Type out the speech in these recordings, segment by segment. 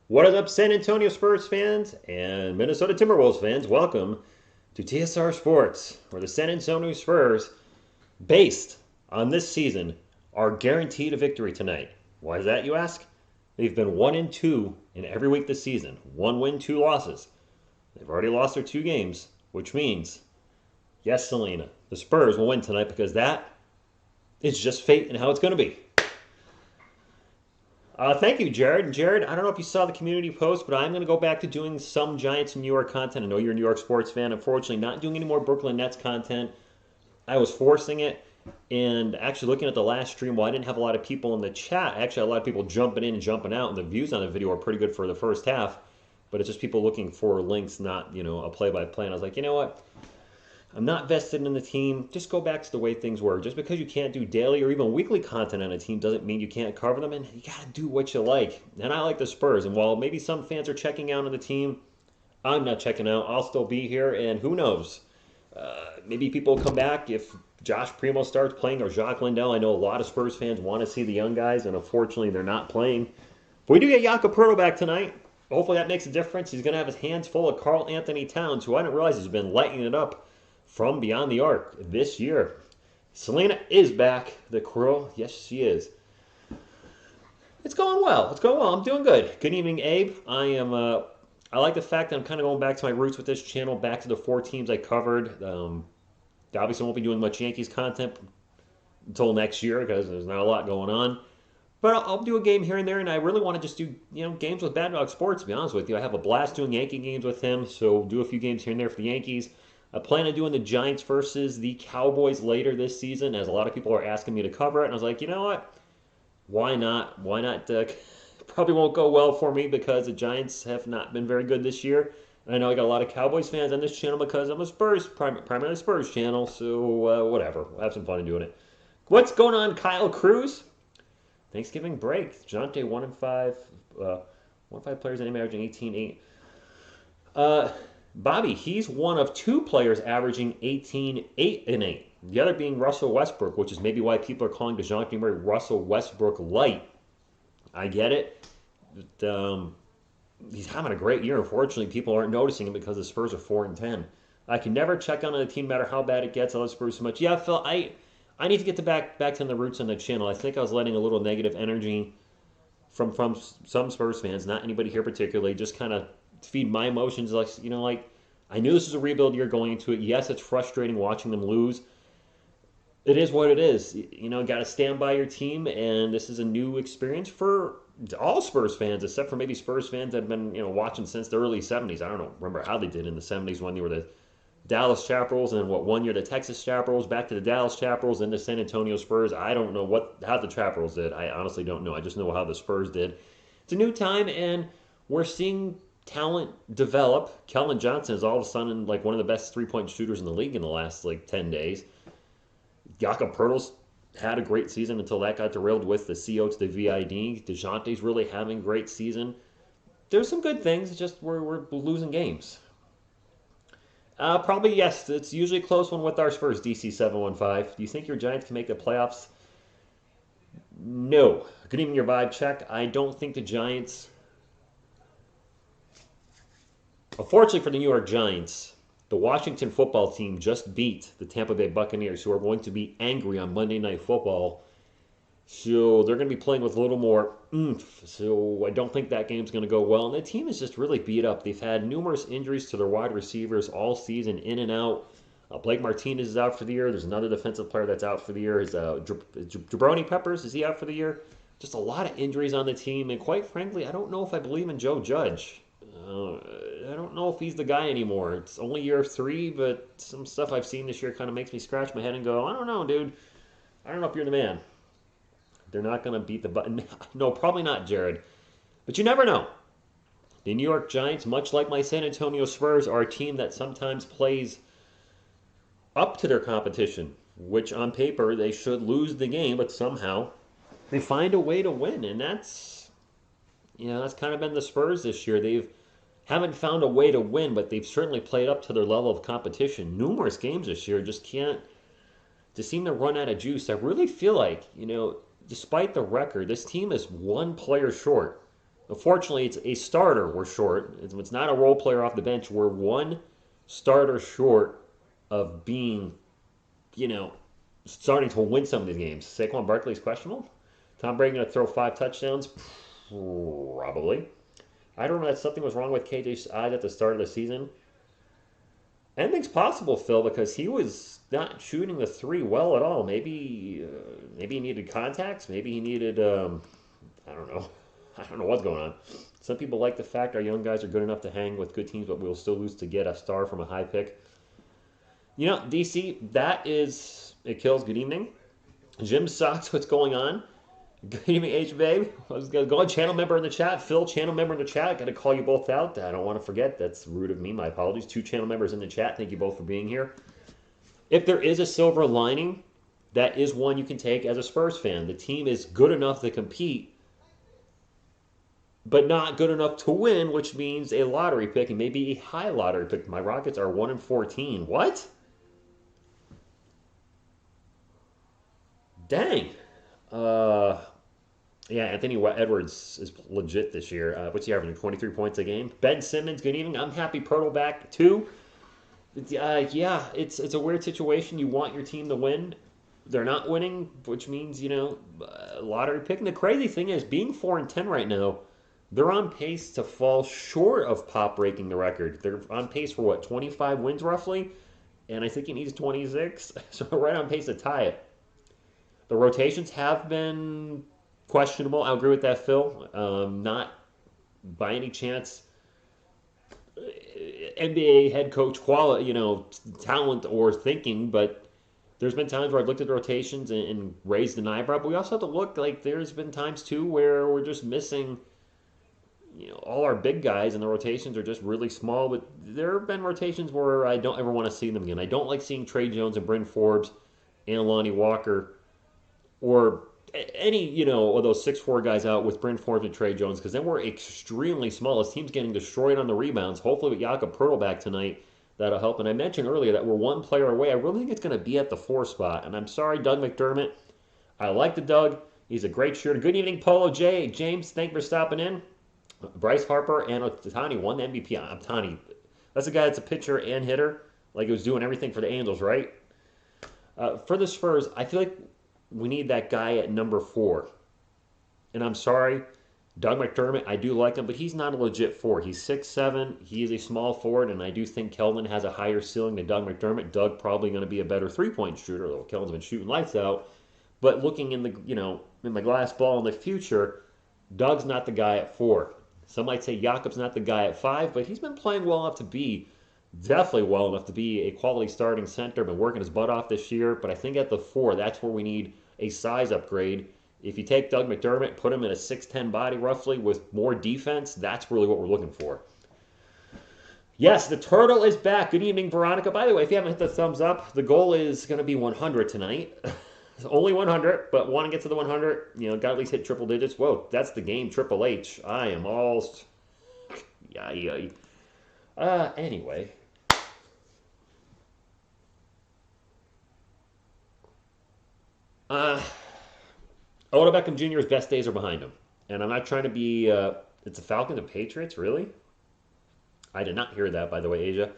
What is up, San Antonio Spurs fans and Minnesota Timberwolves fans? Welcome to TSR Sports, where the San Antonio Spurs, based on this season, are guaranteed a victory tonight. Why is that, you ask? They've been 1 and 2 in every week this season. 1 win, 2 losses. They've already lost their 2 games, which means, yes, Selena, the Spurs will win tonight because that is just fate and how it's going to be. Thank you, Jared. And Jared, I don't know if you saw the community post, but I'm going to go back to doing some Giants and New York content. I know you're a New York sports fan. Unfortunately, not doing any more Brooklyn Nets content. I was forcing it. And actually, looking at the last stream, while I didn't have a lot of people in the chat, actually, a lot of people jumping in and jumping out, and the views on the video are pretty good for the first half. But it's just people looking for links, not, a play-by-play. And I was like, you know what? I'm not vested in the team. Just go back to the way things were. Just because you can't do daily or even weekly content on a team doesn't mean you can't cover them. And you got to do what you like. And I like the Spurs. And while maybe some fans are checking out on the team, I'm not checking out. I'll still be here. And who knows? Maybe people will come back if Josh Primo starts playing or Jacques Lindell. I know a lot of Spurs fans want to see the young guys, and unfortunately, they're not playing. But we do get Jakob Poeltl back tonight. Hopefully, that makes a difference. He's going to have his hands full of Karl Anthony Towns, who I didn't realize has been lighting it up from beyond the arc this year. Selena is back, the crew. Yes, she is. It's going well. It's going well. I'm doing good. Good evening, Abe. I like the fact that I'm kind of going back to my roots with this channel, back to the 4 teams I covered. Obviously, I won't be doing much Yankees content until next year because there's not a lot going on. But I'll do a game here and there, and I really want to just do games with Bad Dog Sports. To be honest with you, I have a blast doing Yankee games with him. So do a few games here and there for the Yankees. I plan on doing the Giants versus the Cowboys later this season, as a lot of people are asking me to cover it. And I was like, you know what? Why not? Why not? Probably won't go well for me because the Giants have not been very good this year. And I know I got a lot of Cowboys fans on this channel because I'm a primarily Spurs channel. So whatever, we'll have some fun in doing it. What's going on, Kyle Cruz? Thanksgiving break. DeJounte 1-5. 1-5 players in averaging 18-8. Bobby, he's one of 2 players averaging 18-8-8. The other being Russell Westbrook, which is maybe why people are calling DeJounte Murray Russell Westbrook light. I get it. But, he's having a great year. Unfortunately, people aren't noticing it because the Spurs are 4-10. I can never check on a team, no matter how bad it gets. I love Spurs so much. Yeah, Phil, I need to get back to the roots on the channel. I think I was letting a little negative energy from some Spurs fans, not anybody here particularly, just kind of feed my emotions. Like I knew this was a rebuild year going into it. Yes, it's frustrating watching them lose. It is what it is. Got to stand by your team, and this is a new experience for all Spurs fans, except for maybe Spurs fans that have been watching since the early '70s. I don't remember how they did in the '70s when they were the Dallas Chaparrals, and 1 year the Texas Chaparrals, back to the Dallas Chaparrals, then the San Antonio Spurs. I don't know how the Chaparrals did. I honestly don't know. I just know how the Spurs did. It's a new time, and we're seeing talent develop. Kellen Johnson is all of a sudden like one of the best 3-point shooters in the league in the last 10 days. Jakob Poeltl's had a great season until that got derailed with the CO to the VID. DeJounte's really having a great season. There's some good things. It's just we're losing games. Probably yes. It's usually a close one with our Spurs. DC 715. Do you think your Giants can make the playoffs? No. Good evening, your vibe check. I don't think the Giants. Unfortunately for the New York Giants, the Washington football team just beat the Tampa Bay Buccaneers, who are going to be angry on Monday Night Football. So they're going to be playing with a little more oomph. So I don't think that game's going to go well. And the team is just really beat up. They've had numerous injuries to their wide receivers all season, in and out. Blake Martinez is out for the year. There's another defensive player that's out for the year. Jabroni Peppers, is he out for the year? Just a lot of injuries on the team. And quite frankly, I don't know if I believe in Joe Judge. I don't know if he's the guy anymore. It's only year 3, but some stuff I've seen this year kind of makes me scratch my head and go, I don't know, dude. I don't know if you're the man. They're not going to beat the button. No, probably not, Jared. But you never know. The New York Giants, much like my San Antonio Spurs, are a team that sometimes plays up to their competition, which on paper they should lose the game, but somehow they find a way to win. And that's kind of been the Spurs this year. They've haven't found a way to win, but they've certainly played up to their level of competition. Numerous games this year just seem to run out of juice. I really feel like, despite the record, this team is one player short Unfortunately, it's a starter we're short. It's not a role player off the bench. We're one starter short of being, you know, starting to win some of these games. Saquon Barkley's questionable. Tom Brady going to throw 5 touchdowns? Probably. I don't know if something was wrong with KJ's eyes at the start of the season. Anything's possible, Phil, because he was not shooting the three well at all. Maybe he needed contacts. Maybe he needed, I don't know. I don't know what's going on. Some people like the fact our young guys are good enough to hang with good teams, but we'll still lose to get a star from a high pick. You know, DC, it kills. Good evening. Jim sucks. What's going on? Good evening, H Babe. I was going to go on, channel member in the chat. Phil, channel member in the chat. Got to call you both out. I don't want to forget. That's rude of me. My apologies. 2 channel members in the chat. Thank you both for being here. If there is a silver lining, that is one you can take as a Spurs fan. The team is good enough to compete, but not good enough to win, which means a lottery pick, and maybe a high lottery pick. My Rockets are 1-14. What? Dang. Yeah, Anthony Edwards is legit this year. What's he averaging? 23 points a game. Ben Simmons, good evening. I'm happy Pirtle back too. Yeah, it's a weird situation. You want your team to win. They're not winning, which means, lottery pick. And the crazy thing is, being 4-10 right now, they're on pace to fall short of Pop breaking the record. They're on pace for what, 25 wins roughly? And I think he needs 26. So right on pace to tie it. The rotations have been questionable. I agree with that, Phil. Not by any chance NBA head coach quality, talent or thinking, but there's been times where I've looked at the rotations and raised an eyebrow. But we also have to look, like, there's been times too where we're just missing, all our big guys, and the rotations are just really small. But there have been rotations where I don't ever want to see them again. I don't like seeing Trey Jones and Bryn Forbes and Lonnie Walker, or any, of those 6'4" guys out with Bryn Forbes and Trey Jones, because then we're extremely small. This team's getting destroyed on the rebounds. Hopefully with Jakob Poeltl back tonight, that'll help. And I mentioned earlier that we're one player away. I really think it's going to be at the 4 spot. And I'm sorry, Doug McDermott. I like the Doug. He's a great shooter. Good evening, Polo J. James, thank you for stopping in. Bryce Harper and Otani won the MVP. Otani, that's a guy that's a pitcher and hitter. Like, he was doing everything for the Angels, right? For the Spurs, I feel like we need that guy at number 4. And I'm sorry, Doug McDermott, I do like him, but he's not a legit 4. He's 6'7". He is a small forward, and I do think Kelvin has a higher ceiling than Doug McDermott. Doug probably going to be a better three-point shooter, though Kelvin's been shooting lights out. But looking in the, in the glass ball in the future, Doug's not the guy at 4. Some might say Jakob's not the guy at 5, but he's been playing well enough to be, definitely well enough to be a quality starting center. Been working his butt off this year, but I think at the 4, that's where we need a size upgrade. If you take Doug McDermott, put him in a 6'10" body roughly with more defense, that's really what we're looking for. Yes, the turtle is back. Good evening, Veronica. By the way, if you haven't hit the thumbs up, the goal is going to be 100 tonight. It's only 100, but want to get to the 100, got to at least hit triple digits. Whoa, that's the game, Triple H. I am all... Anyway. Odell Beckham Jr.'s best days are behind him. And I'm not trying to be... it's the Falcons and Patriots, really? I did not hear that, by the way, Asia.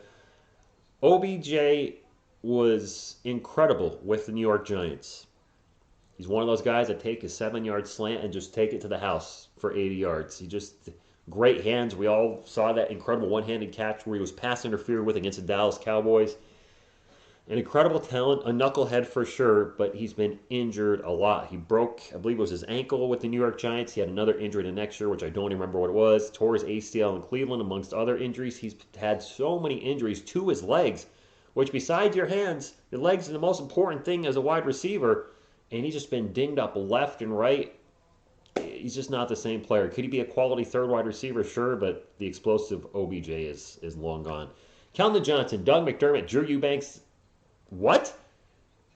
OBJ was incredible with the New York Giants. He's one of those guys that take a 7-yard slant and just take it to the house for 80 yards. He just... Great hands. We all saw that incredible one-handed catch where he was pass interfered with against the Dallas Cowboys. An incredible talent, a knucklehead for sure, but he's been injured a lot. He broke, I believe it was his ankle with the New York Giants. He had another injury the next year, which I don't even remember what it was. Tore his ACL in Cleveland, amongst other injuries. He's had so many injuries to his legs, which besides your hands, your legs are the most important thing as a wide receiver. And he's just been dinged up left and right. He's just not the same player. Could he be a quality third wide receiver? Sure, but the explosive OBJ is long gone. Keldon Johnson, Doug McDermott, Drew Eubanks. What?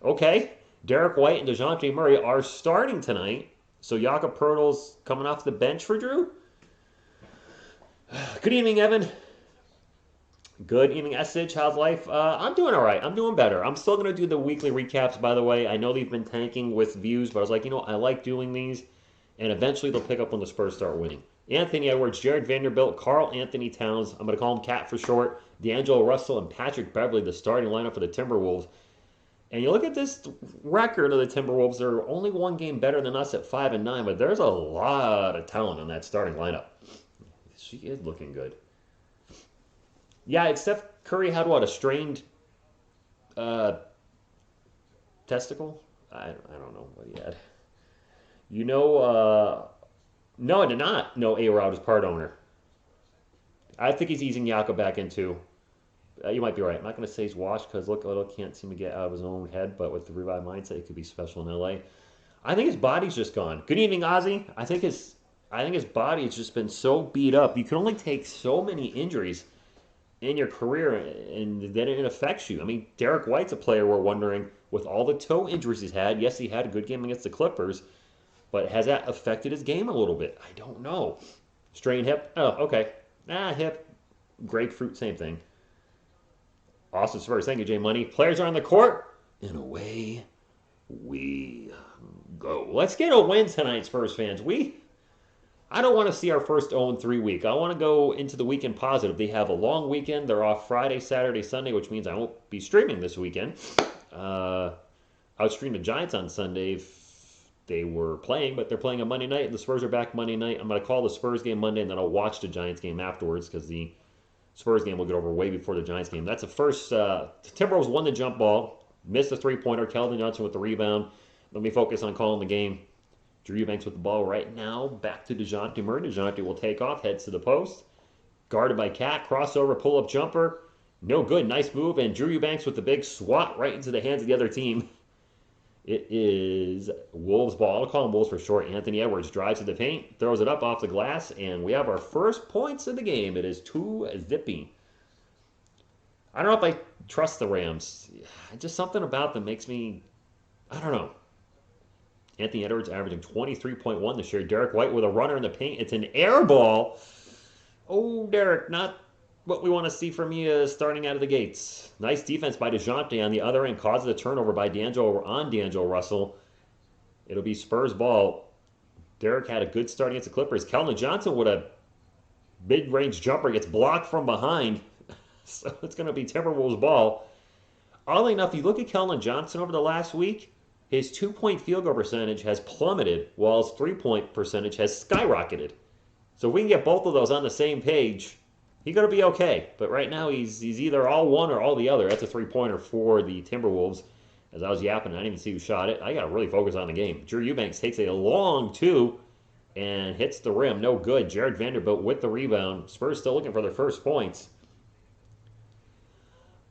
Okay. Derek White and DeJounte Murray are starting tonight. So Jakob Poeltl's coming off the bench for Drew? Good evening, Evan. Good evening, Essage. How's life? I'm doing all right. I'm doing better. I'm still going to do the weekly recaps, by the way. I know they've been tanking with views, but I was like, I like doing these. And eventually they'll pick up when the Spurs start winning. Anthony Edwards, Jared Vanderbilt, Carl Anthony Towns. I'm going to call him Cat for short. D'Angelo Russell and Patrick Beverly, the starting lineup for the Timberwolves. And you look at this record of the Timberwolves, they're only one game better than us at 5-9, but there's a lot of talent in that starting lineup. She is looking good. Yeah, except Curry had what, a strained testicle? I don't know what he had. You know, no, I did not know A-Rod is part owner. I think he's easing Yaka back into. You might be right. I'm not going to say he's washed because look, Little can't seem to get out of his own head, but with the revived mindset, it could be special in LA. I think his body's just gone. Good evening, Ozzy. I think his body has just been so beat up. You can only take so many injuries in your career, and then it affects you. I mean, Derek White's a player we're wondering, with all the toe injuries he's had, yes, he had a good game against the Clippers, but has that affected his game a little bit? I don't know. Strained hip? Oh, okay. Hip. Grapefruit, same thing. Austin Spurs, thank you, Jay Money. Players are on the court, and away we go. Let's get a win tonight, Spurs fans. I don't want to see our first 0-3 week. I want to go into the weekend positive. They have a long weekend. They're off Friday, Saturday, Sunday, which means I won't be streaming this weekend. I would stream the Giants on Sunday if they were playing, but they're playing on Monday night, and the Spurs are back Monday night. I'm going to call the Spurs game Monday, and then I'll watch the Giants game afterwards because the Spurs game will get over way before the Giants game. That's the first. Timberwolves won the jump ball, missed the three-pointer. Keldon Johnson with the rebound. Let me focus on calling the game. Drew Eubanks with the ball right now. Back to DeJounte Murray. DeJounte will take off, heads to the post. Guarded by Cat. Crossover, pull-up jumper. No good. Nice move. And Drew Eubanks with the big swat right into the hands of the other team. It is Wolves ball. I'll call him Wolves for short. Anthony Edwards drives to the paint, throws it up off the glass, and we have our first points of the game. It is 2-0. I don't know if I trust the Rams. Just something about them makes me, I don't know. Anthony Edwards averaging 23.1 this year. Derek White with a runner in the paint. It's an air ball. Oh, Derek, not what we want to see from you starting out of the gates. Nice defense by DeJounte on the other end. Causes a turnover by D'Angelo Russell. It'll be Spurs ball. Derek had a good start against the Clippers. Keldon Johnson with a mid-range jumper gets blocked from behind. So it's going to be Timberwolves ball. Oddly enough, you look at Keldon Johnson over the last week, his two-point field goal percentage has plummeted, while his three-point percentage has skyrocketed. So if we can get both of those on the same page, he's going to be okay. But right now, he's either all one or all the other. That's a three-pointer for the Timberwolves. As I was yapping, I didn't even see who shot it. I got to really focus on the game. Drew Eubanks takes a long two and hits the rim. No good. Jared Vanderbilt with the rebound. Spurs still looking for their first points.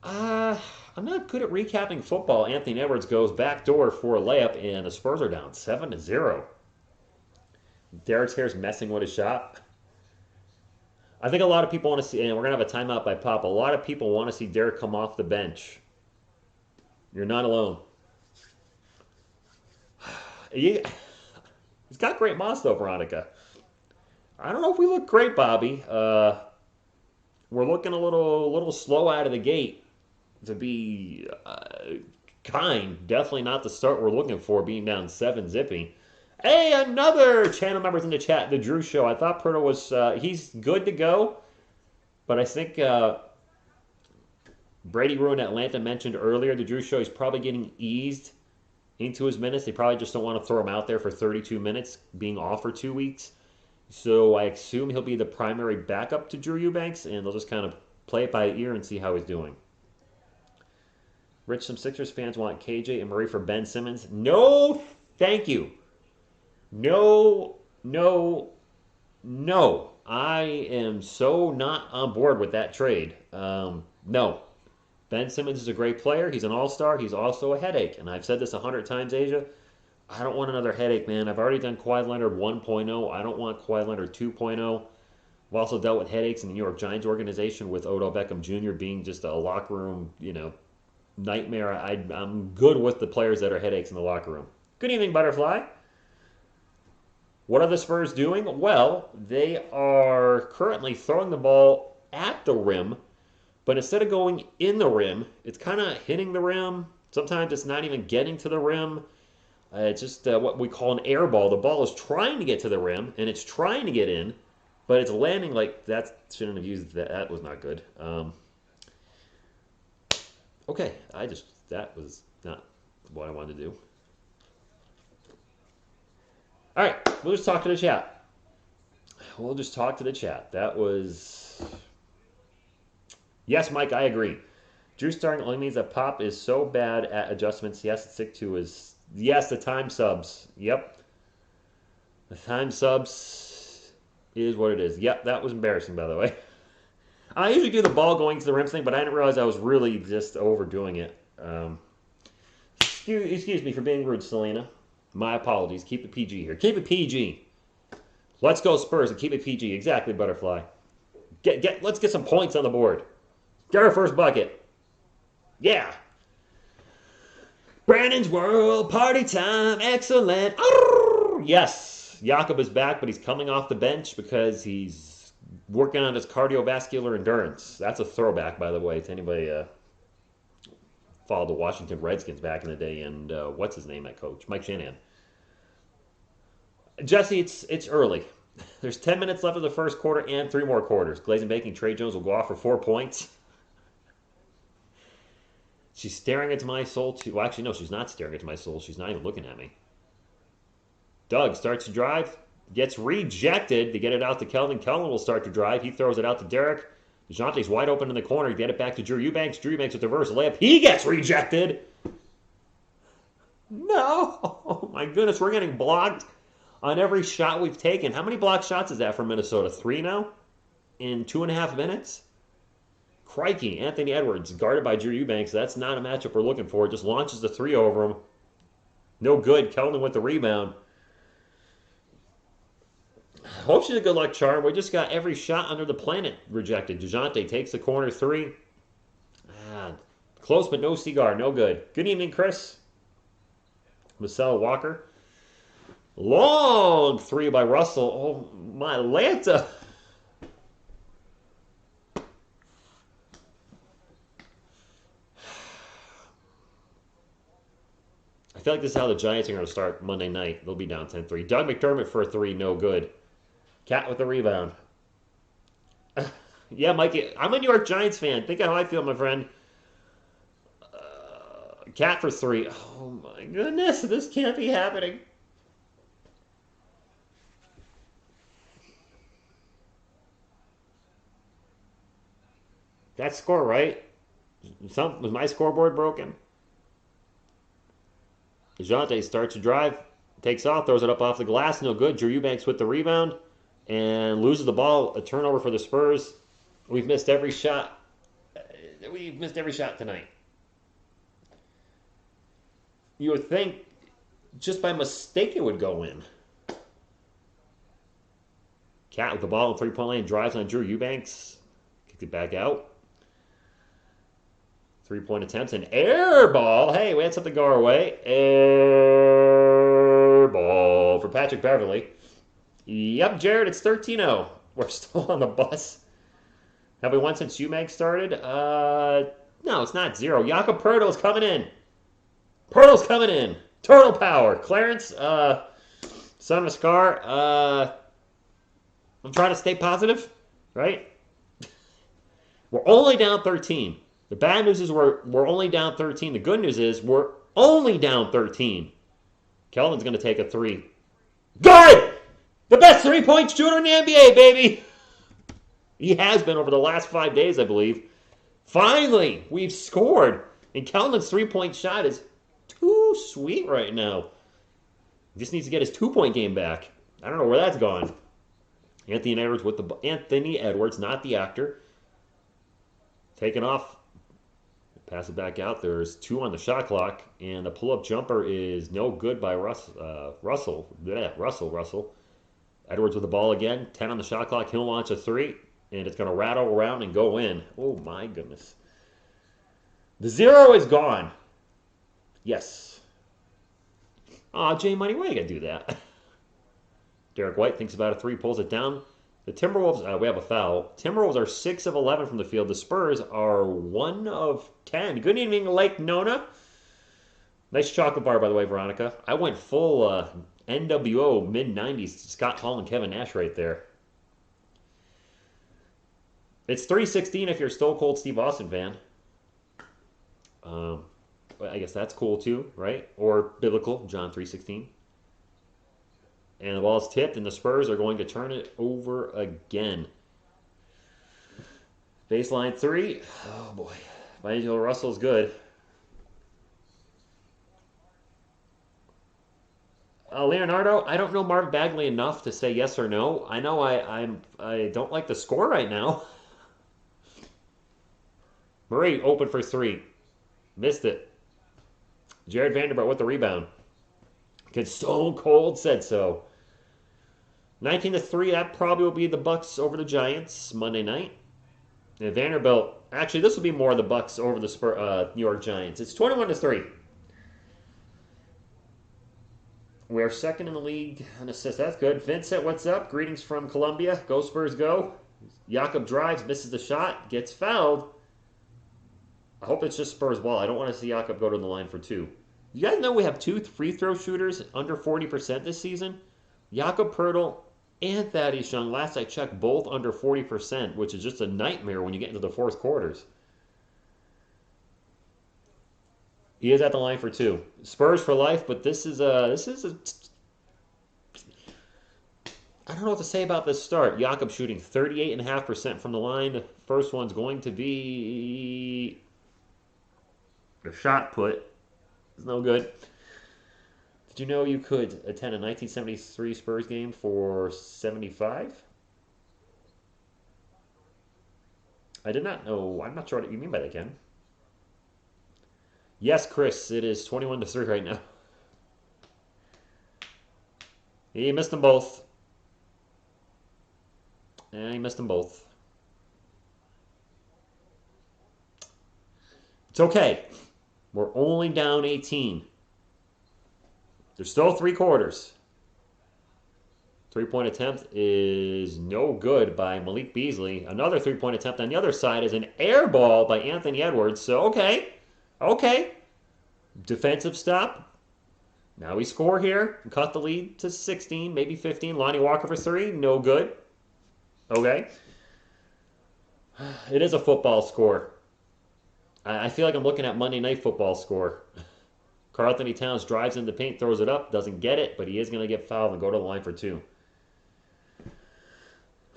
I'm not good at recapping football. Anthony Edwards goes backdoor for a layup, and the Spurs are down 7-0. Derek's hair's messing with his shot. I think a lot of people want to see, and we're going to have a timeout by Pop. A lot of people want to see Derek come off the bench. You're not alone. He's got great moss, though, Veronica. I don't know if we look great, Bobby. We're looking a little slow out of the gate. To be kind, definitely not the start we're looking for, being down 7-0. Hey, another channel member's in the chat, The Drew Show. I thought Perto was, he's good to go, but I think Brady Ruin Atlanta mentioned earlier, The Drew Show, he's probably getting eased into his minutes. They probably just don't want to throw him out there for 32 minutes, being off for 2 weeks. So I assume he'll be the primary backup to Drew Eubanks, and they'll just kind of play it by ear and see how he's doing. Rich, some Sixers fans want KJ and Murray for Ben Simmons. No, thank you. No. I am so not on board with that trade. No. Ben Simmons is a great player. He's an all-star. He's also a headache. And I've said this 100 times, Asia. I don't want another headache, man. I've already done Kawhi Leonard 1.0. I don't want Kawhi Leonard 2.0. I've also dealt with headaches in the New York Giants organization with Odell Beckham Jr. being just a locker room, nightmare. I'm good with the players that are headaches in the locker room. Good evening, Butterfly. What are the Spurs doing? Well, they are currently throwing the ball at the rim, but instead of going in the rim, it's kind of hitting the rim. Sometimes it's not even getting to the rim. It's just what we call an air ball. The ball is trying to get to the rim, and it's trying to get in, but it's landing like that. Shouldn't have used that. That was not good. Okay, that was not what I wanted to do. All right, we'll just talk to the chat. We'll just talk to the chat. That was yes, Mike. I agree. Drew starting only means that Pop is so bad at adjustments. He has to stick to his yes. The time subs. Yep, the time subs is what it is. Yep, that was embarrassing, by the way. I usually do the ball going to the rim thing, but I didn't realize I was really just overdoing it. Excuse me for being rude, Selena. My apologies. Keep it PG here. Keep it PG. Let's go Spurs and keep it PG. Exactly, Butterfly. Let's get some points on the board. Get our first bucket. Yeah. Brandon's World Party Time. Excellent. Arr! Yes. Jakob is back, but he's coming off the bench because he's working on his cardiovascular endurance. That's a throwback, by the way, to anybody followed the Washington Redskins back in the day. And what's his name, that coach? Mike Shanahan. Jesse, it's early. There's 10 minutes left of the first quarter and 3 more quarters. Glazing Baking, Trey Jones will go off for 4 points. She's staring into my soul. Well, actually, no, she's not staring into my soul. She's not even looking at me. Doug starts to drive. Gets rejected to get it out to Kelvin. Kelvin will start to drive. He throws it out to Derek. DeJounte's wide open in the corner. Get it back to Drew Eubanks. Drew Eubanks with the reverse layup. He gets rejected. No. Oh, my goodness. We're getting blocked on every shot we've taken. How many blocked shots is that for Minnesota? 3 now? In 2.5 minutes? Crikey. Anthony Edwards guarded by Drew Eubanks. That's not a matchup we're looking for. Just launches the 3 over him. No good. Keldon with the rebound. Hope she's a good luck charm. We just got every shot under the planet rejected. DeJounte takes the corner 3. Close but no cigar. No good. Good evening, Chris. Marcel Walker. Long 3 by Russell. Oh, my Lanta. I feel like this is how the Giants are going to start Monday night. They'll be down 10-3. Doug McDermott for a 3. No good. Cat with the rebound. Yeah, Mikey, I'm a New York Giants fan. Think of how I feel, my friend. Cat for 3. Oh, my goodness. This can't be happening. That score right? Was my scoreboard broken? DeJounte starts to drive. Takes off. Throws it up off the glass. No good. Drew Eubanks with the rebound. And loses the ball. A turnover for the Spurs. We've missed every shot. We've missed every shot tonight. You would think just by mistake it would go in. Cat with the ball in 3-point lane. Drives on Drew Eubanks. Kicked it back out. 3-point attempts. An air ball. Hey, we had something go our way. Air ball for Patrick Beverly. Yep, Jared, it's 13-0. We're still on the bus. Have we won since Eubanks started? No, it's not 0. Jakob Poeltl's coming in. Poeltl's coming in. Turtle power. Clarence, son of a scar. I'm trying to stay positive, right? We're only down 13. The bad news is we're only down 13. The good news is we're only down 13. Keldon's going to take a 3. Good! The best 3-point shooter in the NBA, baby! He has been over the last 5 days, I believe. Finally, we've scored. And Keldon's 3-point shot is too sweet right now. He just needs to get his 2-point game back. I don't know where that's gone. Anthony Edwards, not the actor. Taken off. Pass it back out. There's 2 on the shot clock. And the pull-up jumper is no good by Russell. Edwards with the ball again. 10 on the shot clock. He'll launch a 3. And it's going to rattle around and go in. Oh, my goodness. The 0 is gone. Yes. Aw, J Money, why you got to do that? Derek White thinks about a 3, pulls it down. The Timberwolves, we have a foul. Timberwolves are 6 of 11 from the field. The Spurs are 1 of 10. Good evening, Lake Nona. Nice chocolate bar, by the way, Veronica. I went full NWO mid-90s Scott Hall and Kevin Nash right there. It's 316 if you're a Stone Cold Steve Austin fan. Um, I guess that's cool too, right? Or biblical, John 3:16. And the ball's tipped, and the Spurs are going to turn it over again. Baseline three. Oh boy. D'Angelo Russell's good. Leonardo, I don't know Marvin Bagley enough to say yes or no. I know I don't like the score right now. Murray open for three. Missed it. Jared Vanderbilt with the rebound. Because Stone Cold said so. 19-3, that probably will be the Bucks over the Giants Monday night. And Vanderbilt, actually, this will be more the Bucks over the New York Giants. It's 21-3. We are second in the league on assists. That's good. Vincent, what's up? Greetings from Columbia. Go Spurs, go. Jakob drives, misses the shot, gets fouled. I hope it's just Spurs ball. I don't want to see Jakob go to the line for two. You guys know we have two free throw shooters under 40% this season? Jakob Poeltl and Thaddeus Young. Last I checked, both under 40%, which is just a nightmare when you get into the fourth quarters. He is at the line for two. Spurs for life, but this is a I don't know what to say about this start. Jakob shooting 38.5% from the line. The first one's going to be a shot put. It's no good. Did you know you could attend a 1973 Spurs game for 75? I did not know. I'm not sure what you mean by that, Ken. Yes, Chris, it is 21-3 right now. He missed them both. And he missed them both. It's okay. We're only down 18. There's still three quarters. Three-point attempt is no good by Malik Beasley. Another three-point attempt on the other side is an air ball by Anthony Edwards. So, okay. Defensive stop. Now we score here. Cut the lead to 16, maybe 15. Lonnie Walker for three. No good. Okay. It is a football score. I feel like I'm looking at Monday Night Football score. Karl-Anthony Towns drives into the paint, throws it up, doesn't get it, but he is going to get fouled and go to the line for two.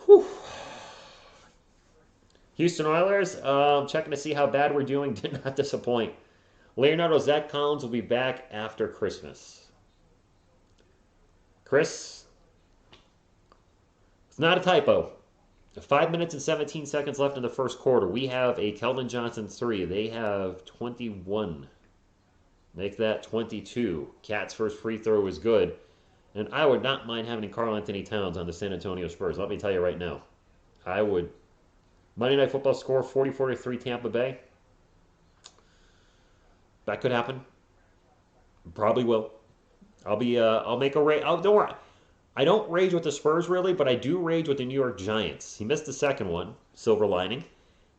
Whew. Houston Oilers, checking to see how bad we're doing. Did not disappoint. Leonardo, Zach Collins will be back after Christmas. Chris, it's not a typo. 5 minutes and 17 seconds left in the first quarter. We have a Keldon Johnson 3. They have 21. Make that 22. Cat's first free throw is good. And I would not mind having Karl-Anthony Towns on the San Antonio Spurs. Let me tell you right now. I would. Monday Night Football score 44-3 Tampa Bay. That could happen. Probably will. I'll make a rage. Don't worry. I don't rage with the Spurs really, but I do rage with the New York Giants. He missed the second one, silver lining.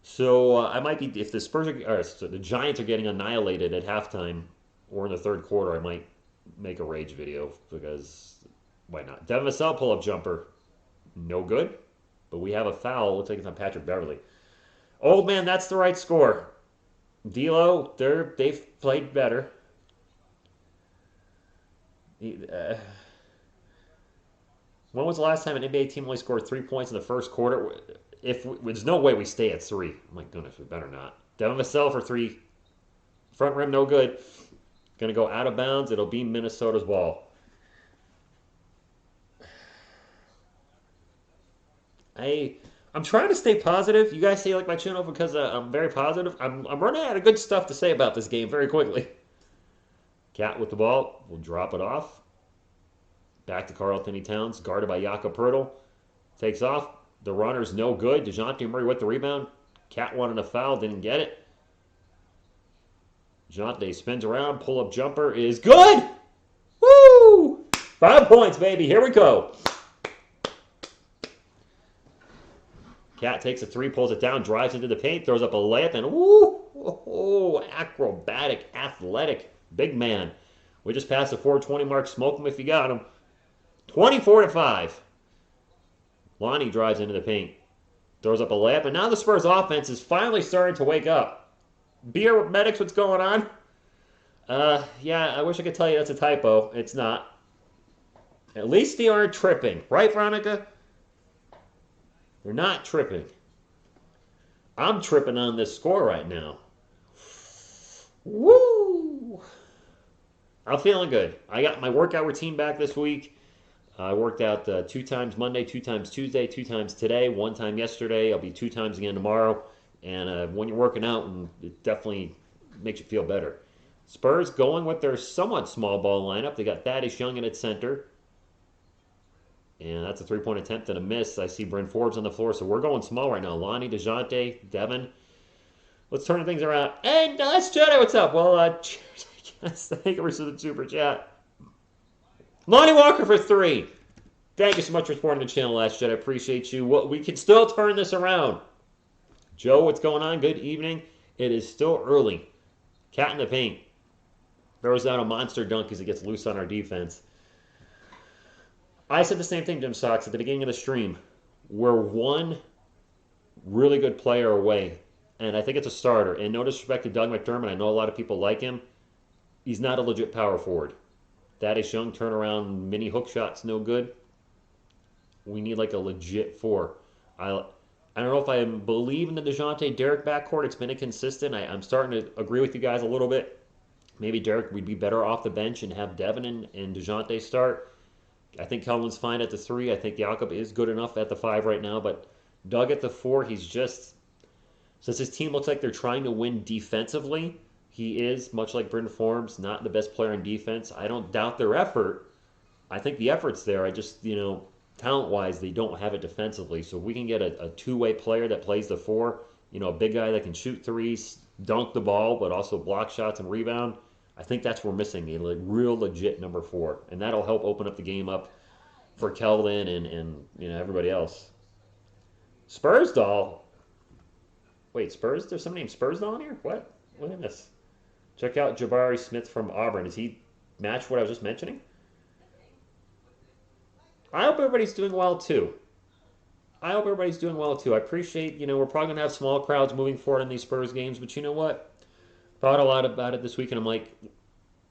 So I might be, if the the Giants are getting annihilated at halftime or in the third quarter, I might make a rage video because why not? Devin Vassell pull-up jumper, no good. But we have a foul. Looks like it's on Patrick Beverly. Old man, that's the right score. D'Lo, they've played better. When was the last time an NBA team only scored 3 points in the first quarter? There's no way we stay at three. Oh my goodness, we better not. Devin Vassell for three. Front rim, no good. Going to go out of bounds. It'll be Minnesota's ball. I'm trying to stay positive. You guys say you like my channel because I'm very positive. I'm running out of good stuff to say about this game very quickly. Cat with the ball. We'll drop it off. Back to Karl-Anthony Towns, guarded by Jakob Poeltl. Takes off. The runner's no good. DeJounte Murray with the rebound. Cat wanted a foul, didn't get it. DeJounte spins around. Pull-up jumper is good! Woo! 5 points, baby. Here we go. Cat takes a three, pulls it down, drives into the paint, throws up a layup, and woo! Acrobatic, athletic, big man. We just passed the 420 mark. Smoke him if you got him. 24-5. Lonnie drives into the paint. Throws up a layup, and now the Spurs offense is finally starting to wake up. Beer Medics, what's going on? Yeah, I wish I could tell you that's a typo. It's not. At least they aren't tripping. Right, Veronica? They're not tripping. I'm tripping on this score right now. Woo! I'm feeling good. I got my workout routine back this week. I worked out 2 times Monday, 2 times Tuesday, 2 times today, 1 time yesterday. I'll be 2 times again tomorrow. And when you're working out, it definitely makes you feel better. Spurs going with their somewhat small ball lineup. They got Thaddeus Young in at center. And that's a 3-point attempt and a miss. I see Bryn Forbes on the floor, so we're going small right now. Lonnie, DeJounte, Devin. Let's turn things around. Hey, Last Jedi, what's up? Well, cheers, I guess. Thank you for the super chat. Lonnie Walker for 3. Thank you so much for supporting the channel, Last Jedi. I appreciate you. We can still turn this around. Joe, what's going on? Good evening. It is still early. Cat in the paint. Throws out a monster dunk as he gets loose on our defense. I said the same thing, Jim Sox, at the beginning of the stream. We're one really good player away, and I think it's a starter. And no disrespect to Doug McDermott, I know a lot of people like him. He's not a legit power forward. Thaddeus Young turnaround mini hook shot's no good. We need like a legit 4. I don't know if I believe in the DeJounte Derek backcourt. It's been inconsistent. I'm starting to agree with you guys a little bit. Maybe Derek would be better off the bench and have Devin and DeJounte start. I think Kelvin's fine at the 3. I think Jakob is good enough at the 5 right now. But Doug at the 4, he's just... Since his team looks like they're trying to win defensively, he is, much like Bryn Forbes, not the best player on defense. I don't doubt their effort. I think the effort's there. I just, talent-wise, they don't have it defensively. So if we can get a two-way player that plays the 4, a big guy that can shoot threes, dunk the ball, but also block shots and rebound, I think that's what we're missing, a real legit number 4. And that'll help open up the game up for Kelvin and everybody else. Spurs doll? Wait, Spurs? There's somebody named Spurs doll in here? What? Look at this. Check out Jabari Smith from Auburn. Does he match what I was just mentioning? I hope everybody's doing well, too. I appreciate, we're probably going to have small crowds moving forward in these Spurs games, but you know what? Thought a lot about it this week, and I'm like,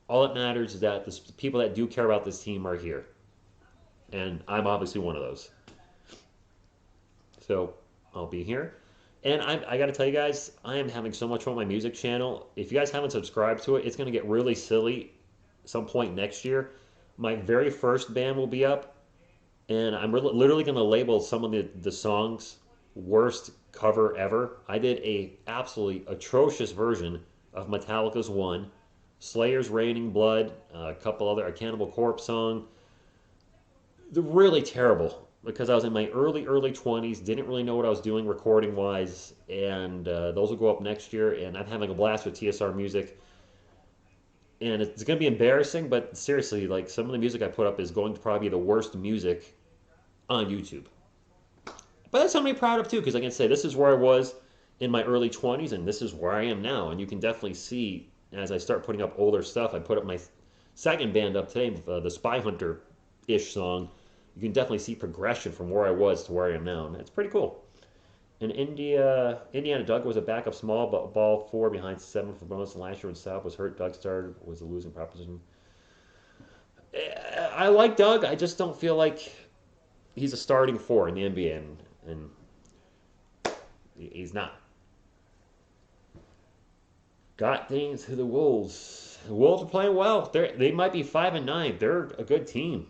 all that matters is that the people that do care about this team are here. And I'm obviously one of those. So, I'll be here. And I got to tell you guys, I am having so much fun with my music channel. If you guys haven't subscribed to it, it's going to get really silly some point next year. My very first band will be up. And I'm literally going to label some of the songs worst cover ever. I did a absolutely atrocious version of Metallica's One, Slayer's Raining Blood, a couple other, a Cannibal Corpse song. They're really terrible because I was in my early 20s, didn't really know what I was doing recording-wise, and those will go up next year, and I'm having a blast with TSR Music. And it's going to be embarrassing, but seriously, like some of the music I put up is going to probably be the worst music on YouTube. But that's something I'm proud of too, because I can say this is where I was in my early 20s, and this is where I am now. And you can definitely see as I start putting up older stuff. I put up my second band up today, the Spy Hunter-ish song. You can definitely see progression from where I was to where I am now, and it's pretty cool. And Indiana Doug was a backup small ball 4 behind 7 for bonus. And last year when South was hurt, Doug started, was a losing proposition. I like Doug. I just don't feel like he's a starting 4 in the NBA, and he's not. Got things to the Wolves. The Wolves are playing well. They might be 5-9. They're a good team.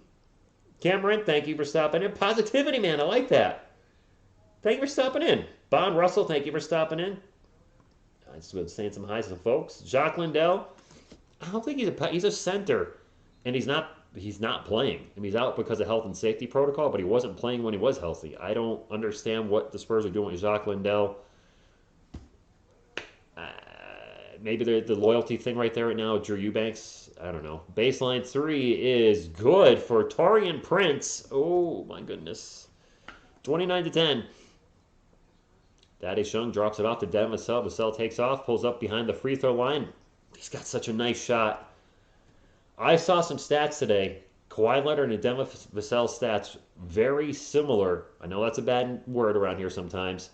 Cameron, thank you for stopping in. Positivity, man. I like that. Thank you for stopping in. Bon Russell, thank you for stopping in. I just was saying some hi to some folks. Jacques Lindell, I don't think he's a center, and he's not playing. I mean, he's out because of health and safety protocol, but he wasn't playing when he was healthy. I don't understand what the Spurs are doing with Jacques Lindell. Maybe the loyalty thing right there right now, Drew Eubanks. I don't know. Baseline 3 is good for Taurean Prince. Oh, my goodness. 29-10. Thaddeus Young drops it off to Devin Vassell. Vassell takes off, pulls up behind the free throw line. He's got such a nice shot. I saw some stats today. Kawhi Leonard and Devin Vassell stats very similar. I know that's a bad word around here sometimes.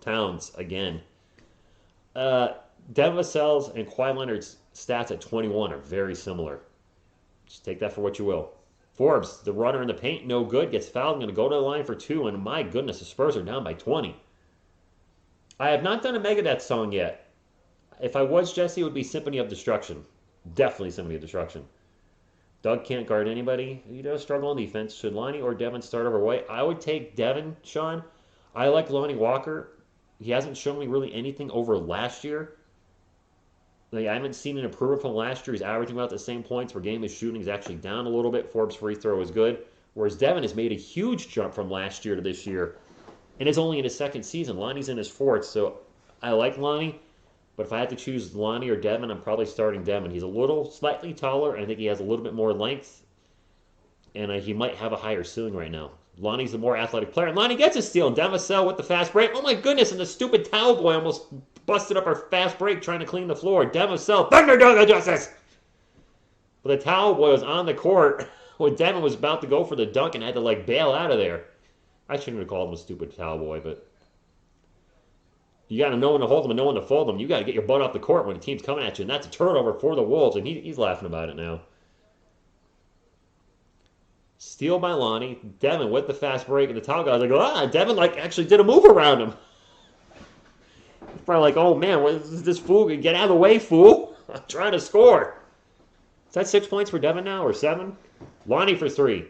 Towns again. Devin Vassell's and Kawhi Leonard's stats at 21 are very similar. Just take that for what you will. Forbes, the runner in the paint, no good. Gets fouled. Going to go to the line for 2. And my goodness, the Spurs are down by 20. I have not done a Megadeth song yet. If I was Jesse, it would be Symphony of Destruction. Definitely Symphony of Destruction. Doug can't guard anybody. He does struggle on defense. Should Lonnie or Devin start over White? I would take Devin, Sean. I like Lonnie Walker. He hasn't shown me really anything over last year. Like, I haven't seen an improvement from last year. He's averaging about the same points per game. His shooting is actually down a little bit. Forbes' free throw is good. Whereas Devin has made a huge jump from last year to this year. And is only in his second season. Lonnie's in his fourth. So I like Lonnie. But if I had to choose Lonnie or Devin, I'm probably starting Devin. He's a little slightly taller, and I think he has a little bit more length. And he might have a higher ceiling right now. Lonnie's the more athletic player. And Lonnie gets a steal. And Devin Vassell with the fast break. Oh my goodness, and the stupid towel boy almost busted up our fast break trying to clean the floor. Devin Vassell, Thunderdog justice! But the towel boy was on the court when Devin was about to go for the dunk and had to bail out of there. I shouldn't have called him a stupid towel boy, but you got to know when to hold them and know when to fold them. You got to get your butt off the court when the team's coming at you, and that's a turnover for the Wolves, and he's laughing about it now. Steal by Lonnie. Devin with the fast break, and the towel guy's like, Devin actually did a move around him. He's probably like, oh man, what is this fool? Get out of the way, fool. I'm trying to score. Is that 6 points for Devin now, or 7? Lonnie for 3.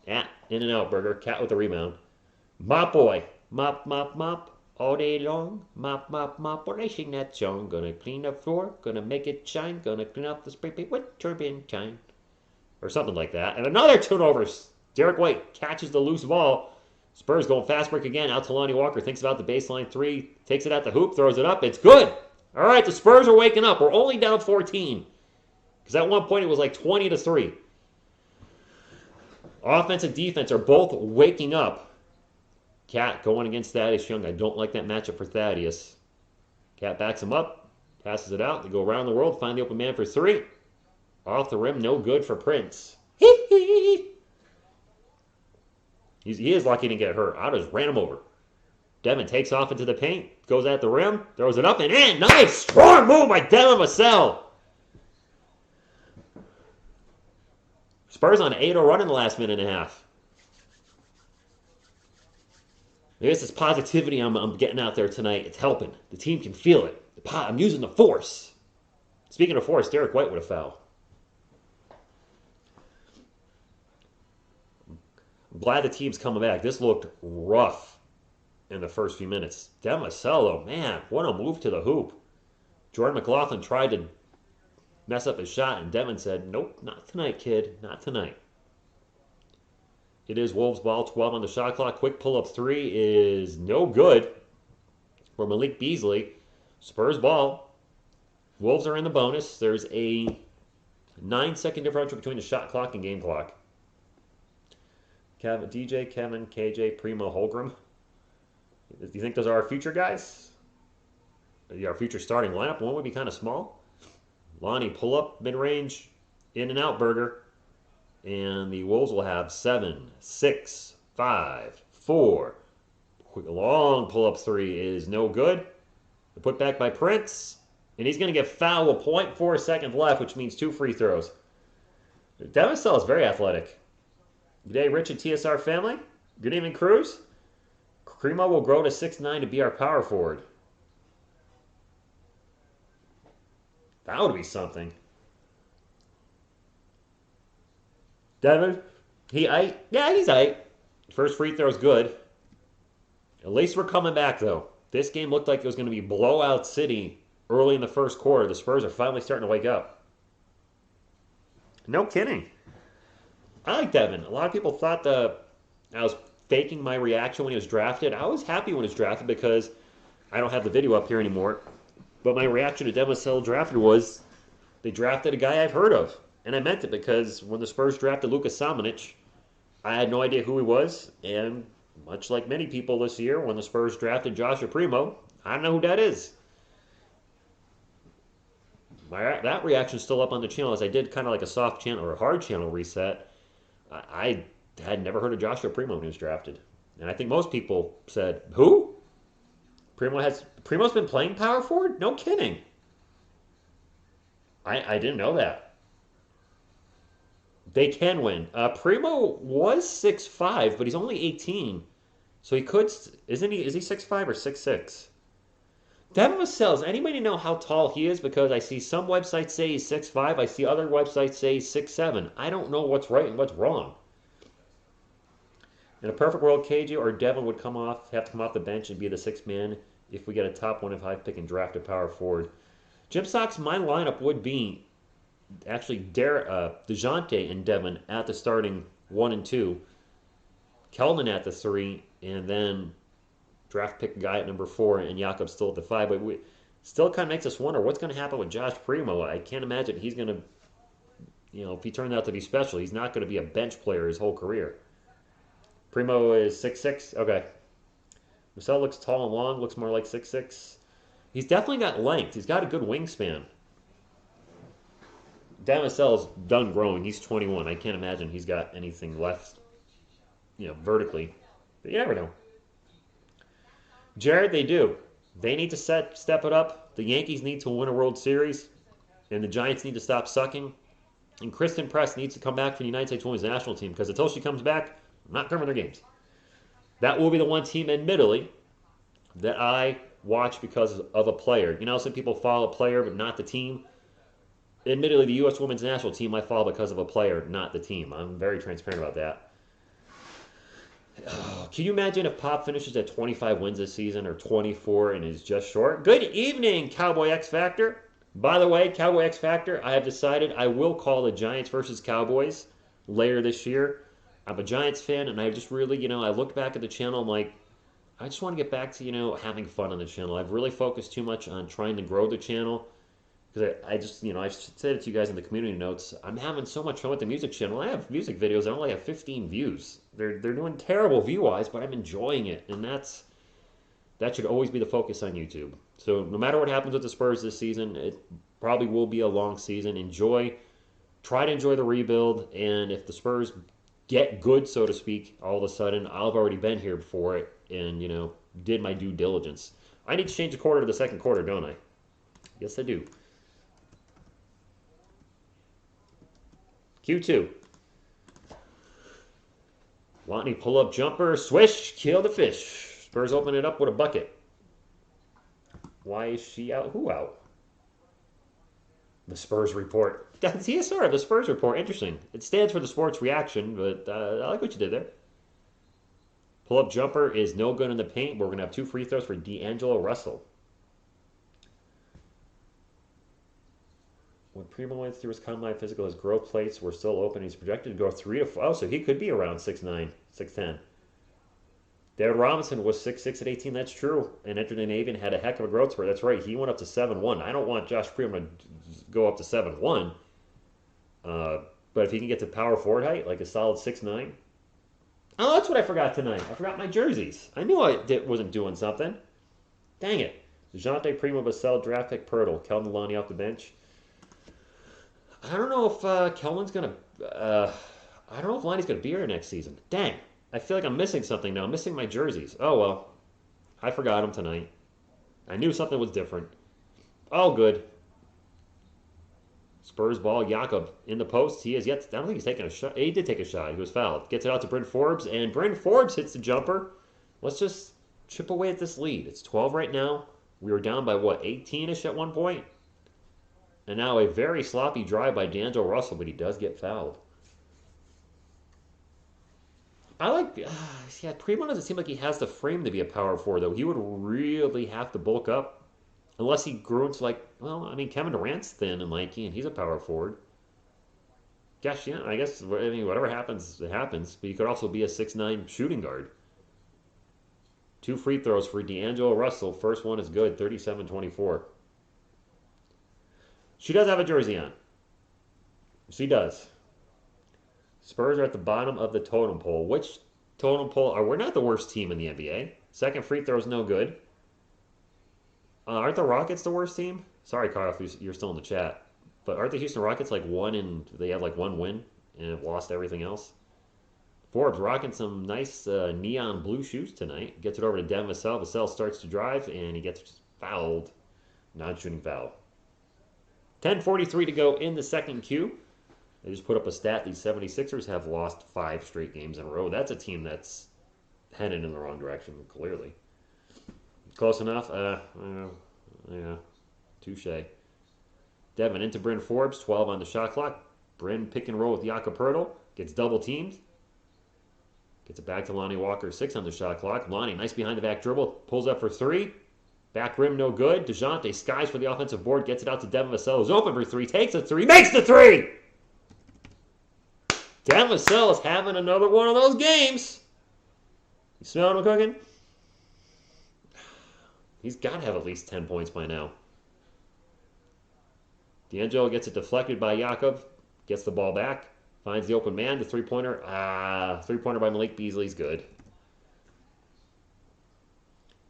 Yeah, in and out, Burger. Cat with the rebound. Mop boy. Mop, mop, mop. All day long. Mop, mop, mop. When I sing that song, gonna clean the floor. Gonna make it shine. Gonna clean up the spray paint with turpentine. Or something like that. And another turnover. Derek White catches the loose ball. Spurs going fast break again. Out to Lonnie Walker. Thinks about the baseline 3. Takes it at the hoop. Throws it up. It's good. All right, the Spurs are waking up. We're only down 14. Because at one point it was 20-3. Offense and defense are both waking up. Cat going against Thaddeus Young. I don't like that matchup for Thaddeus. Cat backs him up. Passes it out. They go around the world. Find the open man for 3. Off the rim. No good for Prince. He is lucky to get hurt. I just ran him over. Devin takes off into the paint. Goes at the rim. Throws it up and in. Nice strong move by Devin Vassell. Spurs on 8-0 run in the last minute and a half. There's this positivity I'm getting out there tonight. It's helping. The team can feel it. I'm using the force. Speaking of force, Derek White with a foul. I'm glad the team's coming back. This looked rough in the first few minutes. Devin Vassell, though, man, what a move to the hoop. Jordan McLaughlin tried to mess up his shot, and Devin said, nope, not tonight, kid, not tonight. It is Wolves ball, 12 on the shot clock. Quick pull-up 3 is no good for Malik Beasley. Spurs ball. Wolves are in the bonus. There's a 9-second differential between the shot clock and game clock. DJ, Kevin, KJ, Primo, Holgram. Do you think those are our future guys? Our future starting lineup? One would be kind of small. Lonnie, pull up, mid-range, in and out burger. And the Wolves will have 7, 6, 5, 4. Quick, long pull-up 3 is no good. The put back by Prince. And he's going to get fouled with 0.4 seconds left, which means 2 free throws. Devin Vassell is very athletic. Good day, Rich and TSR family. Good evening, Cruz. Cremo will grow to 6'9" to be our power forward. That would be something. Devin, he aight? Yeah, he's aight. First free throw is good. At least we're coming back, though. This game looked like it was going to be blowout city early in the first quarter. The Spurs are finally starting to wake up. No kidding. I like Devin. A lot of people thought I was faking my reaction when he was drafted. I was happy when he was drafted because I don't have the video up here anymore. But my reaction to Devin Vassell drafted was they drafted a guy I've heard of. And I meant it because when the Spurs drafted Luka Samanic, I had no idea who he was. And much like many people this year, when the Spurs drafted Joshua Primo, I don't know who that is. that reaction's still up on the channel as I did kind of like a soft channel or a hard channel reset. I had never heard of Joshua Primo when he was drafted. And I think most people said, who? Primo's been playing power forward? No kidding. I didn't know that. They can win. Primo was 6'5", but he's only 18. So he could, isn't he? Is he 6'5" or 6'6"? Devin Vassell, does anybody know how tall he is? Because I see some websites say he's 6'5". I see other websites say he's 6'7". I don't know what's right and what's wrong. In a perfect world, KJ or Devin would have to come off the bench and be the sixth man if we get a top 105 pick and draft a power forward. Jim Sox, my lineup would be actually DeJounte and Devin at the starting 1 and 2, Keldon at the 3, and then draft pick guy at number 4, and Jakob still at the 5. But we still kind of makes us wonder what's going to happen with Josh Primo. I can't imagine he's going to, if he turns out to be special, he's not going to be a bench player his whole career. Primo is 6'6". Okay. Vassell looks tall and long, looks more like 6'6". He's definitely got length. He's got a good wingspan. Dan Vassell's done growing. He's 21. I can't imagine he's got anything left, vertically. But you never know. Jared, they do. They need to step it up. The Yankees need to win a World Series, and the Giants need to stop sucking. And Kristen Press needs to come back for the United States Women's National Team, because until she comes back, I'm not covering their games. That will be the one team, admittedly, that I watch because of a player. Some people follow a player, but not the team. Admittedly, the U.S. Women's National Team I follow because of a player, not the team. I'm very transparent about that. Can you imagine if Pop finishes at 25 wins this season or 24 and is just short? Good evening, Cowboy X Factor. By the way, Cowboy X Factor, I have decided I will call the Giants versus Cowboys later this year. I'm a Giants fan, and I just really, I look back at the channel, I'm like, I just want to get back to, having fun on the channel. I've really focused too much on trying to grow the channel. Because I just, I've said it to you guys in the community notes. I'm having so much fun with the music channel. I have music videos that only have 15 views. They're doing terrible view-wise, but I'm enjoying it. And that should always be the focus on YouTube. So no matter what happens with the Spurs this season, it probably will be a long season. Try to enjoy the rebuild. And if the Spurs get good, so to speak, all of a sudden, I've already been here before it and, did my due diligence. I need to change the quarter to the second quarter, don't I? Yes, I do. Q2. Lonnie pull-up jumper, swish, kill the fish. Spurs open it up with a bucket. Why is she out? Who out? The Spurs report. That's TSR, the Spurs report. Interesting. It stands for the sports reaction, but I like what you did there. Pull-up jumper is no good in the paint. We're going to have 2 free throws for D'Angelo Russell. When Primo went through his combine physical, his growth plates were still open. He's projected to go 3 to 4. Oh, so he could be around 6'9", 6'10". David Robinson was 6'6" at 18. That's true. And entered the Navy and had a heck of a growth spurt. That's right. He went up to 7'1". I don't want Josh Primo to go up to 7'1". But if he can get to power forward height, like a solid 6'9". Oh, that's what I forgot tonight. I forgot my jerseys. I knew I wasn't doing something. Dang it. DeJounte, Primo, Vassell, draft pick, Pirtle. Keldon Lonnie off the bench. I don't know if Keldon's going to... I don't know if Lonnie's going to be here next season. Dang. I feel like I'm missing something now. I'm missing my jerseys. Oh, well. I forgot them tonight. I knew something was different. All good. Spurs ball. Jakob in the post. He is yet... I don't think he's taking a shot. He did take a shot. He was fouled. Gets it out to Bryn Forbes, and Bryn Forbes hits the jumper. Let's just chip away at this lead. It's 12 right now. We were down by, 18-ish at one point? And now a very sloppy drive by D'Angelo Russell, but he does get fouled. Primo doesn't seem like he has the frame to be a power forward, though. He would really have to bulk up. Unless he grew into, Kevin Durant's thin and lanky, and he's a power forward. Gosh, yeah, I guess, whatever happens, it happens. But you could also be a 6'9" shooting guard. 2 free throws for D'Angelo Russell. First one is good, 37-24. She does have a jersey on. She does. Spurs are at the bottom of the totem pole. Which totem pole? We're not the worst team in the NBA. Second free throw is no good. Aren't the Rockets the worst team? Sorry, Kyle, if you're still in the chat. But aren't the Houston Rockets like they have like one win and have lost everything else? Forbes rocking some nice neon blue shoes tonight. Gets it over to Devin Vassell. Vassell starts to drive and he gets fouled. Non-shooting foul. 10:43 to go in the second Q. They just put up a stat. These 76ers have lost 5 straight games in a row. That's a team that's headed in the wrong direction, clearly. Close enough? Yeah. Touche. Devin into Bryn Forbes, 12 on the shot clock. Bryn pick and roll with Jakob Poeltl. Gets double teamed. Gets it back to Lonnie Walker, 6 on the shot clock. Lonnie, nice behind the back dribble. Pulls up for 3. Back rim, no good. DeJounte skies for the offensive board. Gets it out to Devin Vassell, who's open for 3. Takes a 3. Makes the 3! Devin Vassell is having another one of those games. You smell him cooking? He's got to have at least 10 points by now. D'Angelo gets it deflected by Jakob. Gets the ball back. Finds the open man. The three-pointer. Three-pointer by Malik Beasley's good.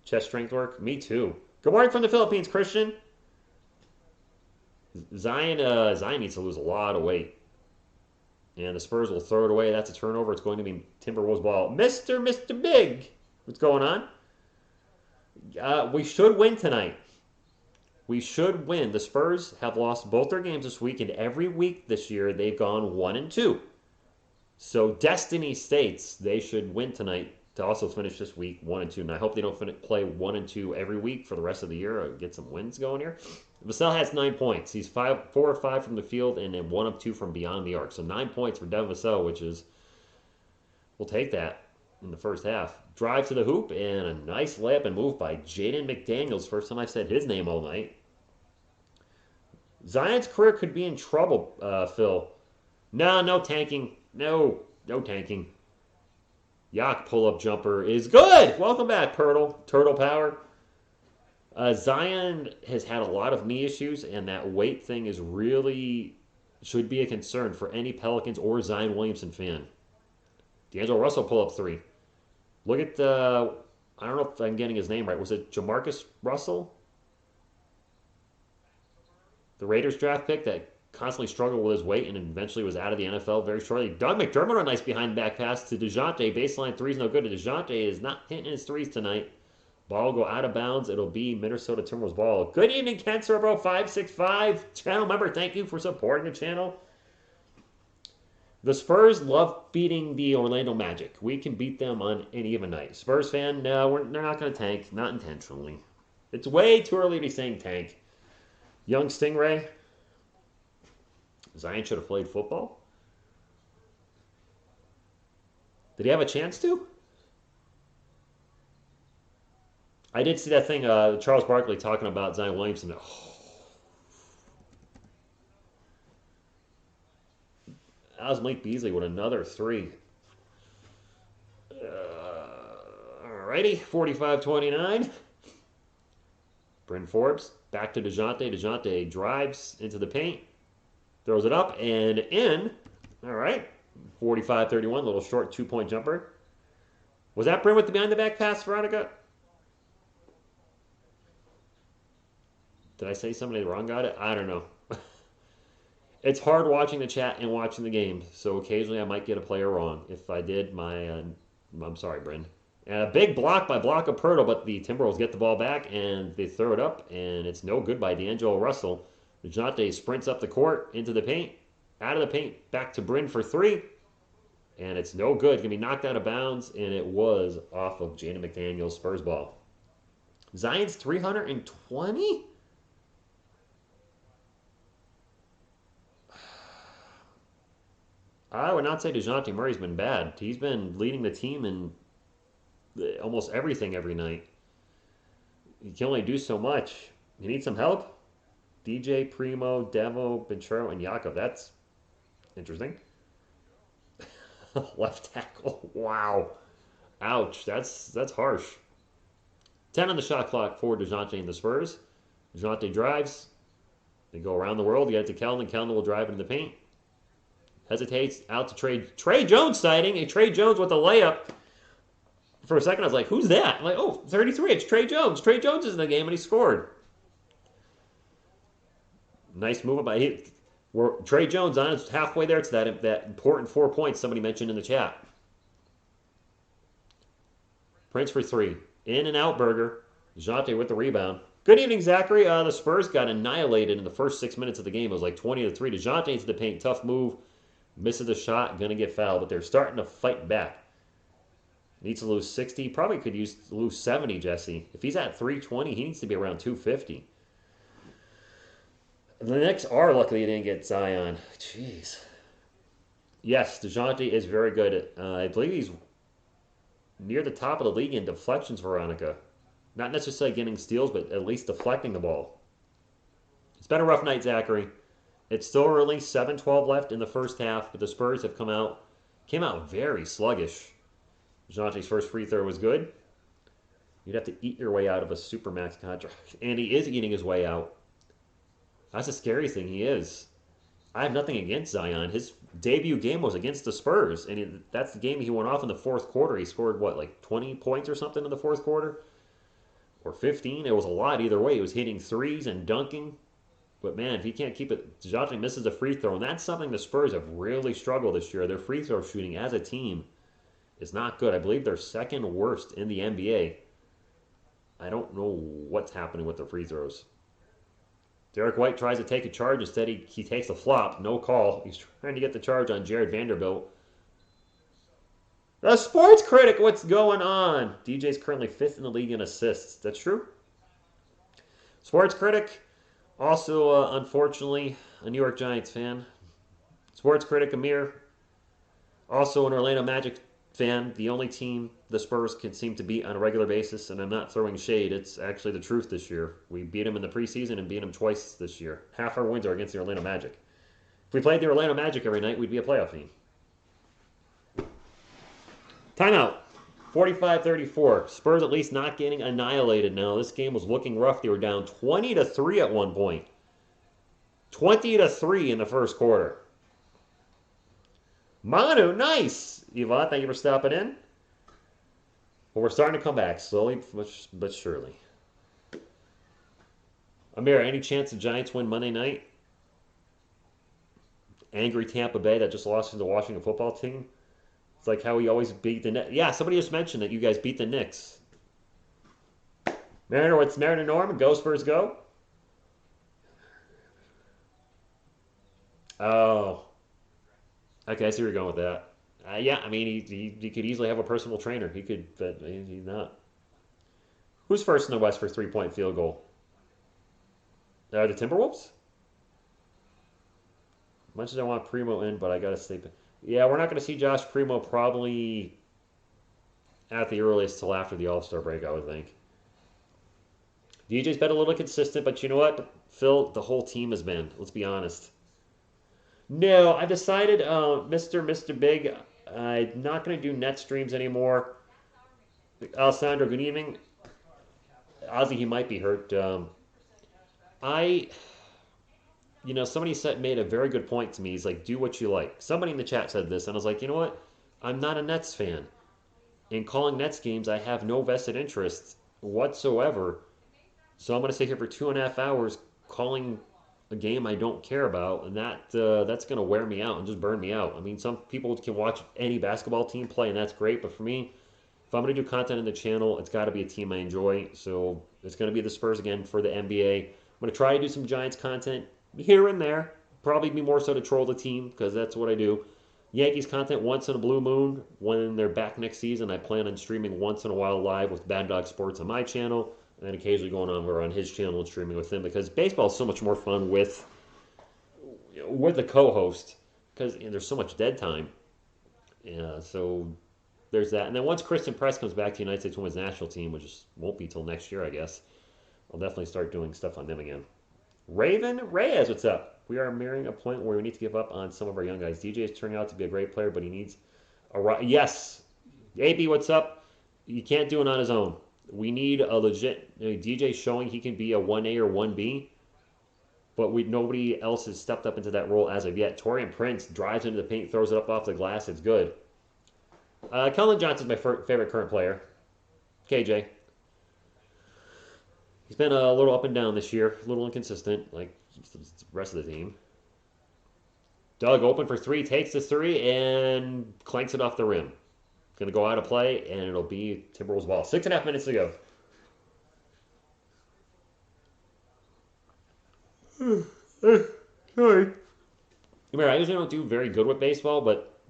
Chest strength work. Me too. Good morning from the Philippines, Christian. Zion needs to lose a lot of weight. And the Spurs will throw it away. That's a turnover. It's going to be Timberwolves ball. Mr. Big. What's going on? We should win tonight. We should win. The Spurs have lost both their games this week, and every week this year they've gone 1-2. So destiny states they should win tonight to also finish this week 1-2. And I hope they don't play 1-2 every week for the rest of the year or get some wins going here. Vassell has 9 points. He's 4 of 5 from the field and then 1 of 2 from beyond the arc. So 9 points for Devin Vassell, which is, we'll take that in the first half. Drive to the hoop and a nice layup and move by Jaden McDaniels. First time I've said his name all night. Zion's career could be in trouble, Phil. No tanking. No tanking. Yak pull-up jumper is good. Welcome back, Turtle Power. Zion has had a lot of knee issues, and that weight thing is really should be a concern for any Pelicans or Zion Williamson fan. D'Angelo Russell pull-up 3. Look at the, I don't know if I'm getting his name right. Was it Jamarcus Russell? The Raiders draft pick that constantly struggled with his weight and eventually was out of the NFL very shortly. Doug McDermott, a nice behind-back pass to DeJounte. Baseline 3's no good. DeJounte is not hitting his 3s tonight. Ball will go out of bounds. It'll be Minnesota Timberwolves ball. Good evening, Ken Cerebro 565. Channel member, thank you for supporting the channel. The Spurs love beating the Orlando Magic. We can beat them on any given night. Spurs fan, no, they're not going to tank. Not intentionally. It's way too early to be saying tank. Young Stingray. Zion should have played football. Did he have a chance to? I did see that thing, Charles Barkley talking about Zion Williamson. Oh. That was Malik Beasley with another 3. Alrighty, 45-29. Bryn Forbes, back to DeJounte. DeJounte drives into the paint. Throws it up and in. All right, 45-31, little short 2-point jumper. Was that Bryn with the behind-the-back pass, Veronica? Did I say somebody wrong got it? I don't know. It's hard watching the chat and watching the game, so occasionally I might get a player wrong. If I did, I'm sorry, Bryn. A big block by Poeltl, but the Timberwolves get the ball back and they throw it up, and it's no good by D'Angelo Russell. DeJounte sprints up the court into the paint, out of the paint, back to Bryn for 3, and it's no good. It's going to be knocked out of bounds, and it was off of Jaden McDaniels' Spurs ball. Zion's 320? I would not say DeJounte Murray's been bad. He's been leading the team in almost everything every night. You can only do so much. You need some help? DJ, Primo, Devo, Benchero, and Jakob. That's interesting. Left tackle. Wow. Ouch. That's harsh. 10 on the shot clock for DeJounte and the Spurs. DeJounte drives. They go around the world. You get to Keldon. Keldon will drive into the paint. Hesitates. Out to Trey Jones sighting. A Trey Jones with a layup. For a second, I was like, who's that? I'm like, oh, 33. It's Trey Jones. Trey Jones is in the game, and he scored. Nice move by Trey Jones on is halfway there to that important 4 points somebody mentioned in the chat. Prince for three. In and out Burger. Jante with the rebound. Good evening, Zachary. The Spurs got annihilated in the first 6 minutes of the game. It was like 20-3. DeJounte into the paint. Tough move. Misses the shot. Going to get fouled. But they're starting to fight back. Needs to lose 60. Probably could lose 70, Jesse. If he's at 320, he needs to be around 250. The Knicks are lucky they didn't get Zion. Jeez. Yes, DeJounte is very good. I believe he's near the top of the league in deflections, Veronica. Not necessarily getting steals, but at least deflecting the ball. It's been a rough night, Zachary. It's still early, 7-12 left in the first half, but the Spurs have came out very sluggish. DeJounte's first free throw was good. You'd have to eat your way out of a Supermax contract. And he is eating his way out. That's the scary thing, he is. I have nothing against Zion. His debut game was against the Spurs, and that's the game he went off in the fourth quarter. He scored, what, like 20 points or something in the fourth quarter? Or 15? It was a lot either way. He was hitting threes and dunking. But, man, if he can't keep it, DeJounte misses a free throw, and that's something the Spurs have really struggled this year. Their free throw shooting as a team is not good. I believe they're second worst in the NBA. I don't know what's happening with their free throws. Derek White tries to take a charge. Instead, he takes a flop. No call. He's trying to get the charge on Jared Vanderbilt. The Sports Critic, what's going on? DJ's currently 5th in the league in assists. That's true? Sports Critic, also, unfortunately, a New York Giants fan. Sports Critic Amir, also an Orlando Magic fan. The only team the Spurs can seem to beat on a regular basis, and I'm not throwing shade. It's actually the truth this year. We beat them in the preseason and beat them twice this year. Half our wins are against the Orlando Magic. If we played the Orlando Magic every night, we'd be a playoff team. Timeout. 45-34. Spurs at least not getting annihilated now. This game was looking rough. They were down 20-3 at one point. 20-3 in the first quarter. Manu, nice. Yvonne, thank you for stopping in. Well, we're starting to come back slowly but surely. Amir, any chance the Giants win Monday night? Angry Tampa Bay that just lost to the Washington football team. It's like how we always beat the Knicks. Yeah, somebody just mentioned that you guys beat the Knicks. Mariner, what's Mariner Norman? Go Spurs, go. Oh. Okay, I see where you're going with that. Yeah, I mean, he could easily have a personal trainer. He could, but he's not. Who's first in the West for three-point field goal? The Timberwolves? Much as I want Primo in, but I got to sleep. Yeah, we're not going to see Josh Primo probably at the earliest till after the All-Star break, I would think. DJ's been a little consistent, but you know what? Phil, the whole team has been. Let's be honest. No, I decided, Mr. Big, I'm not going to do net streams anymore. Alessandro, good evening. Ozzy, he might be hurt. Somebody made a very good point to me. He's like, do what you like. Somebody in the chat said this, and I was like, you know what? I'm not a Nets fan. In calling Nets games, I have no vested interest whatsoever. So I'm going to sit here for 2.5 hours calling a game I don't care about, and that's going to wear me out and just burn me out. I mean, some people can watch any basketball team play, and that's great, but for me, if I'm going to do content on the channel, it's got to be a team I enjoy. So it's going to be the Spurs again for the NBA. I'm going to try to do some Giants content here and there. Probably be more so to troll the team, because that's what I do. Yankees content once in a blue moon. When they're back next season, I plan on streaming once in a while live with Bad Dog Sports on my channel, and then occasionally going over on his channel and streaming with him, because baseball is so much more fun with the co-host, because there's so much dead time. Yeah, so there's that. And then once Christian Press comes back to the United States Women's National Team, which won't be till next year, I guess, I'll definitely start doing stuff on them again. Raven Reyes, what's up? We are nearing a point where we need to give up on some of our young guys. DJ is turning out to be a great player, but he needs a yes. AB, what's up? You can't do it on his own. We need a legit DJ showing he can be a 1A or 1B, but nobody else has stepped up into that role as of yet. Torian Prince drives into the paint, throws it up off the glass. It's good. Kellen Johnson's my favorite current player. KJ. He's been a little up and down this year, a little inconsistent. Like, the rest of the team. Doug open for three, takes the three, and clanks it off the rim. Going to go out of play, and it'll be Timberwolves ball. 6.5 minutes to go. Sorry. I usually don't do very good with baseball, but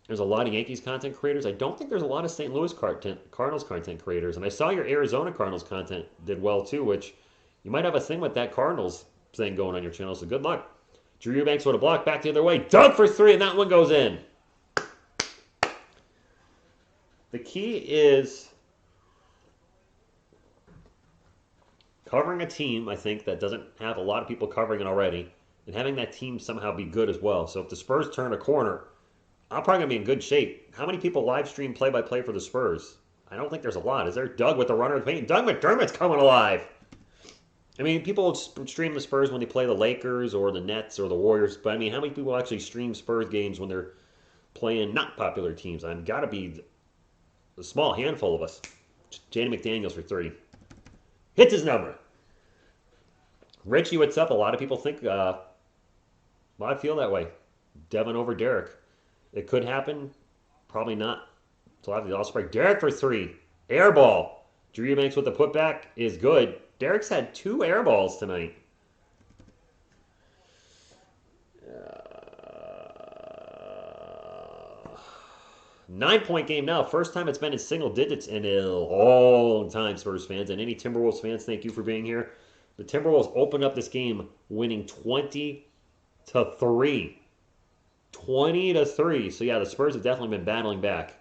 there's a lot of Yankees content creators. I don't think there's a lot of St. Louis Cardinals content creators. And I saw your Arizona Cardinals content did well too, which you might have a thing with that Cardinals thing going on your channel. So good luck. Drew Eubanks with a block back the other way. Dug for three, and that one goes in. The key is covering a team, I think, that doesn't have a lot of people covering it already, and having that team somehow be good as well. So if the Spurs turn a corner, I'm probably going to be in good shape. How many people live stream play-by-play for the Spurs? I don't think there's a lot. Is there? Doug with the runner of the paint. Doug McDermott's coming alive. I mean, people stream the Spurs when they play the Lakers or the Nets or the Warriors, but I mean, how many people actually stream Spurs games when they're playing not popular teams? I've got to be a small handful of us. Jaden McDaniels for 30. Hits his number. Richie, what's up? A lot of people think, well, I feel that way. Devin over Derek. It could happen. Probably not. So I'll have the all-spray. Derek for three. Air ball. Drew Eubanks with the putback is good. Derek's had 2 air balls tonight. 9-point game now. First time it's been in single digits in a long time, Spurs fans. And any Timberwolves fans, thank you for being here. The Timberwolves opened up this game winning 20-3. 20-3. So yeah, the Spurs have definitely been battling back.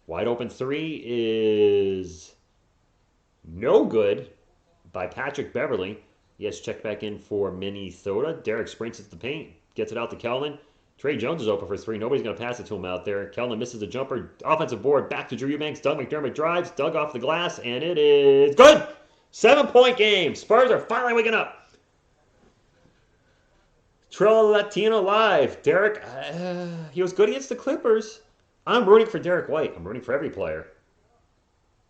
Wide open three is no good by Patrick Beverly. Yes, check back in for Minnesota. Derek sprints at the paint, gets it out to Kelvin. Trey Jones is open for three. Nobody's going to pass it to him out there. Kelvin misses a jumper. Offensive board back to Drew Eubanks. Doug McDermott drives. Doug off the glass, and it is good. 7-point game. Spurs are finally waking up. Trillo Latino live. Derek, he was good against the Clippers. I'm rooting for Derek White. I'm rooting for every player.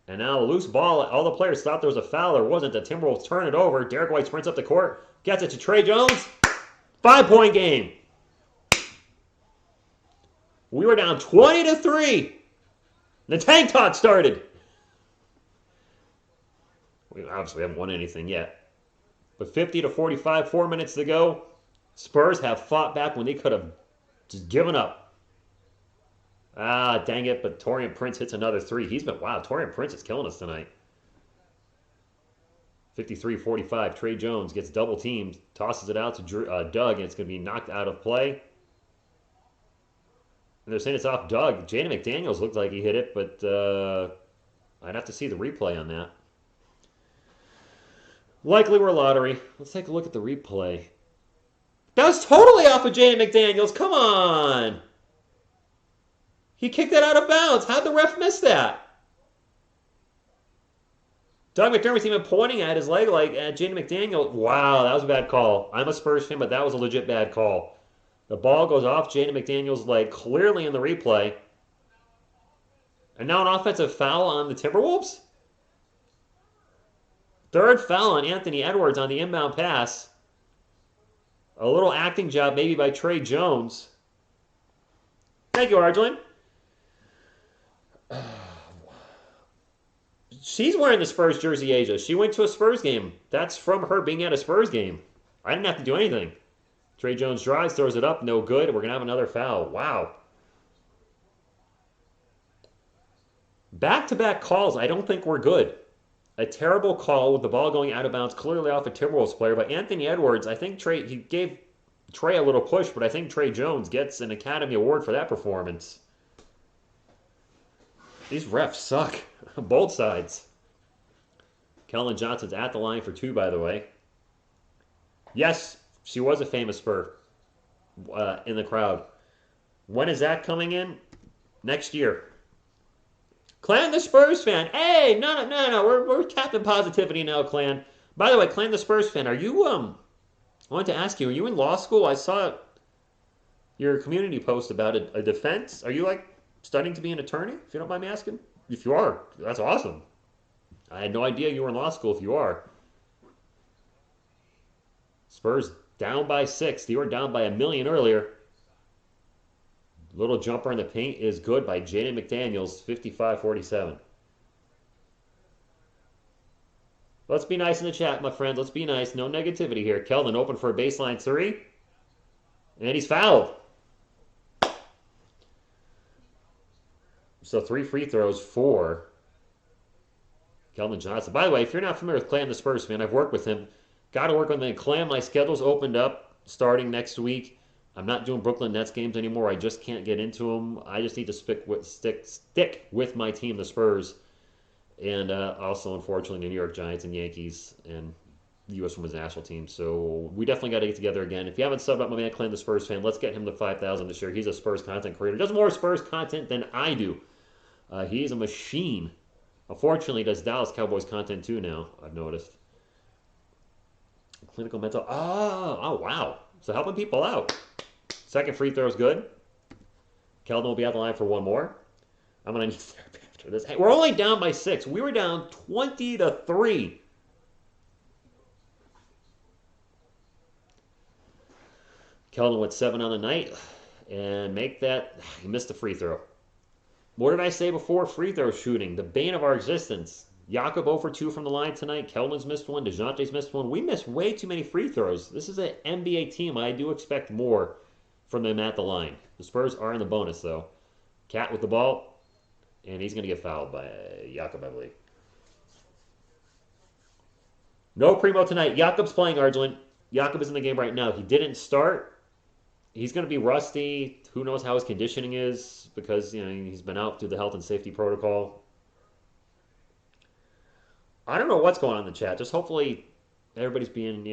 And now a loose ball. All the players thought there was a foul. There wasn't. The Timberwolves turn it over. Derek White sprints up the court. Gets it to Trey Jones. 5-point game. We were down 20-3. The tank talk started. We obviously haven't won anything yet. But 50-45, 4 minutes to go. Spurs have fought back when they could have just given up. Ah, dang it, but Taurean Prince hits another three. Taurean Prince is killing us tonight. 53-45, Trey Jones gets double teamed, tosses it out to Doug, and it's going to be knocked out of play. And they're saying it's off Doug. Jaden McDaniels looked like he hit it, but I'd have to see the replay on that. Likely we're lottery. Let's take a look at the replay. That was totally off of Jaden McDaniels. Come on. He kicked that out of bounds. How'd the ref miss that? Doug McDermott's even pointing at his leg like at Jaden McDaniel. Wow, that was a bad call. I'm a Spurs fan, but that was a legit bad call. The ball goes off Jaden McDaniel's leg, clearly in the replay. And now an offensive foul on the Timberwolves? Third foul on Anthony Edwards on the inbound pass. A little acting job maybe by Trey Jones. Thank you, Arjun. She's wearing the Spurs jersey, Asia. She went to a Spurs game. That's from her being at a Spurs game. I didn't have to do anything. Trey Jones drives, throws it up, no good. We're going to have another foul. Wow. Back-to-back calls, I don't think we're good. A terrible call with the ball going out of bounds, clearly off a Timberwolves player. But Anthony Edwards, I think he gave Trey a little push, but I think Trey Jones gets an Academy Award for that performance. These refs suck. Both sides. Kellen Johnson's at the line for two, by the way. Yes, she was a famous Spur in the crowd. When is that coming in? Next year. Clan the Spurs fan. Hey, no. We're tapping positivity now, Clan. By the way, Clan the Spurs fan, are you, I wanted to ask you, are you in law school? I saw your community post about a defense. Are you, studying to be an attorney, if you don't mind me asking? If you are, that's awesome. I had no idea you were in law school if you are. Spurs down by 6. They were down by a million earlier. Little jumper in the paint is good by Jaden McDaniels, 55-47. Let's be nice in the chat, my friends. Let's be nice. No negativity here. Keldon open for a baseline 3. And he's fouled. So 3 free throws for Keldon Johnson. By the way, if you're not familiar with Clam the Spurs fan, I've worked with him. Got to work with him. Clam, my schedule's opened up starting next week. I'm not doing Brooklyn Nets games anymore. I just can't get into them. I just need to stick with my team, the Spurs, and also, unfortunately, the New York Giants and Yankees and the U.S. Women's National Team. So we definitely got to get together again. If you haven't subbed up my man, Clan the Spurs fan, let's get him to 5,000 this year. He's a Spurs content creator. Does more Spurs content than I do. He's a machine. Unfortunately, he does Dallas Cowboys content too now, I've noticed. Clinical mental. Oh, wow. So helping people out. Second free throw is good. Keldon will be out the line for one more. I'm going to need therapy after this. Hey, we're only down by 6. We were down 20-3. Keldon went 7 on the night. And make that. He missed the free throw. What did I say before? Free throw shooting. The bane of our existence. Jakob 0 for 2 from the line tonight. Keldon's missed one. DeJounte's missed one. We missed way too many free throws. This is an NBA team. I do expect more from them at the line. The Spurs are in the bonus, though. Cat with the ball, and he's going to get fouled by Jakob, I believe. No Primo tonight. Jakob's playing, Arjun. Jakob is in the game right now. He didn't start. He's going to be rusty. Who knows how his conditioning is because he's been out through the health and safety protocol. I don't know what's going on in the chat. Just hopefully everybody's being,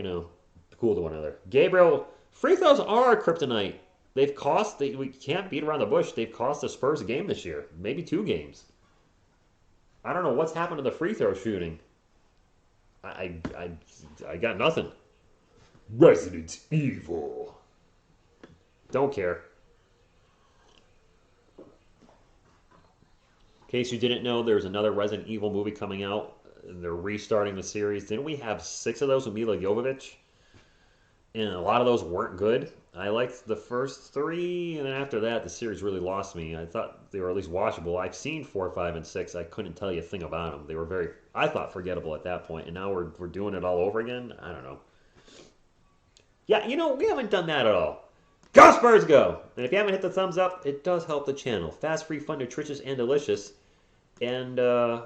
cool to one another. Gabriel, free throws are kryptonite. We can't beat around the bush. They've cost the Spurs a game this year. Maybe 2 games. I don't know what's happened to the free throw shooting. I got nothing. Resident Evil. Don't care. In case you didn't know, there's another Resident Evil movie coming out. They're restarting the series. Didn't we have 6 of those with Mila Jovovich? And a lot of those weren't good. I liked the first 3, and then after that, the series really lost me. I thought they were at least watchable. I've seen 4, 5, and 6. I couldn't tell you a thing about them. They were I thought, forgettable at that point. And now we're doing it all over again? I don't know. Yeah, we haven't done that at all. Go Spurs, go! And if you haven't hit the thumbs up, it does help the channel. Fast, free, fun, nutritious, and delicious. And, yeah,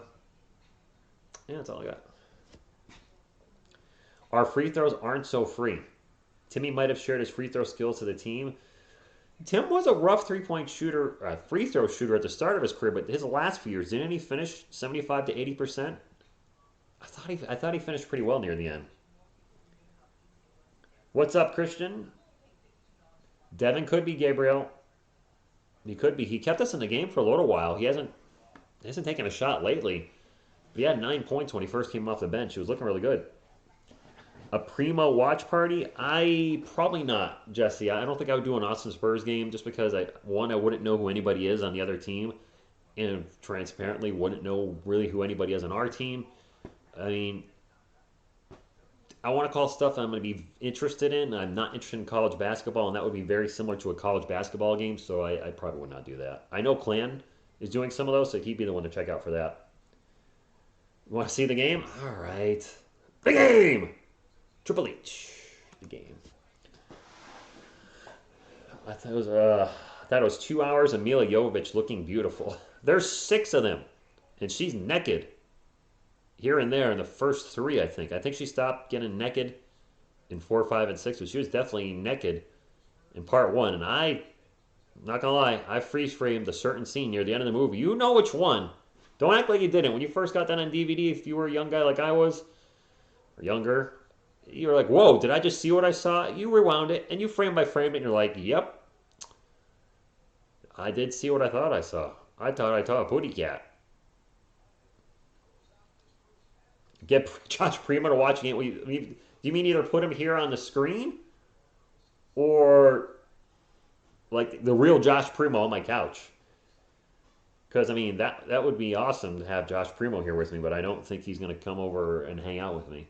that's all I got. Our free throws aren't so free. Timmy might have shared his free throw skills to the team. Tim was a rough free throw shooter at the start of his career, but his last few years, didn't he finish 75 to 80%? I thought he finished pretty well near the end. What's up, Christian? Devin could be Gabriel. He could be. He kept us in the game for a little while. He hasn't taken a shot lately. But he had 9 points when he first came off the bench. He was looking really good. A Primo watch party? Probably not, Jesse. I don't think I would do an Austin Spurs game just because, I wouldn't know who anybody is on the other team. And transparently, wouldn't know really who anybody is on our team. I mean, I want to call stuff I'm going to be interested in. I'm not interested in college basketball, and that would be very similar to a college basketball game, so I probably would not do that. I know Clan is doing some of those, so he'd be the one to check out for that. You want to see the game? All right. The game! Triple H. The game. I thought it was 2 hours of Mila Jovovich looking beautiful. There's 6 of them, and she's naked. Here and there in the first 3, I think. I think she stopped getting naked in 4, 5, and 6, but she was definitely naked in part 1. And I'm not going to lie, I freeze-framed a certain scene near the end of the movie. You know which one. Don't act like you didn't. When you first got that on DVD, if you were a young guy like I was, or younger, you were like, whoa, did I just see what I saw? You rewound it, and you frame by frame it, and you're like, yep. I did see what I thought I saw. I thought I saw a booty cat. Get Josh Primo to watch a game. Do you mean either put him here on the screen or like the real Josh Primo on my couch? Because, I mean, that would be awesome to have Josh Primo here with me, but I don't think he's going to come over and hang out with me.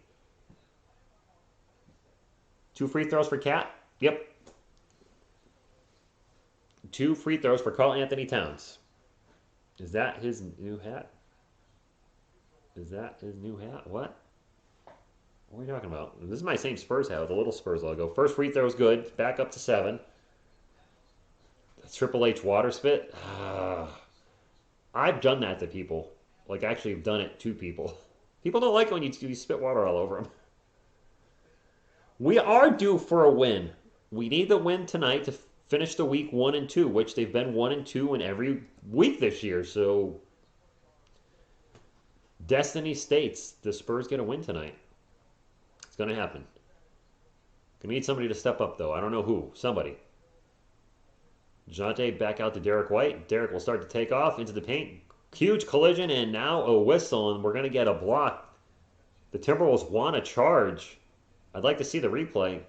2 free throws for Cat. Yep. 2 free throws for Karl Anthony Towns. Is that his new hat? Is that his new hat? What? What are we talking about? This is my same Spurs hat with the little Spurs logo. First free throw is good. Back up to 7. Triple H water spit. I've done that to people. Like, actually, I've done it to people. People don't like it when you spit water all over them. We are due for a win. We need the win tonight to finish the week 1 and 2, which they've been 1 and 2 in every week this year. So, destiny states the Spurs get a win tonight. It's going to happen. Gonna need somebody to step up, though. I don't know who. Somebody. DeJounte back out to Derek White. Derek will start to take off into the paint. Huge collision, and now a whistle, and we're going to get a block. The Timberwolves want a charge. I'd like to see the replay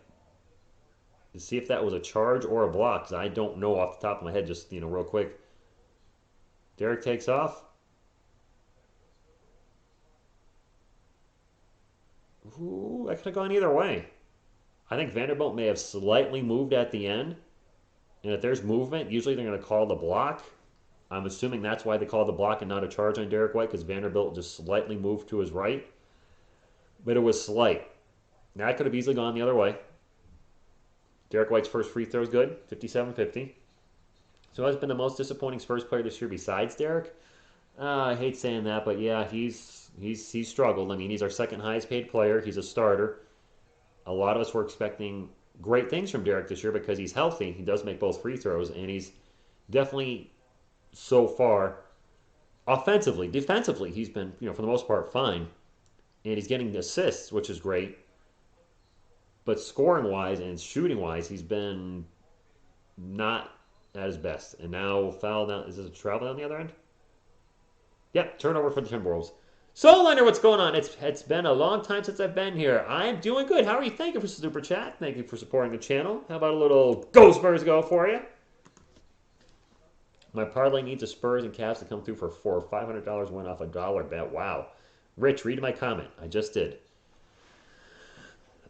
to see if that was a charge or a block, because I don't know off the top of my head, just, real quick. Derek takes off. Ooh, that could have gone either way. I think Vanderbilt may have slightly moved at the end. And if there's movement, usually they're going to call the block. I'm assuming that's why they called the block and not a charge on Derek White, because Vanderbilt just slightly moved to his right. But it was slight. Now, it could have easily gone the other way. Derek White's first free throw is good, 57-50. So has been the most disappointing Spurs player this year besides Derek. I hate saying that, but yeah, he's struggled. I mean, he's our second highest paid player. He's a starter. A lot of us were expecting great things from Derek this year because he's healthy. He does make both free throws, and he's definitely, so far, offensively. Defensively, he's been, for the most part, fine. And he's getting assists, which is great. But scoring-wise and shooting-wise, he's been not at his best. And now foul down. Is this a travel down the other end? Yep, turnover for the Timberwolves. Souliner, what's going on? It's been a long time since I've been here. I'm doing good. How are you? Thank you for Super Chat. Thank you for supporting the channel. How about a little Go Spurs go for you? My parlay needs a Spurs and Cavs to come through for $500 win off a dollar bet. Wow. Rich, read my comment. I just did.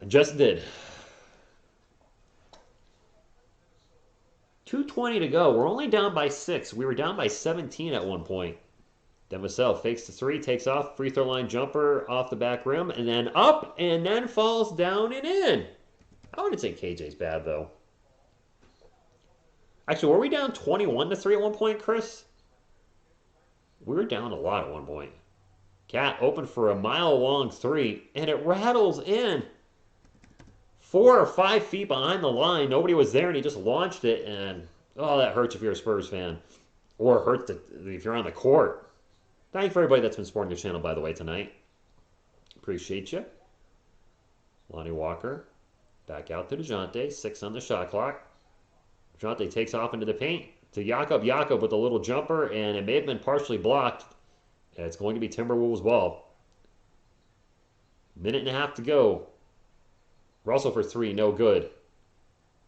2:20 to go. We're only down by 6. We were down by 17 at one point. Demisel fakes the 3, takes off, free throw line jumper off the back rim, and then up, and then falls down and in. I wouldn't say KJ's bad, though. Actually, were we down 21-3 at one point, Chris? We were down a lot at one point. Cat open for a mile-long 3, and it rattles in. 4 or 5 feet behind the line. Nobody was there, and he just launched it, and, oh, that hurts if you're a Spurs fan. Or it hurts if you're on the court. Thank you for everybody that's been supporting the channel, by the way, tonight. Appreciate you. Lonnie Walker. Back out to DeJounte. 6 on the shot clock. DeJounte takes off into the paint to Jakob. Jakob with a little jumper, and it may have been partially blocked. And it's going to be Timberwolves ball. Minute and a half to go. Russell for 3, no good.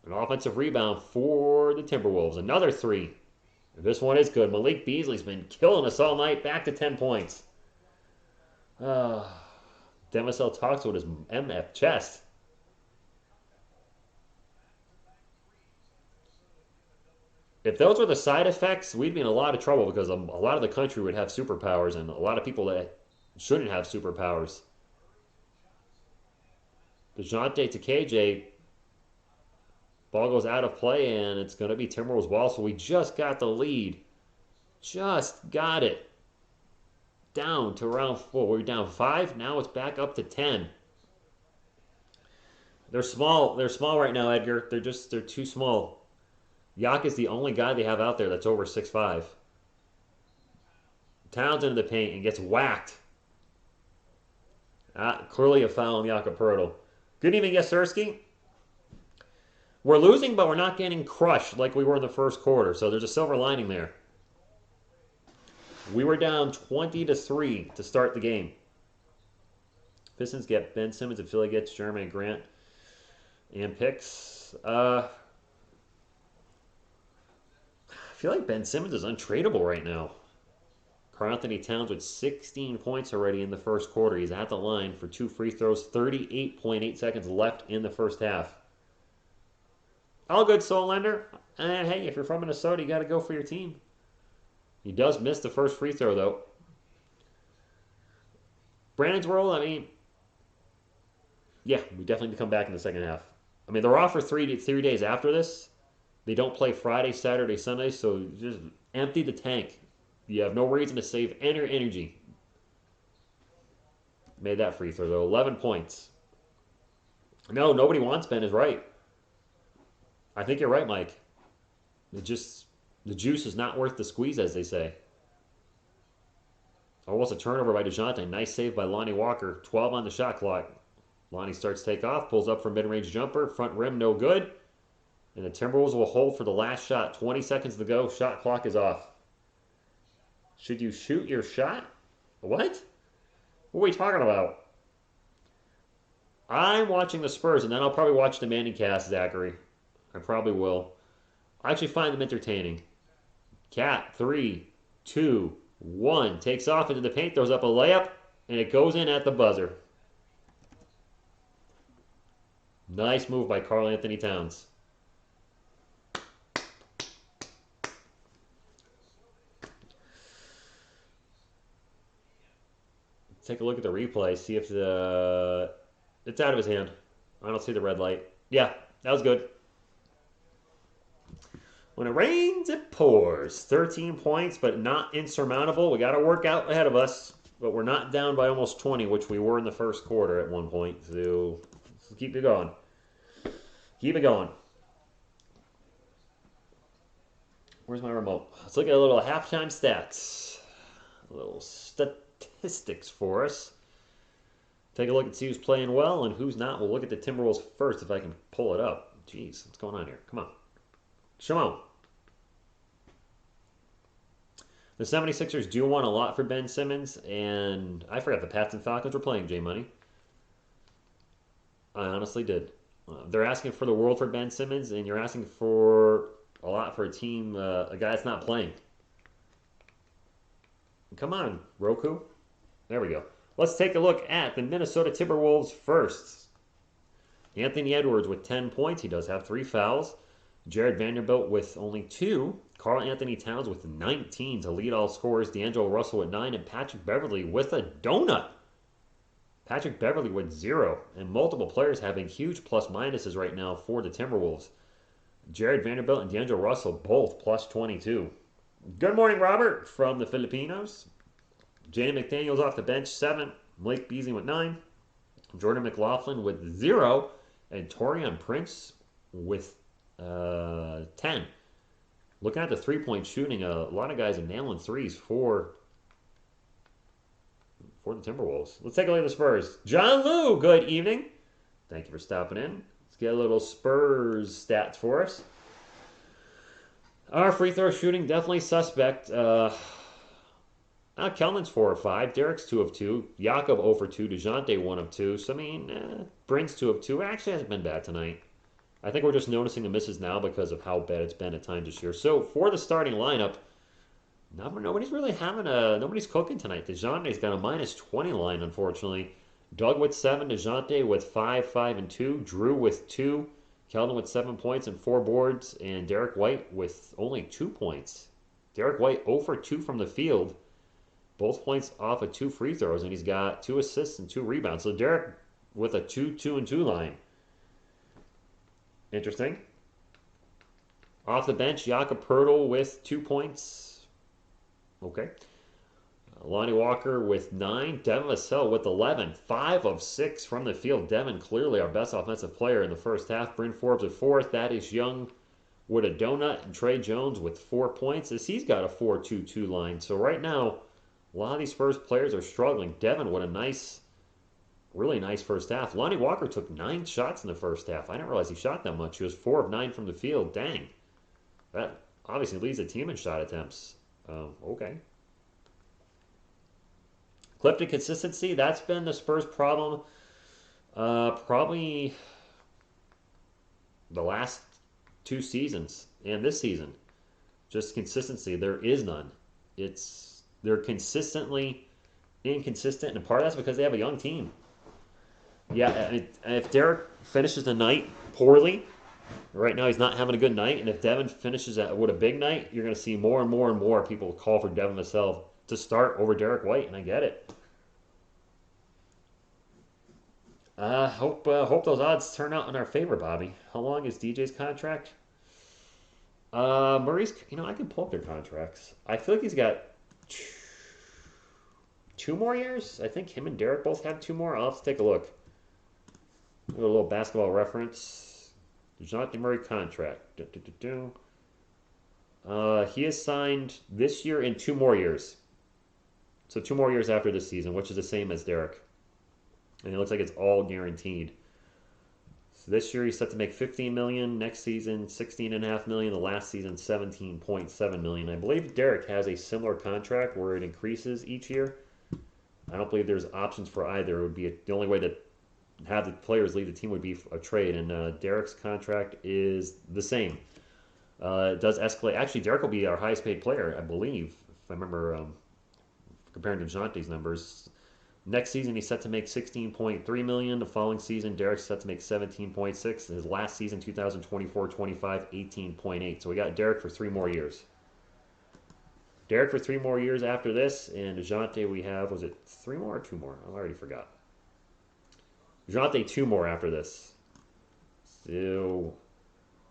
An offensive rebound for the Timberwolves. Another 3. This one is good. Malik Beasley's been killing us all night. Back to 10 points. Demisel talks with his MF chest. If those were the side effects, we'd be in a lot of trouble because a lot of the country would have superpowers and a lot of people that shouldn't have superpowers. DeJounte to KJ. Ball goes out of play, and it's going to be Timberwolves ball. So we just got the lead. Just got it. Down to round 4. We're down 5. Now it's back up to 10. They're small. They're small right now, Edgar. They're too small. Yak is the only guy they have out there that's over 6'5". Towns into the paint and gets whacked. Clearly a foul on Jakob Poeltl. Good evening, Yesersky. We're losing, but we're not getting crushed like we were in the first quarter. So there's a silver lining there. We were down 20-3 to start the game. Pistons get Ben Simmons and Philly gets Jeremy Grant and picks. I feel like Ben Simmons is untradeable right now. Karl Anthony Towns with 16 points already in the first quarter. He's at the line for 2 free throws. 38.8 seconds left in the first half. All good, Soul-Lender. And hey, if you're from Minnesota, you got to go for your team. He does miss the first free throw, though. Brandon's World, I mean, yeah, we definitely need to come back in the second half. I mean, they're off for 3 days after this. They don't play Friday, Saturday, Sunday, so just empty the tank. You have no reason to save any energy. Made that free throw, though. 11 points. No, nobody wants Ben is right. I think you're right, Mike. The juice is not worth the squeeze, as they say. Almost a turnover by DeJounte. Nice save by Lonnie Walker. 12 on the shot clock. Lonnie starts takeoff, pulls up for mid-range jumper. Front rim, no good. And the Timberwolves will hold for the last shot. 20 seconds to go. Shot clock is off. Should you shoot your shot? What? What are we talking about? I'm watching the Spurs, and then I'll probably watch the Manning cast, Zachary. I probably will. I actually find them entertaining. Cat, 3, 2, 1. Takes off into the paint, throws up a layup, and it goes in at the buzzer. Nice move by Karl Anthony Towns. Take a look at the replay, see if it's out of his hand. I don't see the red light. Yeah, that was good. When it rains, it pours. 13 points, but not insurmountable. We got a workout ahead of us, but we're not down by almost 20, which we were in the first quarter at one point. So let's keep it going. Keep it going. Where's my remote? Let's look at a little halftime stats. A little statistics for us. Take a look and see who's playing well and who's not. We'll look at the Timberwolves first if I can pull it up. Jeez, what's going on here? Come on. Come on. The 76ers do want a lot for Ben Simmons, and I forgot the Pats and Falcons were playing J-Money. I honestly did. They're asking for the world for Ben Simmons, and you're asking for a lot for a team, a guy that's not playing. Come on, Roku. There we go. Let's take a look at the Minnesota Timberwolves first. Anthony Edwards with 10 points. He does have 3 fouls. Jared Vanderbilt with only 2. Karl Anthony Towns with 19 to lead all scorers. D'Angelo Russell with 9. And Patrick Beverley with a donut. Patrick Beverley with 0. And multiple players having huge plus-minuses right now for the Timberwolves. Jared Vanderbilt and D'Angelo Russell both plus 22. Good morning, Robert, from the Filipinos. Jaden McDaniels off the bench, 7. Malik Beasley with 9. Jordan McLaughlin with 0. And Taurean Prince with 10. Looking at the three-point shooting, a lot of guys are nailing threes for the Timberwolves. Let's take a look at the Spurs. John Lou, good evening. Thank you for stopping in. Let's get a little Spurs stats for us. Our free throw shooting, definitely suspect. Kelman's 4 of 5. Derek's 2 of 2. Jakob 0 for 2. DeJounte 1 of 2. So, I mean, Bryn's 2 of 2. Actually hasn't been bad tonight. I think we're just noticing the misses now because of how bad it's been at times this year. So, for the starting lineup, nobody's really nobody's cooking tonight. DeJounte's got a minus 20 line, unfortunately. Doug with 7. DeJounte with 5, 5, and 2. Drew with 2. Keldon with 7 points and 4 boards. And Derek White with only 2 points. Derek White 0 for 2 from the field. Both points off of 2 free throws, and he's got 2 assists and 2 rebounds. So Derek with a 2, 2, and 2 line. Interesting. Off the bench, Jakob Poeltl with 2 points. Okay. Lonnie Walker with 9. Devin Vassell with 11. 5 of 6 from the field. Devin clearly our best offensive player in the first half. Bryn Forbes at 4. Thaddeus Young with a donut. And Trey Jones with 4 points as he's got a 4-2-2 line. So right now, a lot of these Spurs players are struggling. Devin with a really nice first half. Lonnie Walker took 9 shots in the first half. I didn't realize he shot that much. He was 4 of 9 from the field. Dang. That obviously leads the team in shot attempts. Okay. Clifton consistency, that's been the Spurs' problem probably the last 2 seasons and this season. Just consistency. There is none. They're consistently inconsistent, and part of that's because they have a young team. Yeah, if Derek finishes the night poorly, Right now, he's not having a good night, and if Devin finishes with a big night, you're going to see more and more and more people call for Devin Vassell to start over Derek White, and I get it. Hope those odds turn out in our favor, Bobby. How long is DJ's contract? Murray's, I can pull up their contracts. I feel like he's got 2 more years. I think him and Derek both have 2 more. I'll have to take a look. A little basketball reference. Jonathan Murray contract. He is signed this year and 2 more years. So 2 more years after this season, which is the same as Derek. And it looks like it's all guaranteed. So this year he's set to make 15 million. Next season, 16.5 million. The last season, 17.7 million. I believe Derek has a similar contract where it increases each year. I don't believe there's options for either. It would be the only way to have the players leave the team would be a trade, and Derek's contract is the same. It does escalate. Actually, Derek will be our highest paid player, I believe, if I remember comparing to DeJounte's numbers. Next season, he's set to make 16.3 million. The following season, Derek's set to make 17.6. His last season, 2024-25, 18.8. So we got Derek for 3 more years. Derek for 3 more years after this, and DeJounte we have, was it 3 more or 2 more? I already forgot. DeJounte 2 more after this. So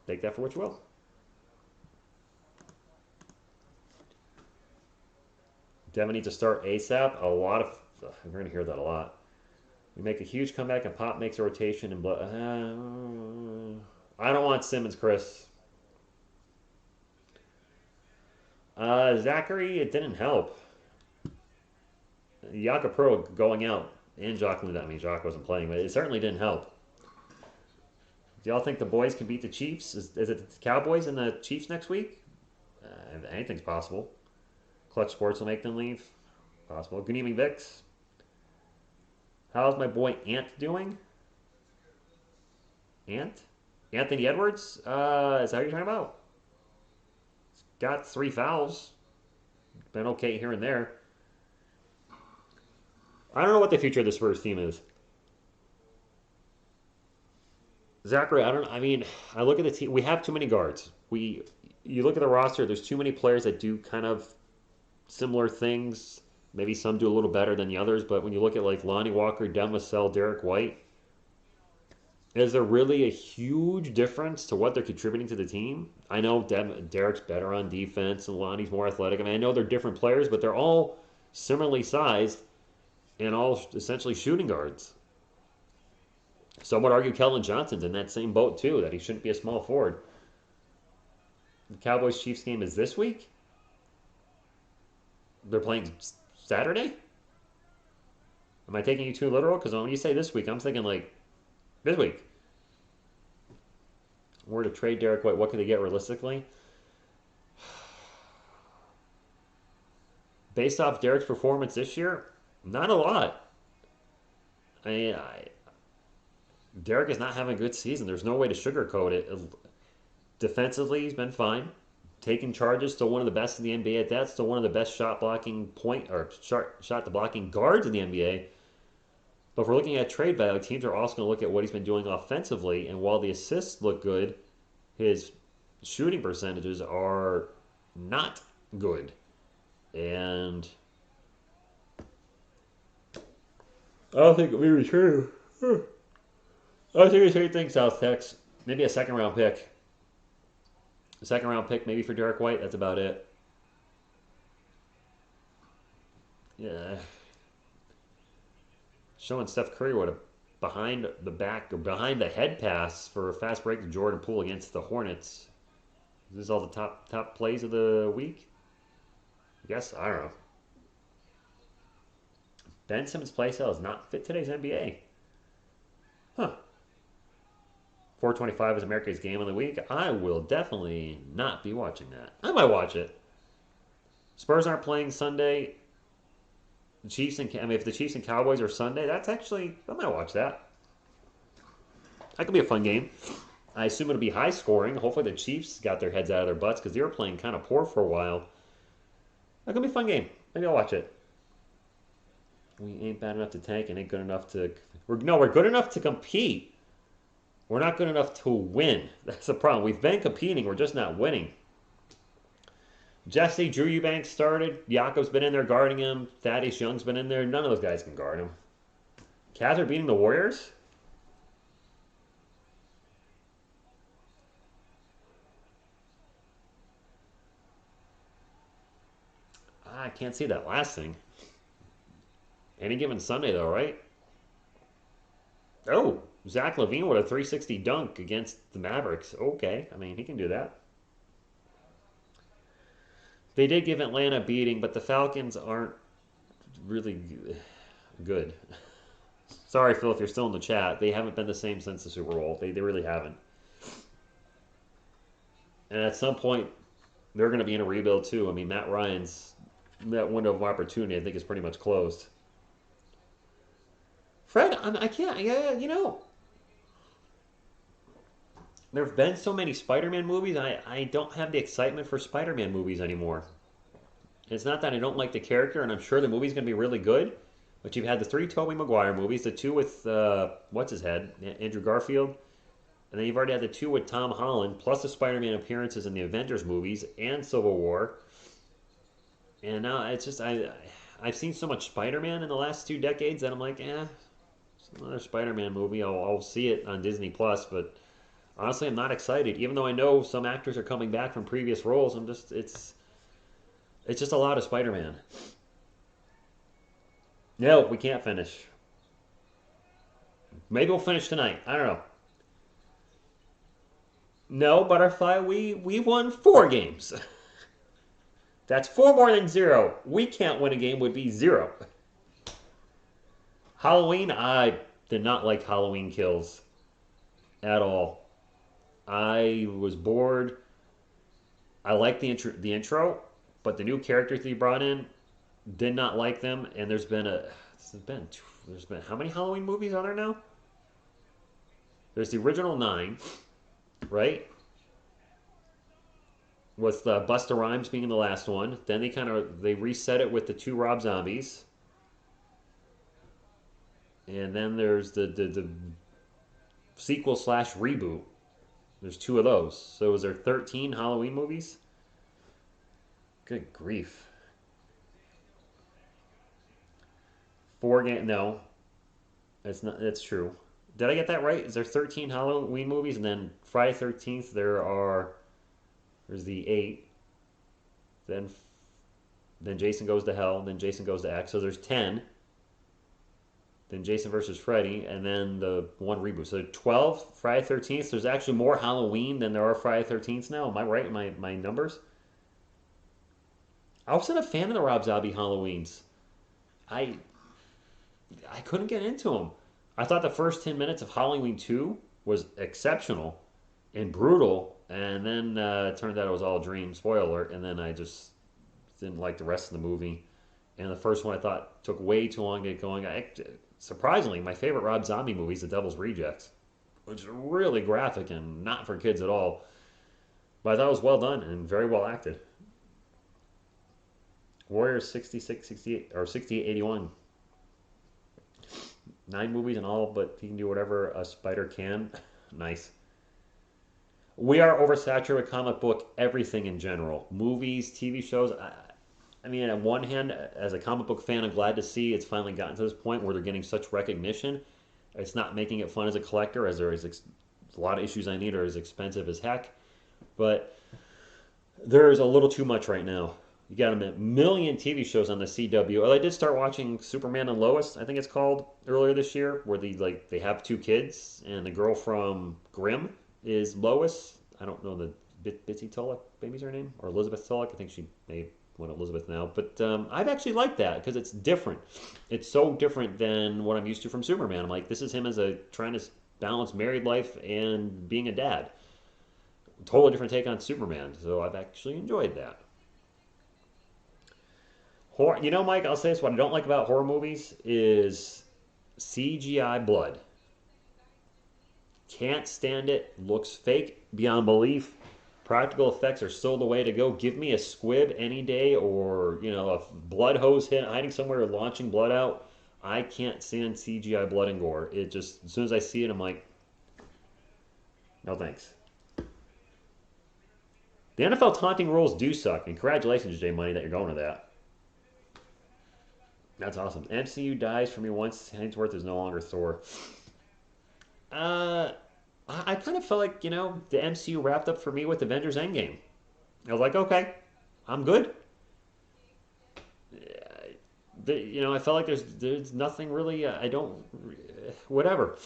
take that for what you will. Devin needs to start ASAP. We're going to hear that a lot. We make a huge comeback and Pop makes a rotation and I don't want Simmons, Chris. Zachary, it didn't help. Jakob Pearl going out and Jacques Luna. I mean, Jacques wasn't playing, but it certainly didn't help. Do y'all think the boys can beat the Chiefs? Is it the Cowboys and the Chiefs next week? Anything's possible. Clutch Sports will make them leave. Possible. Good evening, Vix. How's my boy Ant doing? Ant? Anthony Edwards? Is that what you're talking about? He's got 3 fouls. Been okay here and there. I don't know what the future of the Spurs team is. Zachary, I mean, I look at the team. We have too many guards. You look at the roster. There's too many players that do kind of similar things. Maybe some do a little better than the others. But when you look at like Lonnie Walker, Devin Vassell, Derek White, is there really a huge difference to what they're contributing to the team? I know Derek's better on defense and Lonnie's more athletic. I mean, I know they're different players, but they're all similarly sized and all essentially shooting guards. Some would argue Keldon Johnson's in that same boat too, that he shouldn't be a small forward. The Cowboys-Chiefs game is this week? They're playing Saturday? Am I taking you too literal? Because when you say this week, I'm thinking like this week. Were to trade Derek White, what could they get realistically? Based off Derek's performance this year, not a lot. I mean, Derek is not having a good season. There's no way to sugarcoat it. Defensively, he's been fine. Taking charges, still one of the best in the NBA at that. Still one of the best shot to blocking guards in the NBA. But if we're looking at trade value, teams are also going to look at what he's been doing offensively. And while the assists look good, his shooting percentages are not good. And I don't think we return. I think we trade things South Tex. Maybe a second round pick. A second round pick maybe for Derek White. That's about it. Yeah. Showing Steph Curry what a behind the head pass for a fast break to Jordan Poole against the Hornets. Is this all the top plays of the week? I guess, I don't know. Ben Simmons' playstyle is not fit today's NBA. Huh. 425 is America's game of the week. I will definitely not be watching that. I might watch it. Spurs aren't playing Sunday. If the Chiefs and Cowboys are Sunday, I might watch that. That could be a fun game. I assume it'll be high scoring. Hopefully the Chiefs got their heads out of their butts because they were playing kind of poor for a while. That could be a fun game. Maybe I'll watch it. We ain't bad enough to tank and ain't good enough to... We're good enough to compete. We're not good enough to win. That's the problem. We've been competing. We're just not winning. Jesse Drew Eubanks started. Jakob's been in there guarding him. Thaddeus Young's been in there. None of those guys can guard him. Cavs are beating the Warriors? I can't see that last thing. Any given Sunday, though, right? Oh, Zach LaVine with a 360 dunk against the Mavericks. Okay, I mean, he can do that. They did give Atlanta a beating, but the Falcons aren't really good. Sorry, Phil, if you're still in the chat. They haven't been the same since the Super Bowl. They really haven't. And at some point, they're going to be in a rebuild, too. I mean, Matt Ryan's that window of opportunity, I think, is pretty much closed. Fred, I can't. Yeah, there have been so many Spider-Man movies. I don't have the excitement for Spider-Man movies anymore. It's not that I don't like the character, and I'm sure the movie's going to be really good. But you've had the three Tobey Maguire movies, the two with what's his head, Andrew Garfield, and then you've already had the two with Tom Holland, plus the Spider-Man appearances in the Avengers movies and Civil War. And now it's just I've seen so much Spider-Man in the last 2 decades that I'm like, it's another Spider-Man movie. I'll see it on Disney Plus, but honestly, I'm not excited. Even though I know some actors are coming back from previous roles, it's just a lot of Spider-Man. No, we can't finish. Maybe we'll finish tonight. I don't know. No, Butterfly, we won 4 games. That's 4 more than 0. We can't win a game would be 0. Halloween, I did not like Halloween Kills at all. I was bored. I liked the intro, but the new characters they brought in did not like them. And there's been how many Halloween movies are there now? There's the original 9, right? With Busta Rhymes being the last one. Then they reset it with the 2 Rob Zombies. And then there's the sequel slash reboot. There's 2 of those. So is there 13 Halloween movies? Good grief. 4 game? No, that's not. That's true. Did I get that right? Is there 13 Halloween movies, and then Friday 13th there's the 8. Then Jason Goes to Hell. Then Jason Goes to X. So there's 10. Then Jason versus Freddy, and then the 1 reboot. So 12 Friday 13th. There's actually more Halloween than there are Friday 13th now. Am I right in my numbers? I wasn't a fan of the Rob Zombie Halloweens. I I couldn't get into them. I thought the first 10 minutes of Halloween 2 was exceptional and brutal, and then it turned out it was all a dream. Spoiler alert. And then I just didn't like the rest of the movie. And the first one I thought took way too long to get going. Surprisingly, my favorite Rob Zombie movie is The Devil's Rejects, which is really graphic and not for kids at all. But I thought it was well done and very well acted. Warriors 66, 68, or 68, 81. 9 movies in all, but he can do whatever a spider can. Nice. We are oversaturated with comic book everything in general. Movies, TV shows. I mean, on one hand, as a comic book fan, I'm glad to see it's finally gotten to this point where they're getting such recognition. It's not making it fun as a collector, as there is a lot of issues I need are as expensive as heck. But there's a little too much right now. You got a million TV shows on the CW. Oh, I did start watching Superman and Lois, I think it's called, earlier this year, where they have 2 kids, and the girl from Grimm is Lois. I don't know the Bitsy Tulloch, baby's her name, or Elizabeth Tulloch. I think she may want Elizabeth now, but I've actually liked that because it's different. It's so different than what I'm used to from Superman. I'm like, this is him as trying to balance married life and being a dad. Totally different take on Superman, so I've actually enjoyed that. Horror, Mike, I'll say this: what I don't like about horror movies is CGI blood. Can't stand it. Looks fake beyond belief. Practical effects are still the way to go. Give me a squib any day, or a blood hose hiding somewhere, launching blood out. I can't stand CGI blood and gore. It just, as soon as I see it, I'm like, No thanks. The NFL taunting rules do suck, and congratulations, J Money, that you're going to that. That's awesome. MCU dies for me once Hemsworth is no longer Thor. Uh, I kind of felt like, the MCU wrapped up for me with Avengers Endgame. I was like, okay, I'm good. I felt like there's nothing really. I don't, whatever.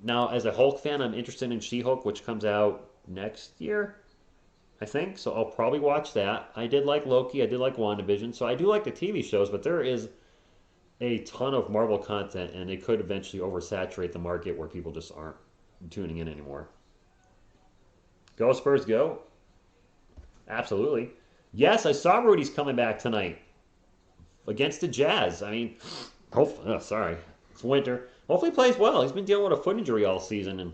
Now, as a Hulk fan, I'm interested in She-Hulk, which comes out next year, I think. So I'll probably watch that. I did like Loki. I did like WandaVision. So I do like the TV shows, but there is a ton of Marvel content, and it could eventually oversaturate the market where people just aren't tuning in anymore. Go Spurs, go! Absolutely. Yes, I saw Rudy's coming back tonight against the Jazz. I mean, sorry, it's winter. Hopefully, he plays well. He's been dealing with a foot injury all season, and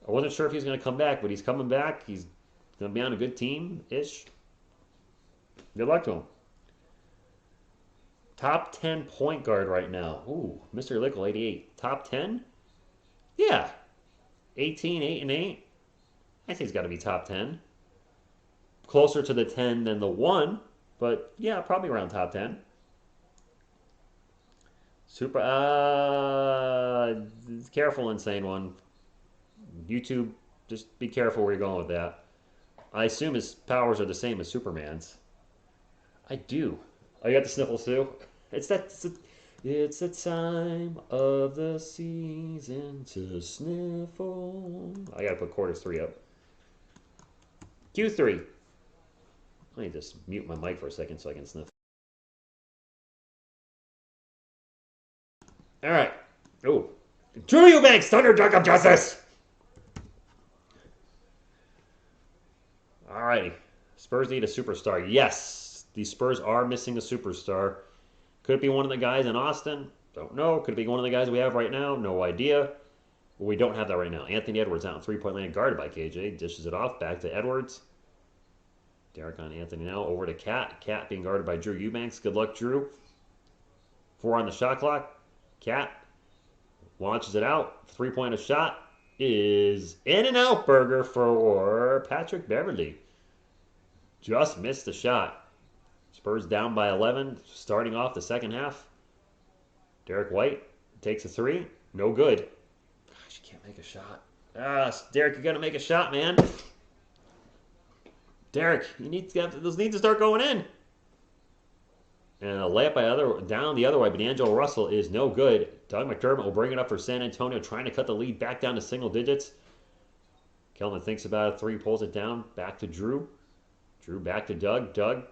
I wasn't sure if he's going to come back, but he's coming back. He's going to be on a good team ish. Good luck to him. Top 10 point guard right now. Ooh, Mr. Lickle, 88. Top 10? Yeah. 18, 8, and 8. I think he's got to be top 10. Closer to the 10 than the 1, but yeah, probably around top 10. Super. Careful, insane one. YouTube, just be careful where you're going with that. I assume his powers are the same as Superman's. I do. Oh, you got the sniffles too? It's that. It's the time of the season to sniffle. I gotta put quarters 3 up. Q3. Let me just mute my mic for a second so I can sniff. All right. Oh, Drew Eubanks, Thunder Drug of Justice. All righty. Spurs need a superstar. Yes, the Spurs are missing a superstar. Could it be one of the guys in Austin? Don't know. Could it be one of the guys we have right now? No idea. Well, we don't have that right now. Anthony Edwards out in three-point land, guarded by KJ. Dishes it off. Back to Edwards. Derek on Anthony now. Over to Cat. Cat being guarded by Drew Eubanks. Good luck, Drew. 4 on the shot clock. Cat launches it out. Three-pointer shot is in and out burger for Patrick Beverly. Just missed the shot. Spurs down by 11, starting off the second half. Derek White takes a 3. No good. Gosh, you can't make a shot. Derek, you got to make a shot, man. Derek, those need to start going in. And a layup down the other way, but D'Angelo Russell is no good. Doug McDermott will bring it up for San Antonio, trying to cut the lead back down to single digits. Kelvin thinks about a 3, pulls it down. Back to Drew. Drew back to Doug. Doug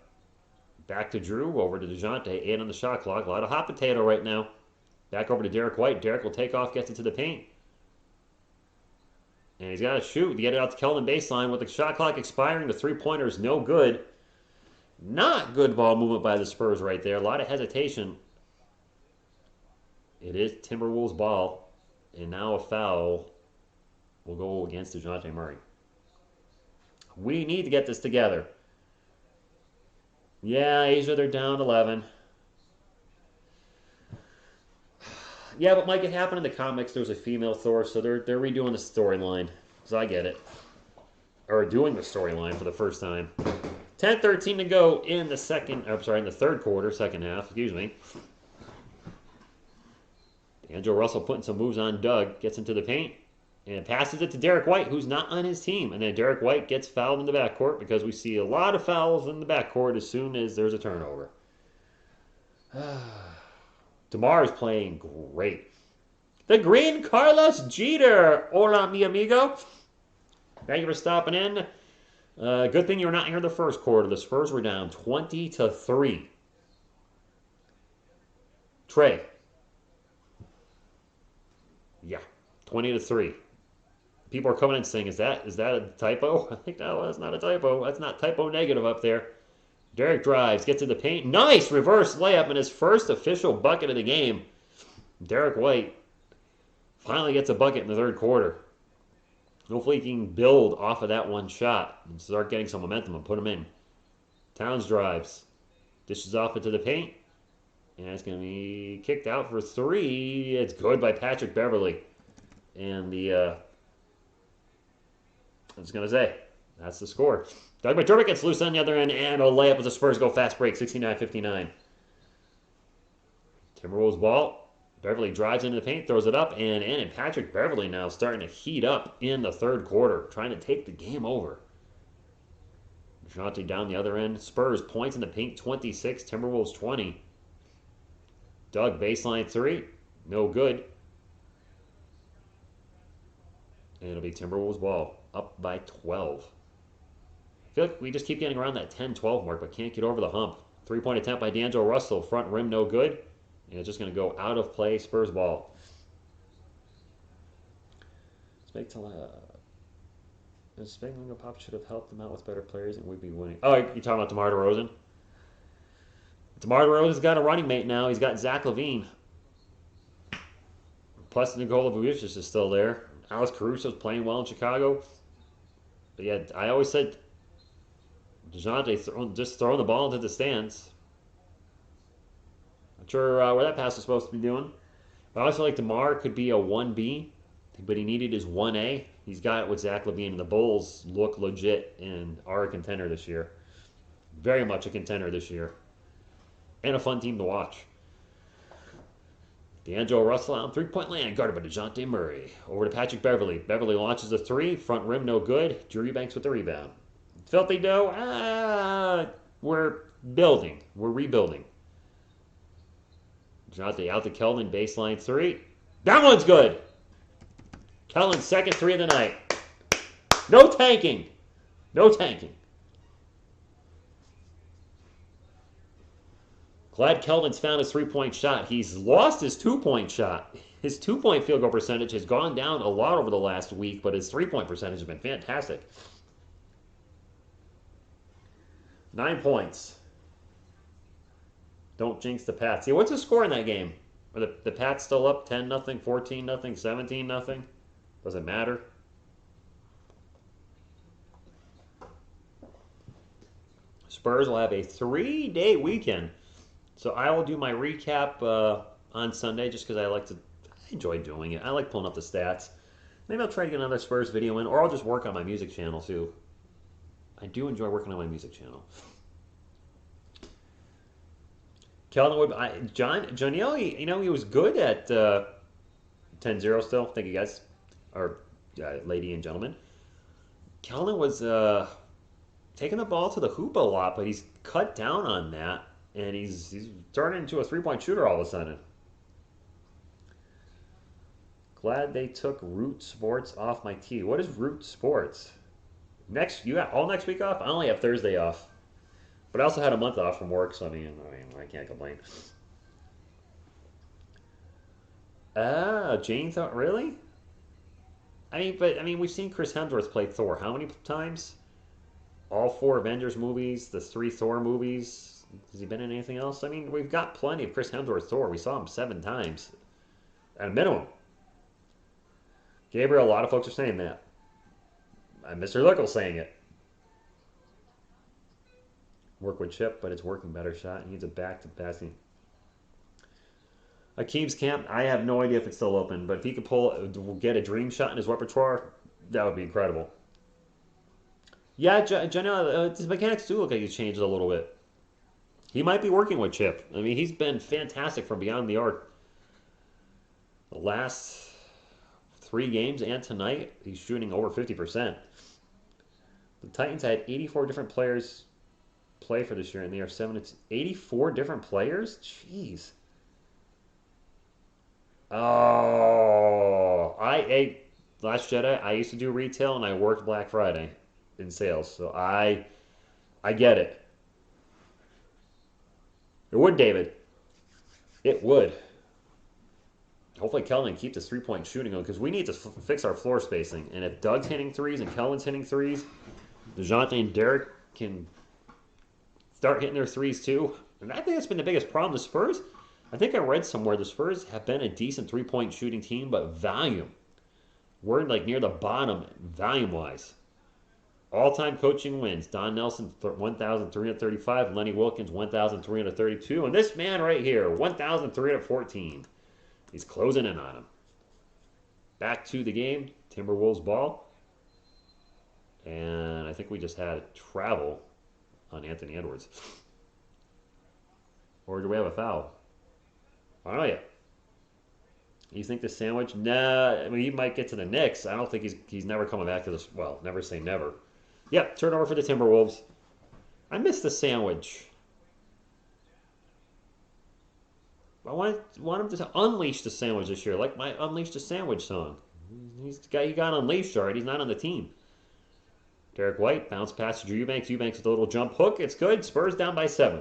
back to Drew. Over to DeJounte. 8 on the shot clock. A lot of hot potato right now. Back over to Derek White. Derek will take off, gets into the paint. And he's got to shoot to get it out to Kelvin baseline. With the shot clock expiring, the three-pointer is no good. Not good ball movement by the Spurs right there. A lot of hesitation. It is Timberwolves ball. And now a foul will go against DeJounte Murray. We need to get this together. Yeah, Asia, they're down 11. Yeah, but Mike, it happened in the comics. There was a female Thor, so they're redoing the storyline. So I get it. Or doing the storyline for the first time. 10:13 to go in the in the third quarter, second half, excuse me. D'Angelo Russell putting some moves on Doug, gets into the paint, and passes it to Derek White, who's not on his team. And then Derek White gets fouled in the backcourt because we see a lot of fouls in the backcourt as soon as there's a turnover. DeMar is playing great. The Green Carlos Jeter. Hola, mi amigo. Thank you for stopping in. Good thing you're not here in the first quarter. The Spurs were down 20-3. Trey. Yeah, 20-3. People are coming in saying, is that a typo? I think, no, that's not a typo. That's not typo negative up there. Derek drives, gets to the paint. Nice reverse layup and his first official bucket of the game. Derek White finally gets a bucket in the third quarter. Hopefully he can build off of that one shot and start getting some momentum and put him in. Towns drives. Dishes off into the paint. And it's going to be kicked out for 3. It's good by Patrick Beverly. And the I was going to say, that's the score. Doug McDermott gets loose on the other end, and a layup as the Spurs go fast break, 69-59. Timberwolves ball. Beverly drives into the paint, throws it up and in, and Patrick Beverly now starting to heat up in the third quarter, trying to take the game over. DeJounte down the other end. Spurs points in the paint, 26, Timberwolves 20. Doug baseline three, no good. And it'll be Timberwolves ball, up by 12. I feel like we just keep getting around that 10-12 mark, but can't get over the hump. Three-point attempt by D'Angelo Russell, front rim no good. And it's just going to go out of play, Spurs ball. Spangling Pop should have helped them out with better players and we'd be winning. Oh, you're talking about DeMar DeRozan? DeMar DeRozan's got a running mate now. He's got Zach LaVine. Plus Nikola Vucevic is still there. Alex Caruso's playing well in Chicago. But yeah, I always said DeJounte just throwing the ball into the stands. Not sure where that pass was supposed to be doing. But I also like DeMar could be a 1B, but he needed his 1A. He's got it with Zach LaVine, and the Bulls look legit and are a contender this year. Very much a contender this year. And a fun team to watch. D'Angelo Russell on three-point land, guarded by DeJounte Murray. Over to Patrick Beverly. Beverly launches a three, front rim no good. Drew Eubanks with the rebound. Filthy dough, we're building. We're rebuilding. DeJounte out to Keldon, baseline three. That one's good. Keldon's second three of the night. No tanking. No tanking. Glad Keldon's found his three-point shot. He's lost his two-point shot. His two-point field goal percentage has gone down a lot over the last week, but his three-point percentage has been fantastic. 9 points. Don't jinx the Pats. See, what's the score in that game? Are the Pats still up 10-0, 14-0, 17-0? Does it matter? Spurs will have a 3-day weekend. So I will do my recap on Sunday just because I enjoy doing it. I like pulling up the stats. Maybe I'll try to get another Spurs video in, or I'll just work on my music channel too. I do enjoy working on my music channel. Keldon Wood, Joniel, he was good at 10-0 still. Thank you guys, or lady and gentlemen. Keldon was taking the ball to the hoop a lot, but he's cut down on that, and he's turning into a three-point shooter all of a sudden. Glad they took Root Sports off my tee. What is Root Sports? You got all next week off? I only have Thursday off. But I also had a month off from work, so I can't complain. Jane thought, really? We've seen Chris Hemsworth play Thor how many times? All 4 Avengers movies, the 3 Thor movies. Has he been in anything else? We've got plenty of Chris Hemsworth Thor. We saw him 7 times. At a minimum. Gabriel, a lot of folks are saying that. Mr. Lickle's saying it. Work with Chip, but it's working better shot. He needs a back to passing. Akeem's camp, I have no idea if it's still open, but if he could get a dream shot in his repertoire, that would be incredible. Yeah, his mechanics do look like he's changed a little bit. He might be working with Chip. He's been fantastic from beyond the arc. The last 3 games and tonight, he's shooting over 50%. The Titans had 84 different players play for this year, and they are 84 different players? Jeez. Oh, Last Jedi, I used to do retail, and I worked Black Friday in sales, so I get it. It would, David. It would. Hopefully Keldon keeps his three-point shooting on, because we need to fix our floor spacing. And if Doug's hitting threes and Keldon's hitting threes, DeJounte and Derek can start hitting their threes too. And I think that's been the biggest problem. The Spurs, I think I read somewhere, the Spurs have been a decent three-point shooting team, but volume. We're near the bottom volume-wise. All-time coaching wins. Don Nelson, 1,335. Lenny Wilkins, 1,332. And this man right here, 1,314. He's closing in on him. Back to the game. Timberwolves ball. And I think we just had travel on Anthony Edwards. Or do we have a foul? I don't know yet. You think the sandwich? Nah, I mean he might get to the Knicks. I don't think he's never coming back to this. Well, never say never. Yep, turnover for the Timberwolves. I missed the sandwich. I want him to unleash the sandwich this year, like my Unleash the Sandwich song. He got unleashed already. He's not on the team. Derek White, bounce pass to Drew Eubanks. Eubanks with a little jump hook. It's good. Spurs down by 7.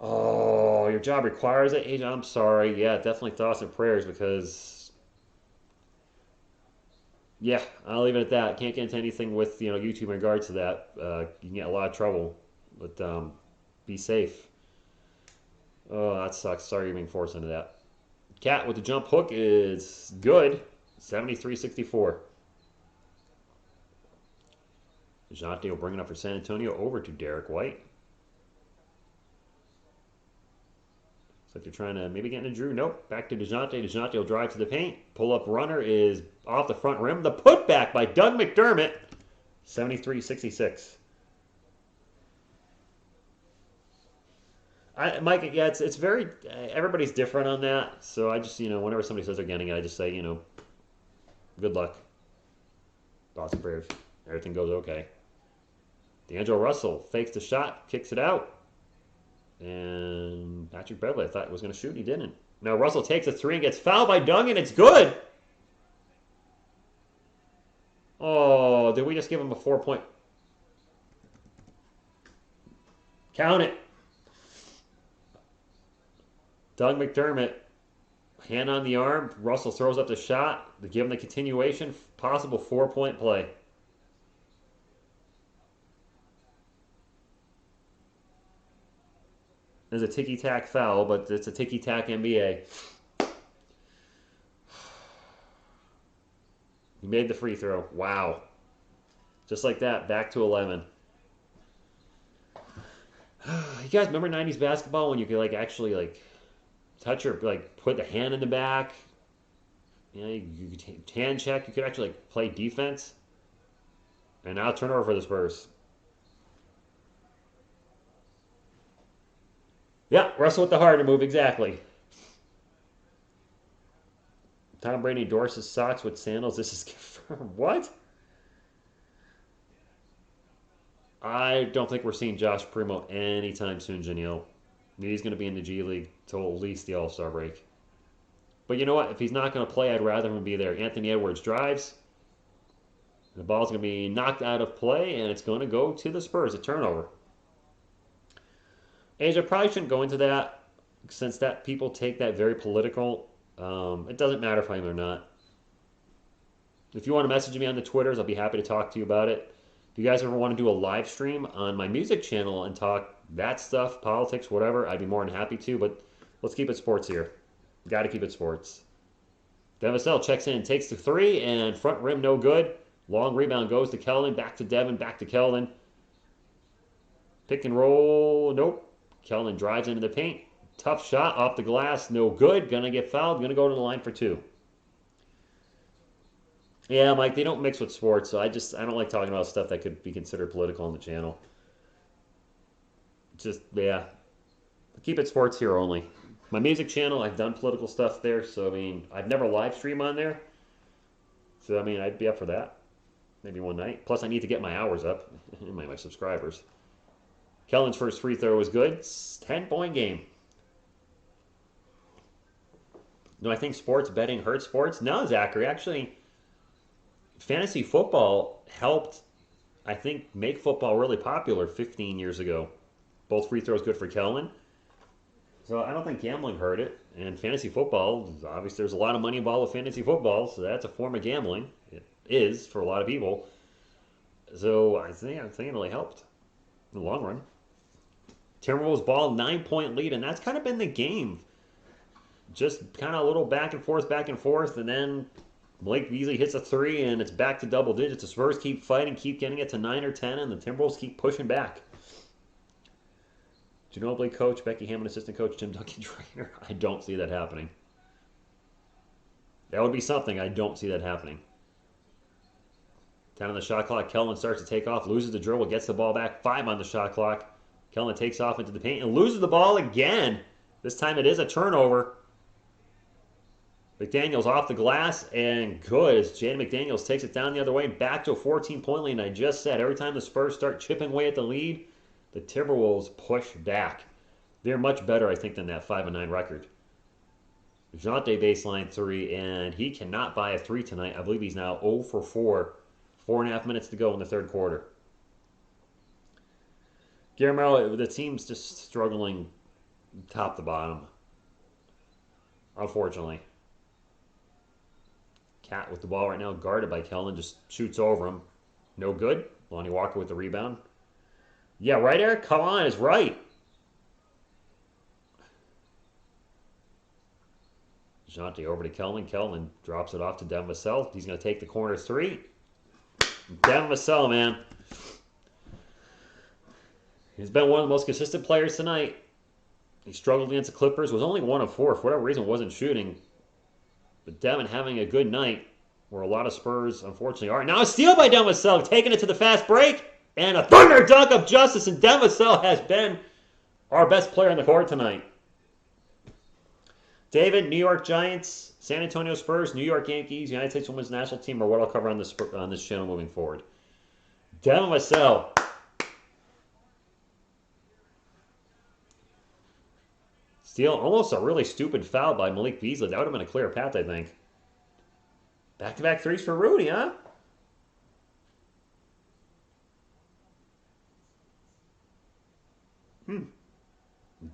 Oh, your job requires it, Agent. I'm sorry. Yeah, definitely thoughts and prayers because, yeah, I'll leave it at that. Can't get into anything with YouTube in regards to that. You can get a lot of trouble, but be safe. Oh, that sucks. Sorry you're being forced into that. Cat with the jump hook is good. 73-64. DeJounte will bring it up for San Antonio over to Derek White. Looks like they're trying to maybe get into Drew. Nope. Back to DeJounte. DeJounte will drive to the paint. Pull-up runner is off the front rim. The putback by Doug McDermott. 73-66. Mike, yeah, it's very, everybody's different on that. So I just, whenever somebody says they're getting it, I just say, good luck. Thoughts and prayers. Everything goes okay. D'Angelo Russell fakes the shot, kicks it out. And Patrick Beverley, I thought was going to shoot, and he didn't. Now Russell takes a 3 and gets fouled by Duncan. It's good. Oh, did we just give him a 4-point? Count it. Doug McDermott, hand on the arm. Russell throws up the shot to give him the continuation. Possible 4-point play. There's a ticky-tack foul, but it's a ticky-tack NBA. He made the free throw. Wow. Just like that, back to 11. You guys remember 90s basketball when you could actually touch or put the hand in the back? You could hand check. You could actually play defense. And now turnover for the Spurs. Yeah, Russell with the harder move, exactly. Tom Brady endorses socks with sandals. This is confirmed. What? I don't think we're seeing Josh Primo anytime soon, Janelle. He's going to be in the G League till at least the All-Star break. But you know what? If he's not going to play, I'd rather him be there. Anthony Edwards drives. The ball's going to be knocked out of play, and it's going to go to the Spurs, a turnover. Asia probably shouldn't go into that, since that people take that very political. It doesn't matter if I am or not. If you want to message me on the Twitters, I'll be happy to talk to you about it. If you guys ever want to do a live stream on my music channel and talk that stuff, politics, whatever, I'd be more than happy to, but let's keep it sports here. Got to keep it sports. Devastel checks in, takes the 3, and front rim no good. Long rebound goes to Keldon, back to Devin, back to Keldon. Pick and roll, nope. Keldon drives into the paint. Tough shot off the glass, no good. Gonna get fouled, gonna go to the line for 2. Yeah, Mike, they don't mix with sports, so I don't like talking about stuff that could be considered political on the channel. Just, yeah. Keep it sports here only. My music channel, I've done political stuff there, so, I've never live stream on there. So, I'd be up for that. Maybe one night. Plus, I need to get my hours up. my subscribers. Kellen's first free throw was good. 10-point game. Do I think sports betting hurts sports? No, Zachary. Actually, fantasy football helped, I think, make football really popular 15 years ago. Both free throws good for Kellen. So I don't think gambling hurt it. And fantasy football, obviously there's a lot of money involved with fantasy football, so that's a form of gambling. It is for a lot of people. So I think it really helped in the long run. Timberwolves ball, 9-point lead, and that's kind of been the game. Just kind of a little back and forth, and then Blake Beasley hits a 3, and it's back to double digits. The Spurs keep fighting, keep getting it to 9 or 10, and the Timberwolves keep pushing back. Ginobili coach, Becky Hammond assistant coach, Tim Duncan trainer. I don't see that happening. That would be something. I don't see that happening. 10 on the shot clock. Kelvin starts to take off, loses the dribble, gets the ball back. 5 on the shot clock. Kelvin takes off into the paint and loses the ball again. This time it is a turnover. McDaniels off the glass and good as Jaden McDaniels takes it down the other way and back to a 14-point lead. And I just said every time the Spurs start chipping away at the lead, the Timberwolves push back. They're much better, I think, than that 5-9 record. Jante baseline 3, and he cannot buy a 3 tonight. I believe he's now 0 for 4. 4.5 minutes to go in the third quarter. Guillermo, the team's just struggling top to bottom, unfortunately. Cat with the ball right now, guarded by Kelvin, just shoots over him. No good. Lonnie Walker with the rebound. Yeah, right, Eric? Come on, is right. Jante over to Kelvin. Kelvin drops it off to Devin Vassell. He's going to take the corner 3. Devin Vassell, man. He's been one of the most consistent players tonight. He struggled against the Clippers. Was only 1 of 4. For whatever reason, wasn't shooting. But Devin having a good night, where a lot of Spurs, unfortunately, are. Now a steal by Devin Vassell, taking it to the fast break. And a thunder dunk of justice. And Devin Vassell has been our best player on the court tonight. David, New York Giants, San Antonio Spurs, New York Yankees, United States Women's National Team are what I'll cover on this channel moving forward. Devin Vassell. Steal, almost a really stupid foul by Malik Beasley. That would have been a clear path, I think. Back-to-back threes for Rudy, huh?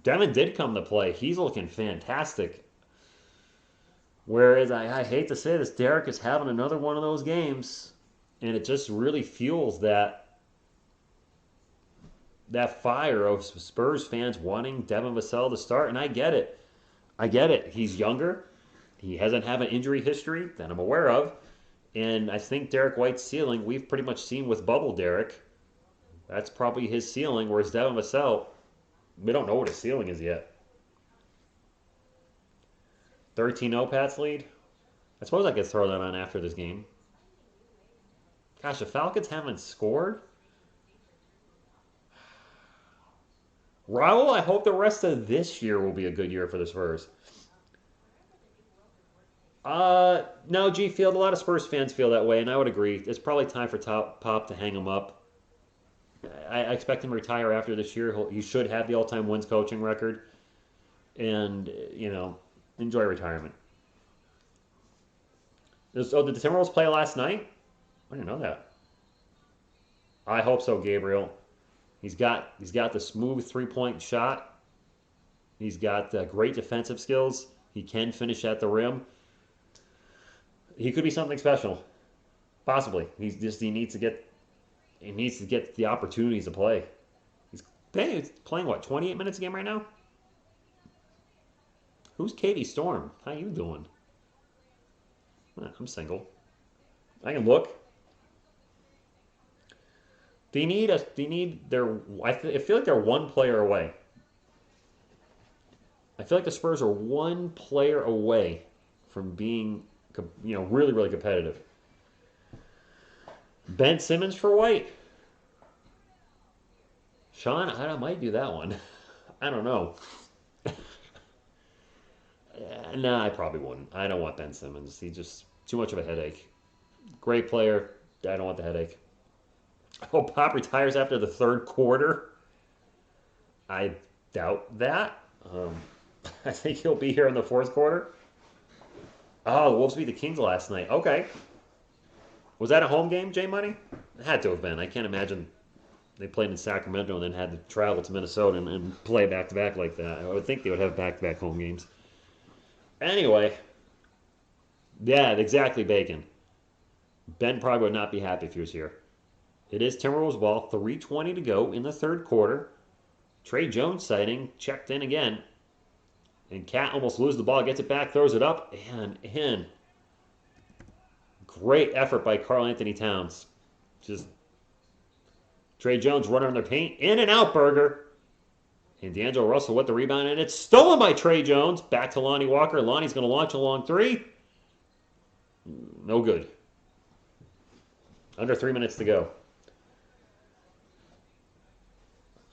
Devin did come to play. He's looking fantastic. Whereas, I hate to say this, Derek is having another one of those games. And it just really fuels that fire of Spurs fans wanting Devin Vassell to start. And I get it. I get it. He's younger. He hasn't had an injury history that I'm aware of. And I think Derek White's ceiling, we've pretty much seen with Bubble Derek. That's probably his ceiling, whereas Devin Vassell, we don't know what his ceiling is yet. 13-0 Pats lead. I suppose I could throw that on after this game. Gosh, the Falcons haven't scored. Raul, I hope the rest of this year will be a good year for the Spurs. No, G Field, a lot of Spurs fans feel that way, and I would agree. It's probably time for Pop to hang him up. I expect him to retire after this year. He should have the all-time wins coaching record. And, enjoy retirement. Oh, did the Timberwolves play last night? I didn't know that. I hope so, Gabriel. He's got the smooth three-point shot. He's got great defensive skills. He can finish at the rim. He could be something special, possibly. He needs to get the opportunities to play. He's playing what, 28 minutes a game right now? Who's Katie Storm? How you doing? I'm single. I can look. I feel like they're one player away. I feel like the Spurs are one player away from being, really, really competitive. Ben Simmons for White. Sean, I might do that one. I don't know. Nah, I probably wouldn't. I don't want Ben Simmons. He's just too much of a headache. Great player. I don't want the headache. Oh, Pop retires after the third quarter. I doubt that. I think he'll be here in the fourth quarter. Oh, the Wolves beat the Kings last night. Okay. Was that a home game, J Money? It had to have been. I can't imagine they played in Sacramento and then had to travel to Minnesota and play back-to-back like that. I would think they would have back-to-back home games. Anyway. Yeah, exactly, Bacon. Ben probably would not be happy if he was here. It is Timberwolves ball. 3:20 to go in the third quarter. Trey Jones sighting. Checked in again. And Cat almost loses the ball. Gets it back. Throws it up. And in. Great effort by Karl Anthony Towns. Just Trey Jones running on their paint. In and out, Berger. And D'Angelo Russell with the rebound. And it's stolen by Trey Jones. Back to Lonnie Walker. Lonnie's going to launch a long three. No good. Under 3 minutes to go.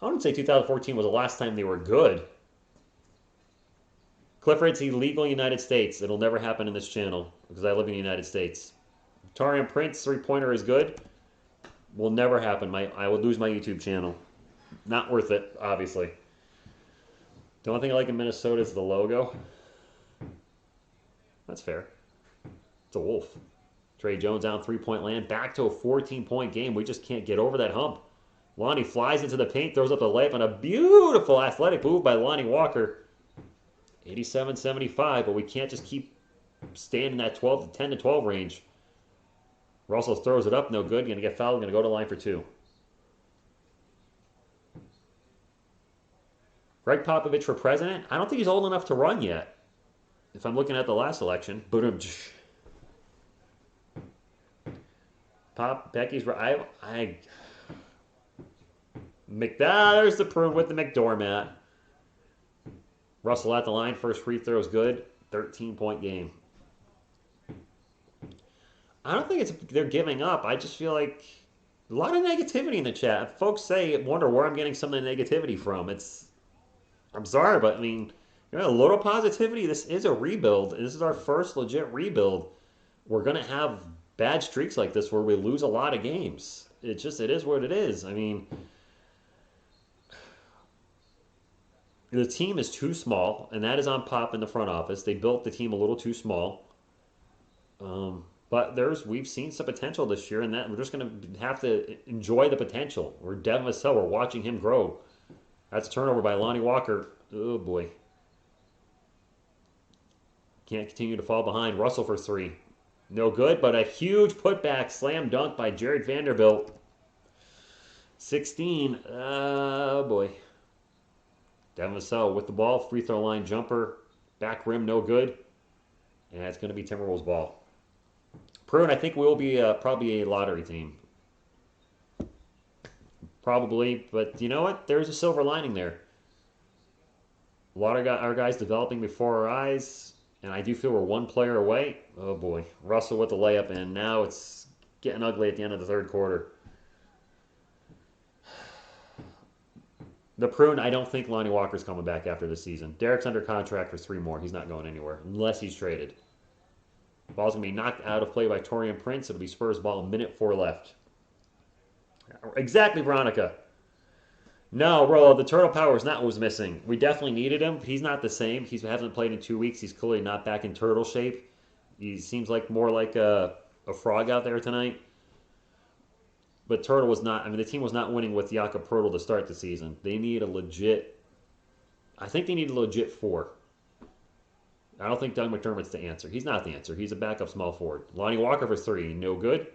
I wouldn't say 2014 was the last time they were good. Clifford's illegal in the United States. It'll never happen in this channel because I live in the United States. Taurean Prince three-pointer is good. Will never happen. I will lose my YouTube channel. Not worth it, obviously. The only thing I like in Minnesota is the logo. That's fair. It's a wolf. Trey Jones down three-point land. Back to a 14-point game. We just can't get over that hump. Lonnie flies into the paint, throws up the layup, and a beautiful athletic move by Lonnie Walker. 87-75, but we can't just keep staying in that 10 to 12 range. Russell throws it up, no good. Going to get fouled, going to go to the line for two. Greg Popovich for president? I don't think he's old enough to run yet. If I'm looking at the last election. Becky's right. There's the prune with the McDormat. Russell at the line. First free throw is good. 13-point game. I don't think they're giving up. I just feel like a lot of negativity in the chat. Folks wonder where I'm getting some of the negativity from. I'm sorry, but I mean, a little positivity. This is a rebuild. This is our first legit rebuild. We're going to have bad streaks like this where we lose a lot of games. It is what it is. I mean, the team is too small, and that is on Pop in the front office. They built the team a little too small. But we've seen some potential this year, and that we're just going to have to enjoy the potential. We're Devin Vassell. We're watching him grow. That's a turnover by Lonnie Walker. Oh, boy. Can't continue to fall behind. Russell for three. No good, but a huge putback slam dunk by Jared Vanderbilt. 16. Oh, boy. Devin Vassell with the ball. Free throw line jumper. Back rim, no good. And it's going to be Timberwolves ball. Prune, I think we'll be probably a lottery team. Probably, but you know what? There's a silver lining there. A lot of our guys developing before our eyes, and I do feel we're one player away. Oh boy, Russell with the layup, and now it's getting ugly at the end of the third quarter. The Prune, I don't think Lonnie Walker's coming back after this season. Derek's under contract for 3 more. He's not going anywhere unless he's traded. Ball's going to be knocked out of play by Taurean Prince. It'll be Spurs ball, 1:04 left. Exactly, Veronica. No, bro, the turtle power is not what was missing. We definitely needed him. He's not the same. He hasn't played in 2 weeks. He's clearly not back in turtle shape. He seems more like a frog out there tonight. But Turtle was not, the team was not winning with Jakob Poeltl to start the season. They need I think they need a legit 4. I don't think Doug McDermott's the answer. He's not the answer. He's a backup small forward. Lonnie Walker for 3. No good.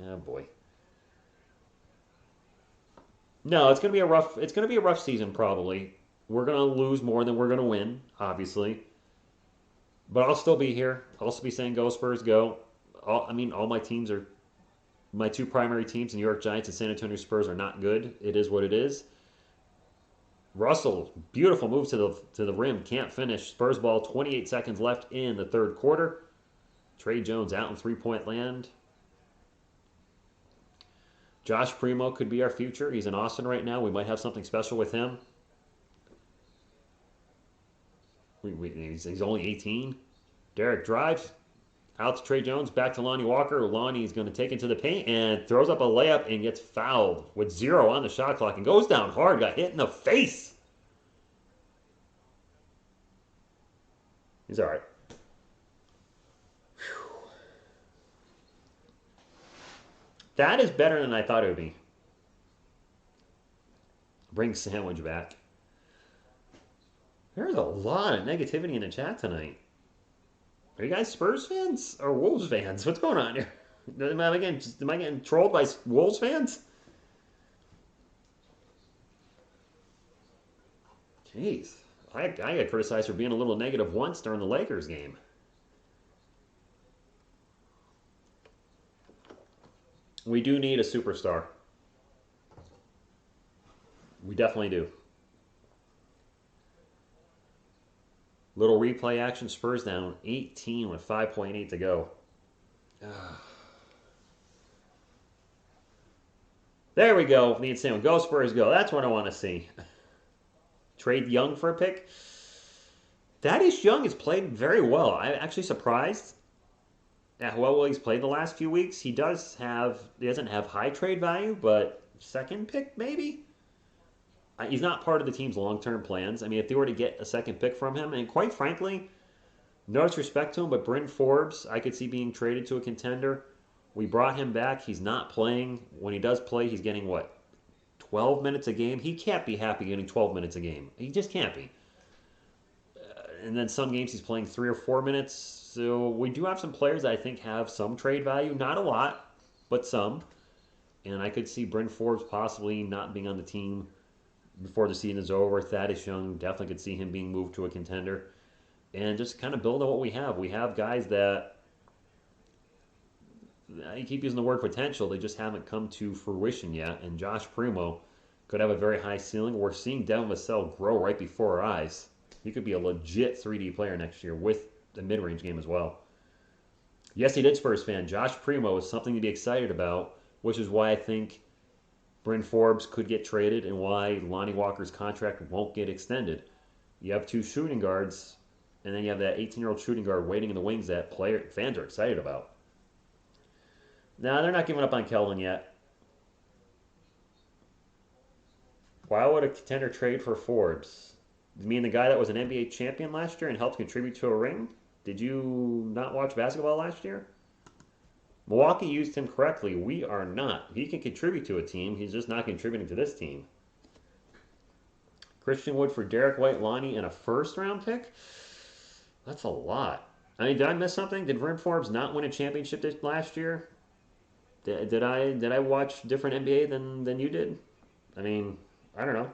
Oh, boy. No, it's gonna be a rough season probably. We're gonna lose more than we're gonna win, obviously. But I'll still be here. I'll also be saying go Spurs, go. All my teams are my 2 primary teams, the New York Giants and San Antonio Spurs, are not good. It is what it is. Russell, beautiful move to the rim, can't finish. Spurs ball, 28 seconds left in the third quarter. Trey Jones out in 3-point land. Josh Primo could be our future. He's in Austin right now. We might have something special with him. He's only 18. Derek drives. Out to Trey Jones. Back to Lonnie Walker. Lonnie's going to take it to the paint and throws up a layup and gets fouled with 0 on the shot clock and goes down hard. Got hit in the face. He's all right. That is better than I thought it would be. Bring Sandwich back. There's a lot of negativity in the chat tonight. Are you guys Spurs fans or Wolves fans? What's going on here? Am I getting trolled by Wolves fans? Jeez. I got criticized for being a little negative once during the Lakers game. We do need a superstar. We definitely do. Little replay action. Spurs down 18 with 5.8 to go. There we go. Me and Sam. Go Spurs, go. That's what I want to see. Trade Young for a pick. Thaddeus Young has played very well. I'm actually surprised at how well he's played the last few weeks. He doesn't have high trade value, but second pick maybe. He's not part of the team's long-term plans. I mean, if they were to get a second pick from him, and quite frankly, no disrespect to him, but Bryn Forbes, I could see being traded to a contender. We brought him back. He's not playing. When he does play, he's getting what, 12 minutes a game? He can't be happy getting 12 minutes a game. He just can't be. And then some games he's playing 3 or 4 minutes. So we do have some players that I think have some trade value. Not a lot, but some. And I could see Bryn Forbes possibly not being on the team before the season is over. Thaddeus Young, definitely could see him being moved to a contender. And just kind of build on what we have. We have guys that, I keep using the word potential, they just haven't come to fruition yet. And Josh Primo could have a very high ceiling. We're seeing Devin Vassell grow right before our eyes. He could be a legit 3D player next year with the mid-range game as well. Yes, he did, Spurs fan. Josh Primo is something to be excited about, which is why I think Bryn Forbes could get traded and why Lonnie Walker's contract won't get extended. You have two shooting guards, and then you have that 18-year-old shooting guard waiting in the wings that fans are excited about. Now, they're not giving up on Keldon yet. Why would a contender trade for Forbes? You mean the guy that was an NBA champion last year and helped contribute to a ring? Did you not watch basketball last year? Milwaukee used him correctly. We are not. He can contribute to a team. He's just not contributing to this team. Christian Wood for Derek White, Lonnie, and a first-round pick? That's a lot. I mean, did I miss something? Did Bryn Forbes not win a championship last year? Did I watch different NBA than you did? I mean, I don't know.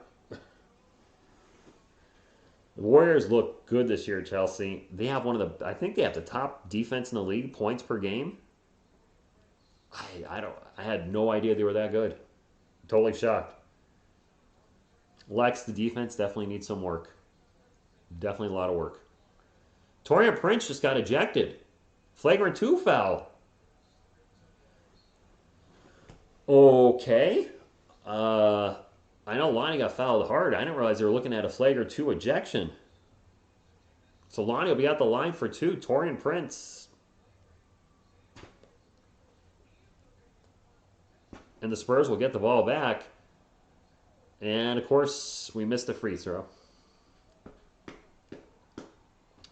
The Warriors look good this year, Chelsea. They have I think they have the top defense in the league, points per game. I had no idea they were that good. Totally shocked. Lex, the defense definitely needs some work. Definitely a lot of work. Torian Prince just got ejected. Flagrant 2 foul. Okay. I know Lonnie got fouled hard. I didn't realize they were looking at a flagrant 2 ejection. So Lonnie will be at the line for 2. Torian Prince. And the Spurs will get the ball back. And, of course, we missed the free throw.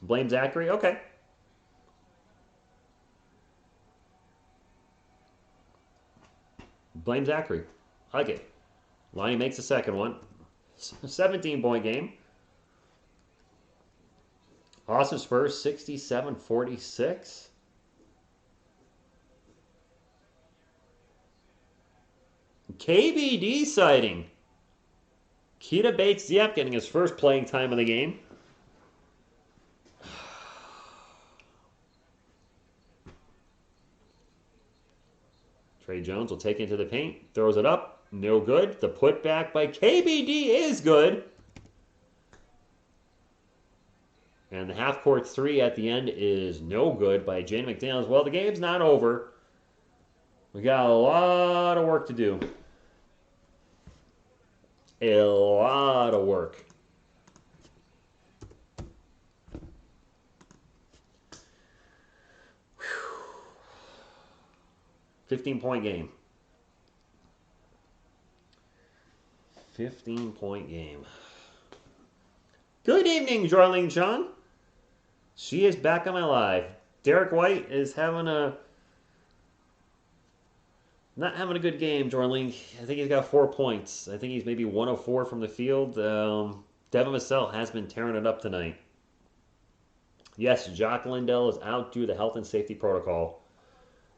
Blame Zachary? Okay. Blame Zachary. I like it. Lonnie makes the second one. 17-point game. Austin Spurs 67-46. KBD sighting. Keita Bates-Diop getting his first playing time of the game. Trey Jones will take it into the paint. Throws it up. No good. The putback by KBD is good. And the half-court 3 at the end is no good by Jane McDaniels. Well, the game's not over. We got a lot of work to do. A lot of work. Whew. 15-point game. 15-point game. Good evening, Jarlene Sean. She is back on my live. Derek White is not having a good game, Jorling. I think he's got 4 points. I think he's maybe 1 of 4 from the field. Devin Vassell has been tearing it up tonight. Yes, Jock Lindell is out due to health and safety protocol.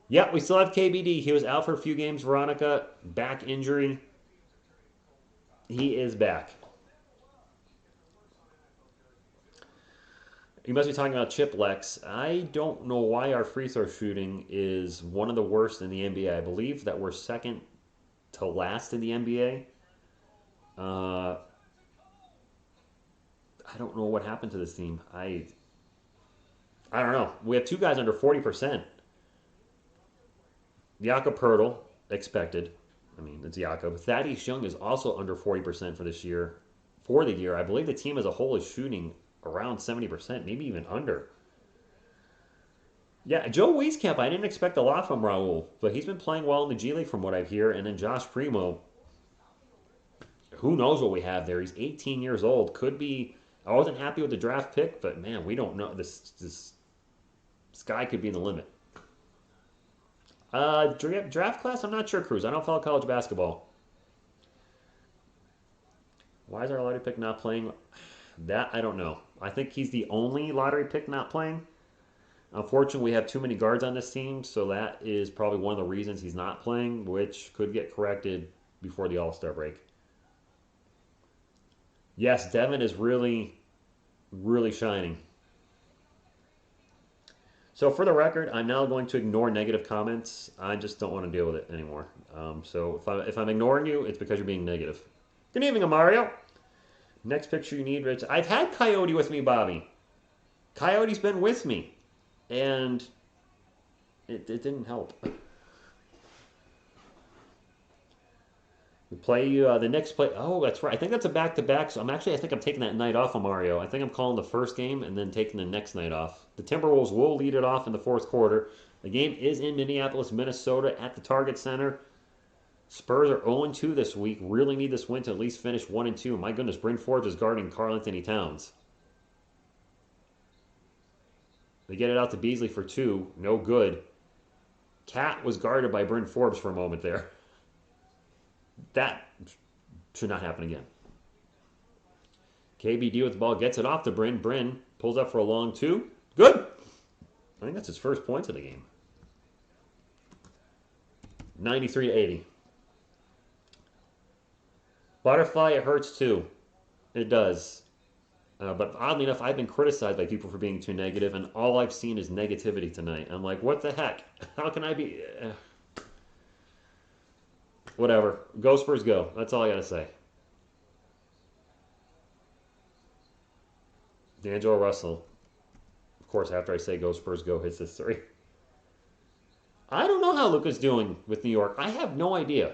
Yep, we still have KBD. He was out for a few games, Veronica. Back injury. He is back. You must be talking about Chip Lex. I don't know why our free throw shooting is one of the worst in the NBA. I believe that we're second to last in the NBA. I don't know what happened to this team. I don't know. We have 2 guys under 40%. Jakob Poeltl, expected. I mean, it's Jakob. Thaddeus Young is also under 40% for this year. For the year, I believe the team as a whole is shooting around 70%, maybe even under. Yeah, Joe Wieskamp, I didn't expect a lot from Raul, but he's been playing well in the G League from what I hear. And then Josh Primo, who knows what we have there? He's 18 years old. Could be. I wasn't happy with the draft pick, but man, we don't know. This sky could be the limit. Draft class? I'm not sure, Cruz. I don't follow college basketball. Why is our lottery pick not playing? That I don't know. I think he's the only lottery pick not playing. Unfortunately, we have too many guards on this team, so that is probably one of the reasons he's not playing, which could get corrected before the All-Star break. Yes, Devin is really, really shining. So for the record, I'm now going to ignore negative comments. I just don't want to deal with it anymore. So if I'm ignoring you, it's because you're being negative. Good evening, Mario. Next picture you need, Rich. I've had Coyote with me, Bobby. Coyote's been with me, and it didn't help. We play the next play. Oh, that's right. I think that's a back-to-back. So I think I'm taking that night off of Mario. I think I'm calling the first game and then taking the next night off. The Timberwolves will lead it off in the fourth quarter. The game is in Minneapolis, Minnesota at the Target Center. Spurs are 0-2 this week. Really need this win to at least finish 1-2. My goodness, Bryn Forbes is guarding Karl-Anthony Towns. They get it out to Beasley for 2. No good. Cat was guarded by Bryn Forbes for a moment there. That should not happen again. KBD with the ball, gets it off to Bryn. Bryn pulls up for a long 2. Good! I think that's his first points of the game. 93-80. Butterfly, it hurts too. It does. But oddly enough, I've been criticized by people for being too negative, and all I've seen is negativity tonight. I'm like, what the heck? How can I be... Whatever. Go Spurs, go. That's all I got to say. D'Angelo Russell. Of course, after I say go Spurs, go, hits this 3. I don't know how Luka's doing with New York. I have no idea.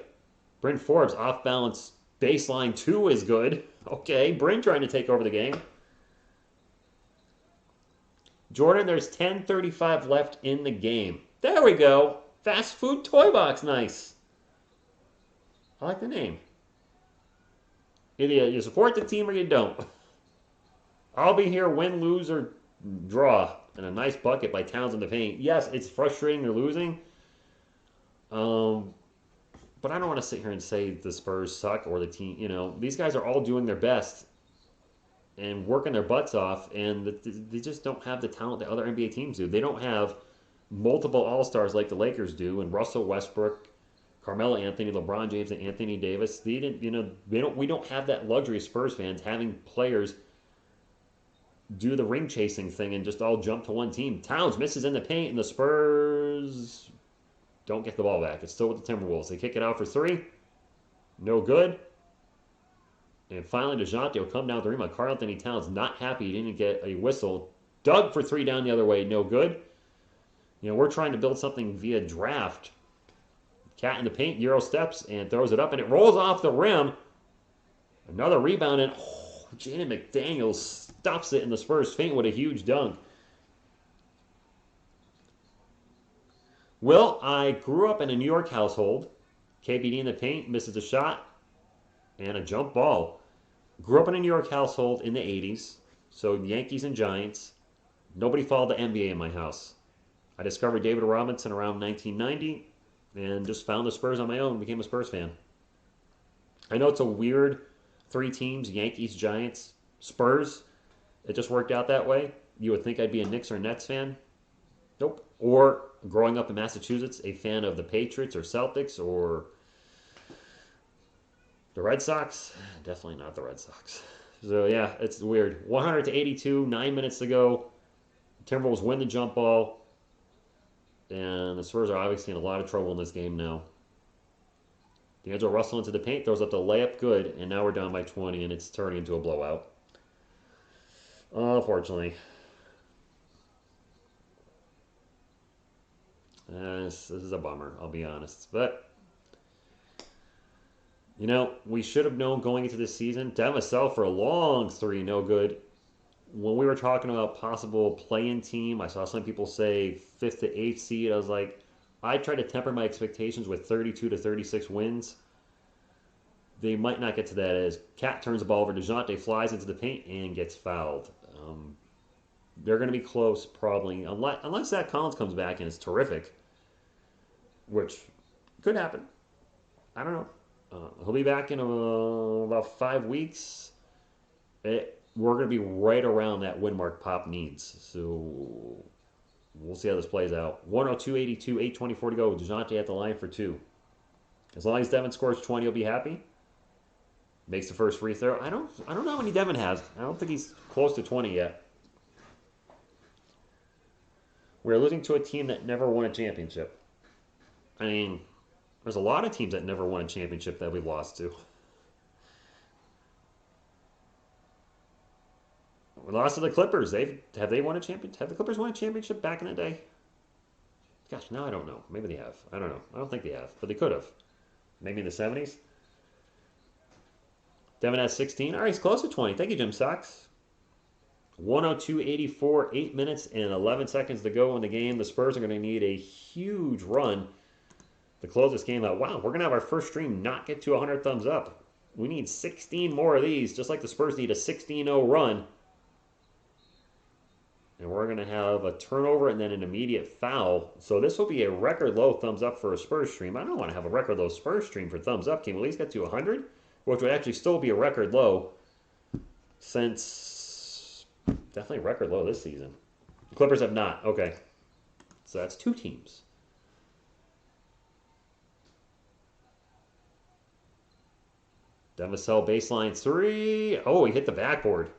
Bryn Forbes, off balance, baseline 2 is good. Okay, Bryn trying to take over the game. Jordan, there's 10:35 left in the game. There we go. Fast food toy box, nice. I like the name. Either you support the team or you don't. I'll be here, win, lose, or draw. And a nice bucket by Towns in the paint. Yes, it's frustrating they're losing. But I don't want to sit here and say the Spurs suck or the team. You know, these guys are all doing their best and working their butts off, and they just don't have the talent that other NBA teams do. They don't have multiple All-Stars like the Lakers do, and Russell Westbrook, Carmelo Anthony, LeBron James, and Anthony Davis. We don't have that luxury as Spurs fans having players do the ring chasing thing and just all jump to one team. Towns misses in the paint, and the Spurs don't get the ball back. It's still with the Timberwolves. They kick it out for 3. No good. And finally, DeJounte will come down the rim on Karl-Anthony Towns. Not happy he didn't get a whistle. Dug for 3 down the other way. No good. You know, we're trying to build something via draft. Cat in the paint, Euro steps, and throws it up, and it rolls off the rim. Another rebound, and Jaden McDaniels stuffs it in the Spurs' feint with a huge dunk. Well, I grew up in a New York household. KBD in the paint, misses a shot, and a jump ball. Grew up in a New York household in the 80s, so Yankees and Giants. Nobody followed the NBA in my house. I discovered David Robinson around 1990 and just found the Spurs on my own and became a Spurs fan. I know it's a weird 3 teams, Yankees, Giants, Spurs. It just worked out that way. You would think I'd be a Knicks or Nets fan. Nope. Or growing up in Massachusetts, a fan of the Patriots or Celtics or the Red Sox. Definitely not the Red Sox. So yeah, it's weird. 100-82, 9 minutes to go. Timberwolves win the jump ball. And the Spurs are obviously in a lot of trouble in this game now. D'Angelo Russell into the paint, throws up the layup, good, and now we're down by 20, and it's turning into a blowout. Unfortunately. This is a bummer, I'll be honest. But We should have known going into this season. Devin Vassell for a long three, no good. When we were talking about possible play-in team, I saw some people say fifth to eighth seed. I was like, I try to temper my expectations with 32 to 36 wins. They might not get to that as Cat turns the ball over. DeJounte flies into the paint and gets fouled. They're going to be close probably, unless Zach Collins comes back and is terrific, which could happen. I don't know. He'll be back in about 5 weeks. We're going to be right around that win mark Pop needs. So we'll see how this plays out. 102-82, 8:24 to go. DeJounte at the line for two. As long as Devin scores 20, he'll be happy. Makes the first free throw. I don't know how many Devin has. I don't think he's close to 20 yet. We're losing to a team that never won a championship. I mean, there's a lot of teams that never won a championship that we lost to. We lost to the Clippers. Have they won a championship? Have the Clippers won a championship back in the day? Gosh, now I don't know. Maybe they have. I don't know. I don't think they have, but they could have. Maybe in the 70s. Devin has 16. All right, he's close to 20. Thank you, Jim Sox. 102-84, 8 minutes and 11 seconds to go in the game. The Spurs are going to need a huge run to close this game out. Wow, we're going to have our first stream not get to 100 thumbs up. We need 16 more of these, just like the Spurs need a 16-0 run. And we're going to have a turnover and then an immediate foul. So this will be a record low thumbs up for a Spurs stream. I don't want to have a record low Spurs stream for thumbs up. Can we at least get to 100? Which would actually still be a record low since definitely record low this season. The Clippers have not. Okay. So that's two teams. Devin Vassell baseline three. Oh, he hit the backboard.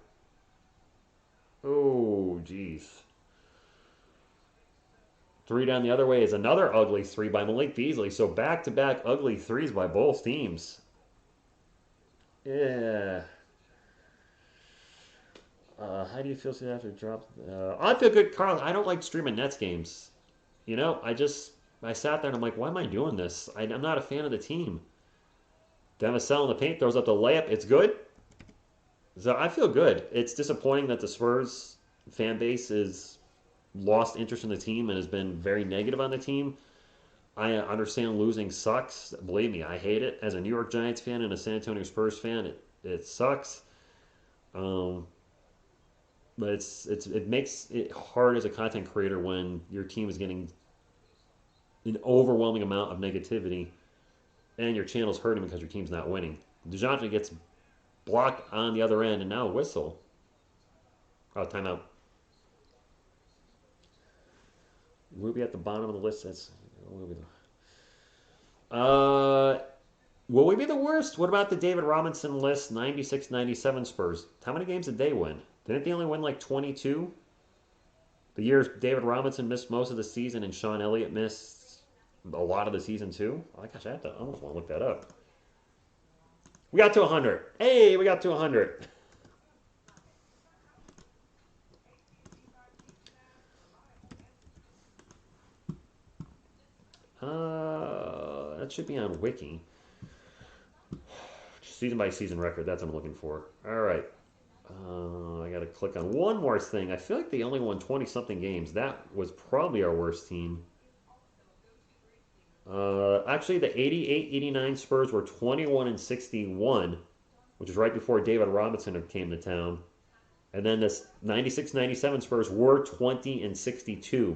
Oh, jeez. Three down the other way is another ugly three by Malik Beasley. So back-to-back ugly threes by both teams. Yeah. How do you feel soon after drop? I feel good, Carl. I don't like streaming Nets games. I sat there and I'm like, why am I doing this? I'm not a fan of the team. Devin Vassell in the paint throws up the layup. It's good. So I feel good. It's disappointing that the Spurs fan base has lost interest in the team and has been very negative on the team. I understand losing sucks. Believe me, I hate it. As a New York Giants fan and a San Antonio Spurs fan, it sucks. But it makes it hard as a content creator when your team is getting an overwhelming amount of negativity and your channel's hurting because your team's not winning. DeJounte gets blocked on the other end and now a whistle. Oh, timeout. We'll be at the bottom of the list. Will we be the worst? What about the David Robinson list? 96-97 Spurs. How many games did they win? Didn't they only win like 22? The years David Robinson missed most of the season and Sean Elliott missed a lot of the season too? Oh my gosh, I almost want to look that up. We got to 100. Hey, we got to 100. That should be on Wiki. Season by season record. That's what I'm looking for. All right. I got to click on one more thing. I feel like they only won 20-something games. That was probably our worst team. Actually, the 88-89 Spurs were 21-61, which is right before David Robinson came to town. And then this 96-97 Spurs were 20-62,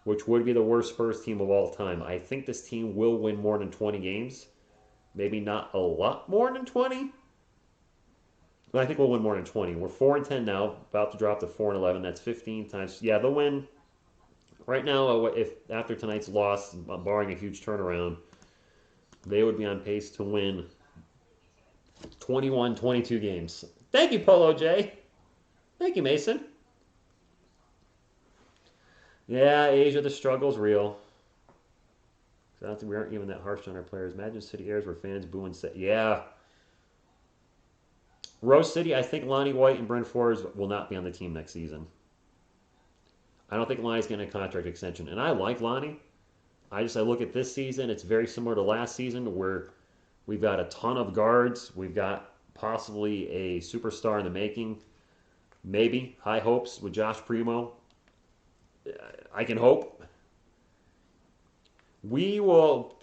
which would be the worst Spurs team of all time. I think this team will win more than 20 games. Maybe not a lot more than 20. But I think we'll win more than 20. We're 4-10 now, about to drop to 4-11. That's 15 times. Yeah, they'll win. Right now, if after tonight's loss, barring a huge turnaround, they would be on pace to win 21, 22 games. Thank you, Polo J. Thank you, Mason. Yeah, Asia, the struggle's real. I don't think we aren't even that harsh on our players. Imagine City Airs where fans boo and say, yeah. Rose City, I think Lonnie White and Brent Forbes will not be on the team next season. I don't think Lonnie's getting a contract extension. And I like Lonnie. I look at this season, it's very similar to last season where We've got a ton of guards. We've got possibly a superstar in the making. Maybe high hopes with Josh Primo. I can hope. We'll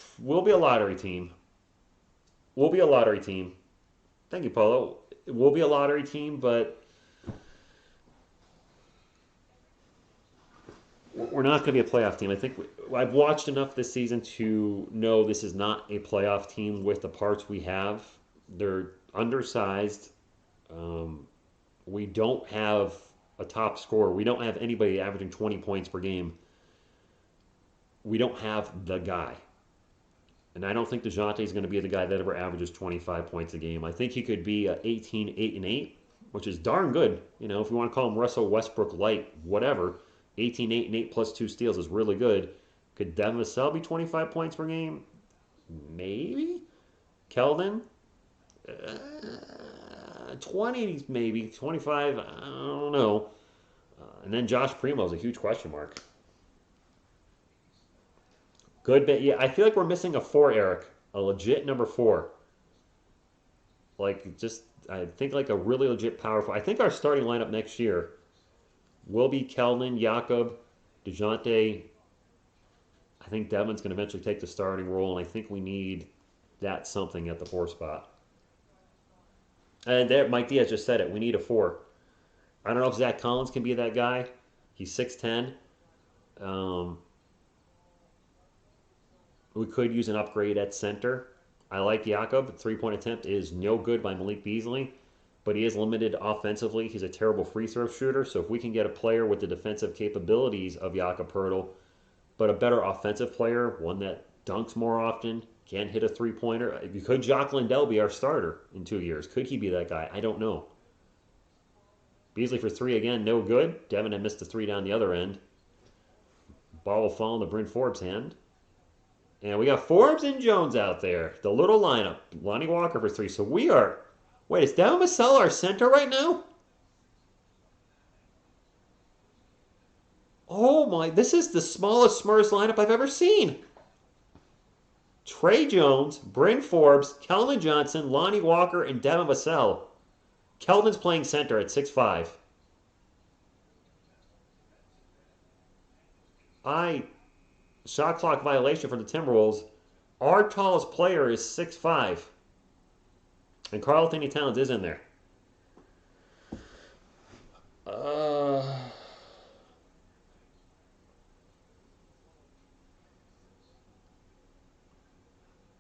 be a lottery team. We'll be a lottery team. Thank you, Polo. We'll be a lottery team, but we're not going to be a playoff team. I've watched enough this season to know this is not a playoff team with the parts we have. They're undersized. Um, we don't have a top scorer. We don't have anybody averaging 20 points per game. We don't have the guy. And I don't think DeJounte is going to be the guy that ever averages 25 points a game. I think he could be a 18, 8, and 8, which is darn good. You know, if you want to call him Russell Westbrook light, whatever. 18, 8, and 8 plus 2 steals is really good. Could Devin Vassell be 25 points per game? Maybe. Keldon? 20 maybe. 25, I don't know. And then Josh Primo is a huge question mark. Good bit. Yeah, I feel like we're missing a 4, Eric. A legit number 4. Like, just, I think like a really legit powerful. I think our starting lineup next year will be Keldon, Jakob, DeJounte. I think Devin's going to eventually take the starting role, and I think we need that something at the 4 spot. And there, Mike Diaz just said it. We need a 4. I don't know if Zach Collins can be that guy. He's 6'10". We could use an upgrade at center. I like Jakob. 3-point attempt is no good by Malik Beasley, but he is limited offensively. He's a terrible free throw shooter. So if we can get a player with the defensive capabilities of Jakob Poeltl, but a better offensive player, one that dunks more often, can hit a three-pointer. Could Jock Lindell be our starter in 2 years? Could he be that guy? I don't know. Beasley for 3 again, no good. Devin had missed a 3 down the other end. Ball will fall in the Bryn Forbes' hand. And we got Forbes and Jones out there. The little lineup. Lonnie Walker for 3. So we are... Wait, is Devin Vassell our center right now? Oh my... This is the smallest Spurs lineup I've ever seen. Trey Jones, Bryn Forbes, Keldon Johnson, Lonnie Walker, and Devin Vassell. Keldon's playing center at 6'5". Shot clock violation for the Timberwolves. Our tallest player is 6'5". And Karl Anthony Towns is in there. All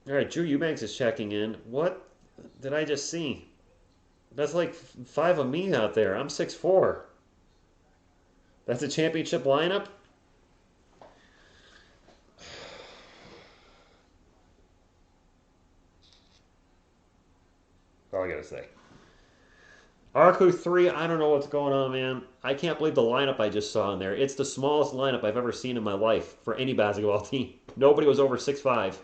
right, Drew Eubanks is checking in. What did I just see? That's like 5 of me out there. I'm 6'4". That's a championship lineup? All I gotta say. Arku 3, I don't know what's going on, man. I can't believe the lineup I just saw in there. It's the smallest lineup I've ever seen in my life for any basketball team. Nobody was over 6'5".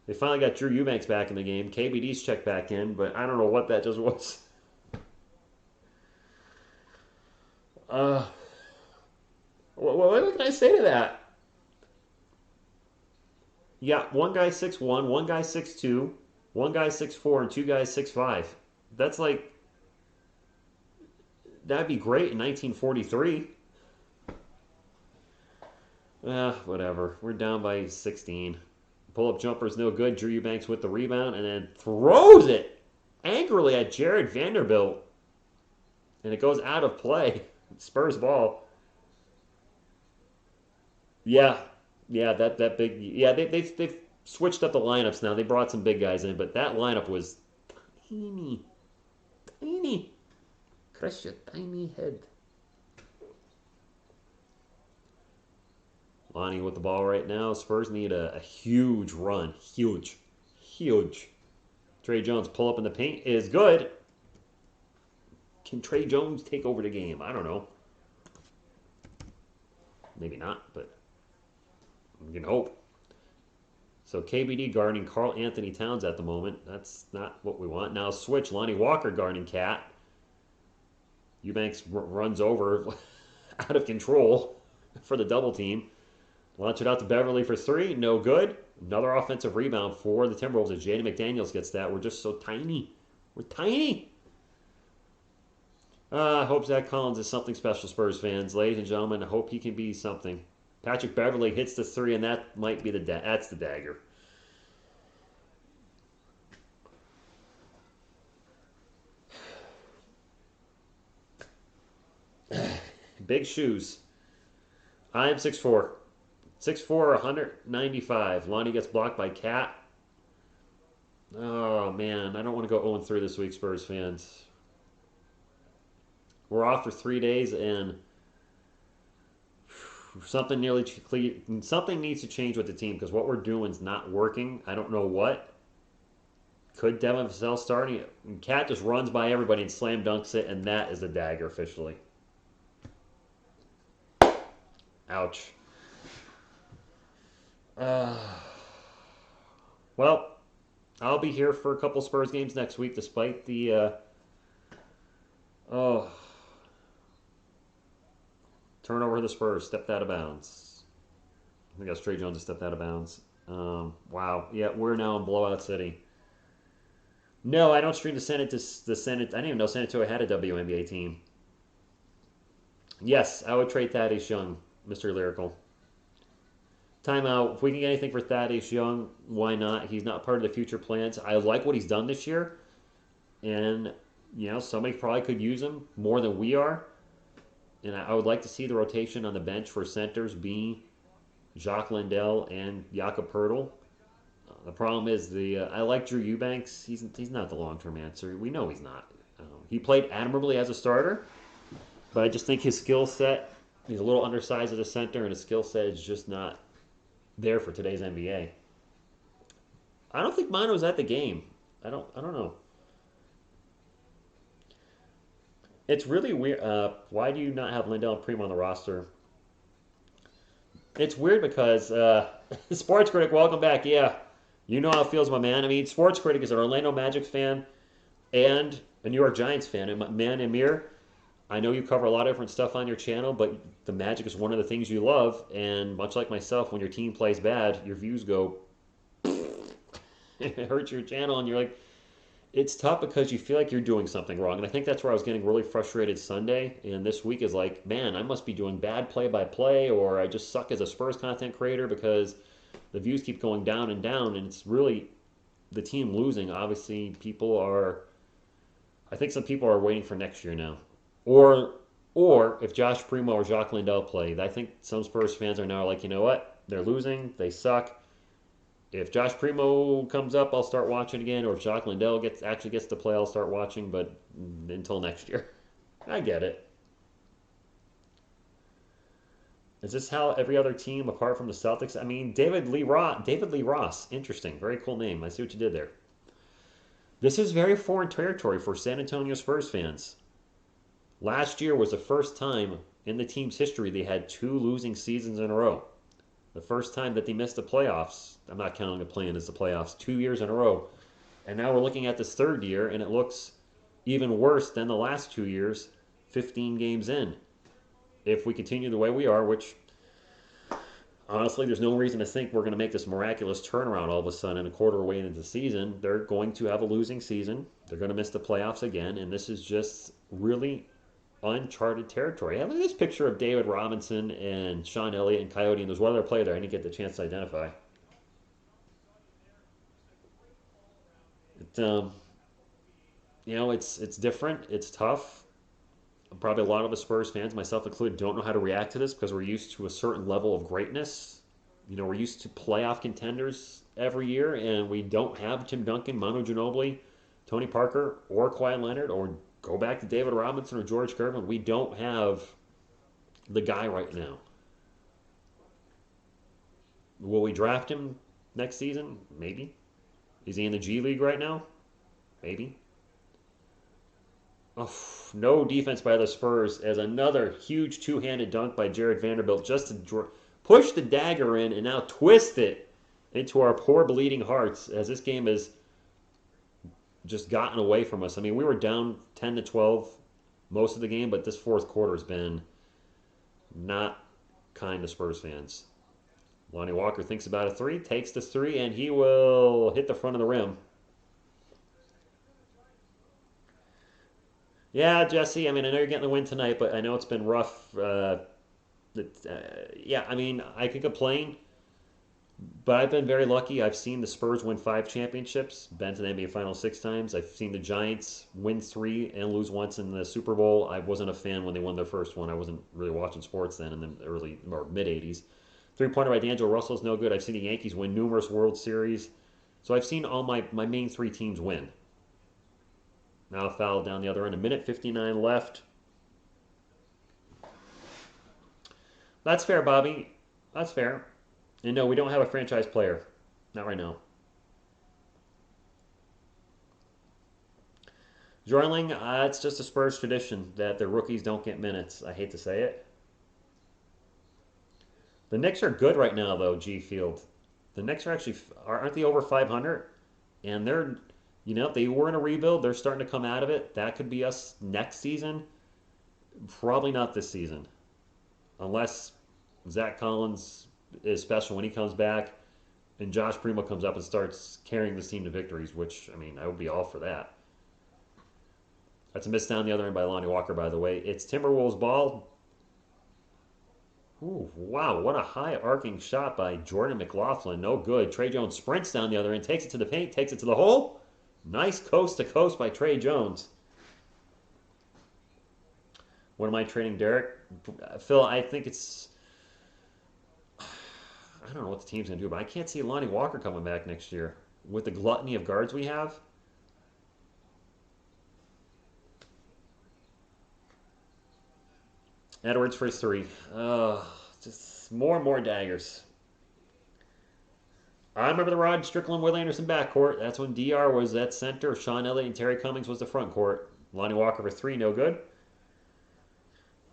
They finally got Drew Eubanks back in the game. KBD's checked back in, but I don't know what that just was. What can I say to that? You got one guy 6'1", one guy 6'2", one guy 6'4", and 2 guys 6'5". That's like... That'd be great in 1943. Whatever. We're down by 16. Pull-up jumper's no good. Drew Eubanks with the rebound and then throws it angrily at Jared Vanderbilt. And it goes out of play. Spurs ball. Yeah, that big. Yeah, they've switched up the lineups now. They brought some big guys in, but that lineup was tiny. Crush your tiny head. Lonnie with the ball right now. Spurs need a huge run. Huge. Trey Jones pull up in the paint is good. Can Trey Jones take over the game? I don't know. Maybe not, but you can hope. So KBD guarding Karl Anthony Towns at the moment. That's not what we want. Now switch. Lonnie Walker guarding Cat. Eubanks runs over out of control for the double team. Launch it out to Beverly for 3. No good. Another offensive rebound for the Timberwolves as Jaden McDaniels gets that. We're just so tiny. We're tiny. I hope Zach Collins is something special, Spurs fans. Ladies and gentlemen, I hope he can be something. Patrick Beverly hits the three, and that might be that's the dagger. Big shoes. I am 6'4". 6'4", 195. Lonnie gets blocked by Cat. Oh, man. I don't want to go 0-3 this week, Spurs fans. We're off for 3 days, and something needs to change with the team because what we're doing is not working. I don't know what. Could Devin Vassell starting it? Cat just runs by everybody and slam dunks it, and that is a dagger officially. Ouch. Well, I'll be here for a couple Spurs games next week, despite the turnover of the Spurs. Stepped out of bounds. I think that's Trey Jones that stepped out of bounds. Wow. Yeah, we're now in Blowout City. No, I don't stream the Senate. The Senate. I didn't even know San Antonio had a WNBA team. Yes, I would trade Thaddeus Young, Mr. Lyrical. Timeout. If we can get anything for Thaddeus Young, why not? He's not part of the future plans. I like what he's done this year, and somebody probably could use him more than we are. And I would like to see the rotation on the bench for centers be Jacques Lindell and Jakob Pertl. The problem is I like Drew Eubanks. He's not the long-term answer. We know he's not. He played admirably as a starter, but I just think his skill set, he's a little undersized as a center, and his skill set is just not there for today's NBA. I don't think Mano's at the game. I don't know. It's really weird. Why do you not have Lindell and Primo on the roster? It's weird because Sports Critic, welcome back. Yeah, you know how it feels, my man. I mean, Sports Critic is an Orlando Magic fan and a New York Giants fan. And man, Amir, I know you cover a lot of different stuff on your channel, but the Magic is one of the things you love. And much like myself, when your team plays bad, your views go. It hurts your channel, and you're like, it's tough because you feel like you're doing something wrong. And I think that's where I was getting really frustrated Sunday. And this week is like, man, I must be doing bad play-by-play, or I just suck as a Spurs content creator because the views keep going down and down. And it's really the team losing. Obviously, I think some people are waiting for next year now. Or if Josh Primo or Jacques Lindell play, I think some Spurs fans are now like, you know what? They're losing. They suck. If Josh Primo comes up, I'll start watching again. Or if Jacques Lindell actually gets to play, I'll start watching. But until next year, I get it. Is this how every other team, apart from the Celtics? I mean, David Lee Ross. Interesting. Very cool name. I see what you did there. This is very foreign territory for San Antonio Spurs fans. Last year was the first time in the team's history they had 2 losing seasons in a row. The first time that they missed the playoffs. I'm not counting the play-in as the playoffs. 2 years in a row. And now we're looking at this third year, and it looks even worse than the last 2 years, 15 games in. If we continue the way we are, which honestly, there's no reason to think we're going to make this miraculous turnaround all of a sudden a quarter way into the season. They're going to have a losing season. They're going to miss the playoffs again, and this is just really uncharted territory. Look at this picture of David Robinson and Sean Elliott and Coyote, and there's one other player there I didn't get the chance to identify. It's different. It's tough. Probably a lot of the Spurs fans, myself included, don't know how to react to this because we're used to a certain level of greatness. We're used to playoff contenders every year, and we don't have Tim Duncan, Manu Ginobili, Tony Parker, or Kawhi Leonard, or go back to David Robinson or George Gervin. We don't have the guy right now. Will we draft him next season? Maybe. Is he in the G League right now? Maybe. Oh, no defense by the Spurs as another huge two-handed dunk by Jared Vanderbilt just to push the dagger in and now twist it into our poor bleeding hearts as this game has just gotten away from us. I mean, we were down 10-12 most of the game, but this fourth quarter has been not kind to Spurs fans. Lonnie Walker thinks about a three, takes the three, and he will hit the front of the rim. Yeah, Jesse. I mean, I know you're getting the win tonight, but I know it's been rough. Yeah, I mean, I could complain, but I've been very lucky. I've seen the Spurs win 5 championships, been to the NBA Finals 6 times. I've seen the Giants win 3 and lose once in the Super Bowl. I wasn't a fan when they won their first one. I wasn't really watching sports then in the early or mid 80s. Three-pointer by D'Angelo Russell is no good. I've seen the Yankees win numerous World Series. So I've seen all my main 3 teams win. Now a foul down the other end. A minute 59 left. That's fair, Bobby. That's fair. And no, we don't have a franchise player. Not right now. Jorling, it's just a Spurs tradition that the rookies don't get minutes. I hate to say it. The Knicks are good right now, though, G Field. The Knicks are actually, aren't they over 500? And they're, if they were in a rebuild, they're starting to come out of it. That could be us next season. Probably not this season. Unless Zach Collins is special when he comes back and Josh Primo comes up and starts carrying this team to victories, which, I mean, I would be all for that. That's a miss down the other end by Lonnie Walker, by the way. It's Timberwolves ball. Ooh, wow, what a high arcing shot by Jordan McLaughlin. No good. Trey Jones sprints down the other end, takes it to the paint, takes it to the hole. Nice coast to coast by Trey Jones. What am I trading, Derek? Phil, I think it's. I don't know what the team's going to do, but I can't see Lonnie Walker coming back next year. With the gluttony of guards we have. Edwards for his three. Just more and more daggers. I remember the Rod Strickland, Will Anderson backcourt. That's when DR was at center. Sean Elliott and Terry Cummings was the front court. Lonnie Walker for three, no good.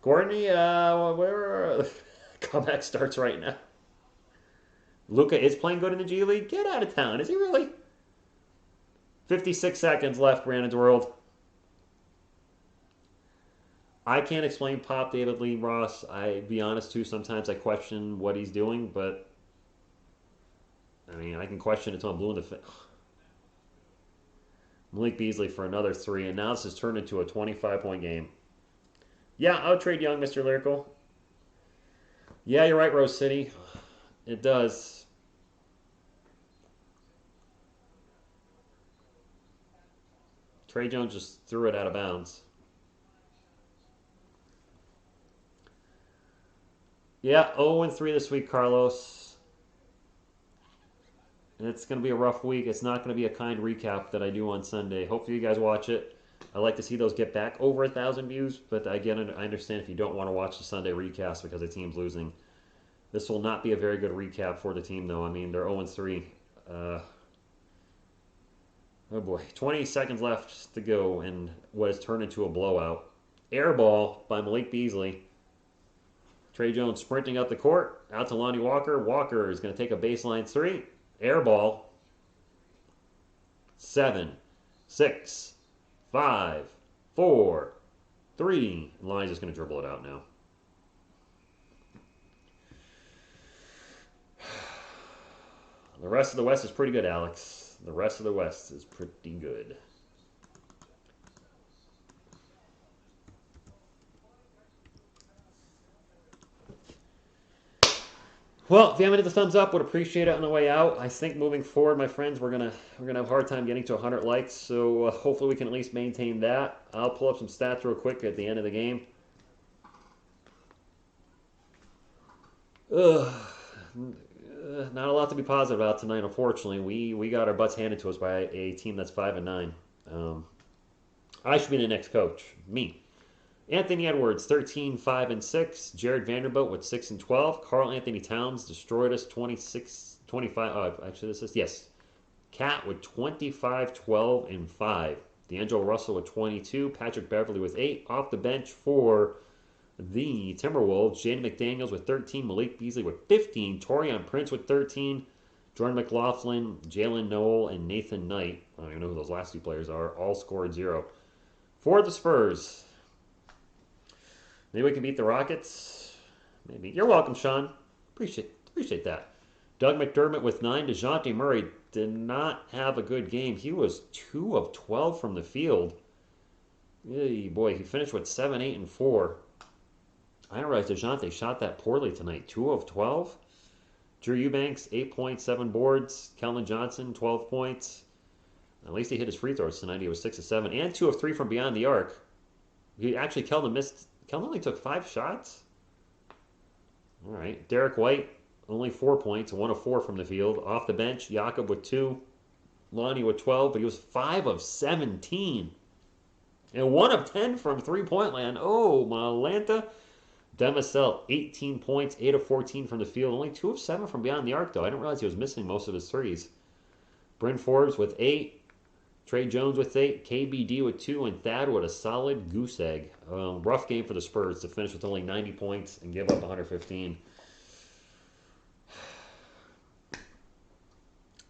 Courtney, where comeback starts right now. Luka is playing good in the G League. Get out of town. Is he really? 56 seconds left, Brandon's World. I can't explain Pop David Lee Ross. I be honest too. Sometimes I question what he's doing, but I mean I can question it until I'm blue in the face. Malik Beasley for another three, and now this has turned into a 25-point game. Yeah, I'll trade Young, Mr. Lyrical. Yeah, you're right, Rose City. It does. Trey Jones just threw it out of bounds. Yeah, 0-3 this week, Carlos. It's going to be a rough week. It's not going to be a kind recap that I do on Sunday. Hopefully you guys watch it. I like to see those get back over 1,000 views, but again, I understand if you don't want to watch the Sunday recast because the team's losing. This will not be a very good recap for the team, though. I mean, they're 0-3. Oh boy, 20 seconds left to go, and what has turned into a blowout. Air ball by Malik Beasley. Trey Jones sprinting up the court, out to Lonnie Walker. Walker is going to take a baseline three. Air ball. 7, 6, 5, 4, 3. Lonnie's just going to dribble it out now. The rest of the West is pretty good, Alex. The rest of the West is pretty good. Well, if you haven't hit the thumbs up, would appreciate it on the way out. I think moving forward, my friends, we're gonna have a hard time getting to 100 likes. So hopefully we can at least maintain that. I'll pull up some stats real quick at the end of the game. Not a lot to be positive about tonight, unfortunately. We got our butts handed to us by a team that's 5-9. I should be the next coach. Me. Anthony Edwards, 13, 5, and 6. Jared Vanderbilt with 6 and 12. Karl Anthony Towns destroyed us 26, 25. Actually, this is, yes. Cat with 25, 12, and 5. D'Angelo Russell with 22. Patrick Beverly with 8. Off the bench for the Timberwolves. Jaden McDaniels with 13. Malik Beasley with 15. Torian Prince with 13. Jordan McLaughlin, Jalen Noel, and Nathan Knight. I don't even know who those last two players are. All scored 0. For the Spurs. Maybe we can beat the Rockets. Maybe. You're welcome, Sean. Appreciate that. Doug McDermott with 9. DeJounte Murray did not have a good game. He was 2 of 12 from the field. Hey, boy, he finished with 7, 8, and 4. I didn't realize DeJounte shot that poorly tonight. 2 of 12. Drew Eubanks, 8 points, 7 boards. Keldon Johnson, 12 points. At least he hit his free throws tonight. He was 6 of 7 and 2 of 3 from beyond the arc. Keldon only took 5 shots. All right. Derek White, only 4 points, 1 of 4 from the field. Off the bench, Jakob with 2. Lonnie with 12, but he was 5 of 17. And 1 of 10 from three-point land. Oh, Malanta. Demisel, 18 points, 8 of 14 from the field. Only 2 of 7 from beyond the arc, though. I didn't realize he was missing most of his threes. Bryn Forbes with 8. Trey Jones with 8. KBD with 2. And Thad with a solid goose egg. Rough game for the Spurs to finish with only 90 points and give up 115.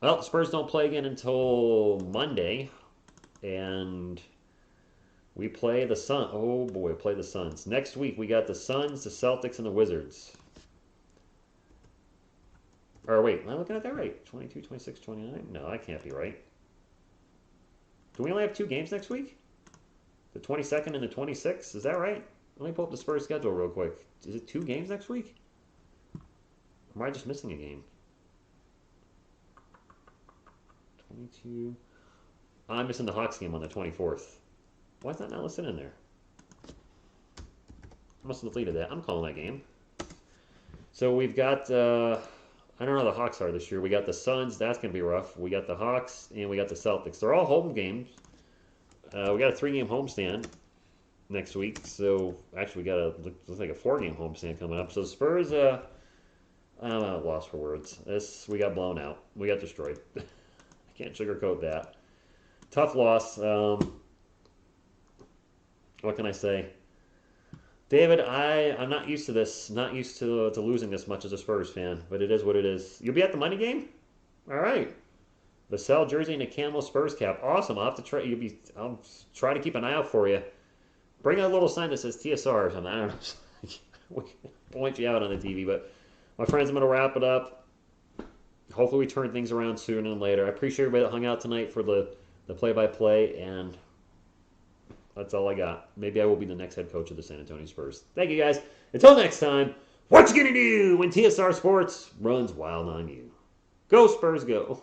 Well, the Spurs don't play again until Monday. And we play the Suns. Oh, boy, play the Suns. Next week, we got the Suns, the Celtics, and the Wizards. Or wait, am I looking at that right? 22, 26, 29? No, that can't be right. Do we only have 2 games next week? The 22nd and the 26th? Is that right? Let me pull up the Spurs schedule real quick. Is it 2 games next week? Or am I just missing a game? 22. I'm missing the Hawks game on the 24th. Why is that not listed in there? I must have deleted that. I'm calling that game. So we've got, I don't know how the Hawks are this year. We got the Suns. That's going to be rough. We got the Hawks, and we got the Celtics. They're all home games. We got a 3-game homestand next week. So actually, we got looks like a 4-game homestand coming up. So the Spurs, I'm lost for words. We got blown out. We got destroyed. I can't sugarcoat that. Tough loss. What can I say? David, I'm not used to this. Not used to losing this much as a Spurs fan, but it is what it is. You'll be at the money game? All right. The Vassell jersey and a camo Spurs cap. Awesome. I'll have to try. I'll try to keep an eye out for you. Bring a little sign that says TSR or something. I don't know. We can point you out on the TV, but my friends, I'm going to wrap it up. Hopefully we turn things around sooner than later. I appreciate everybody that hung out tonight for the play-by-play, and that's all I got. Maybe I will be the next head coach of the San Antonio Spurs. Thank you, guys. Until next time, what you gonna do when TSR Sports runs wild on you? Go Spurs, go.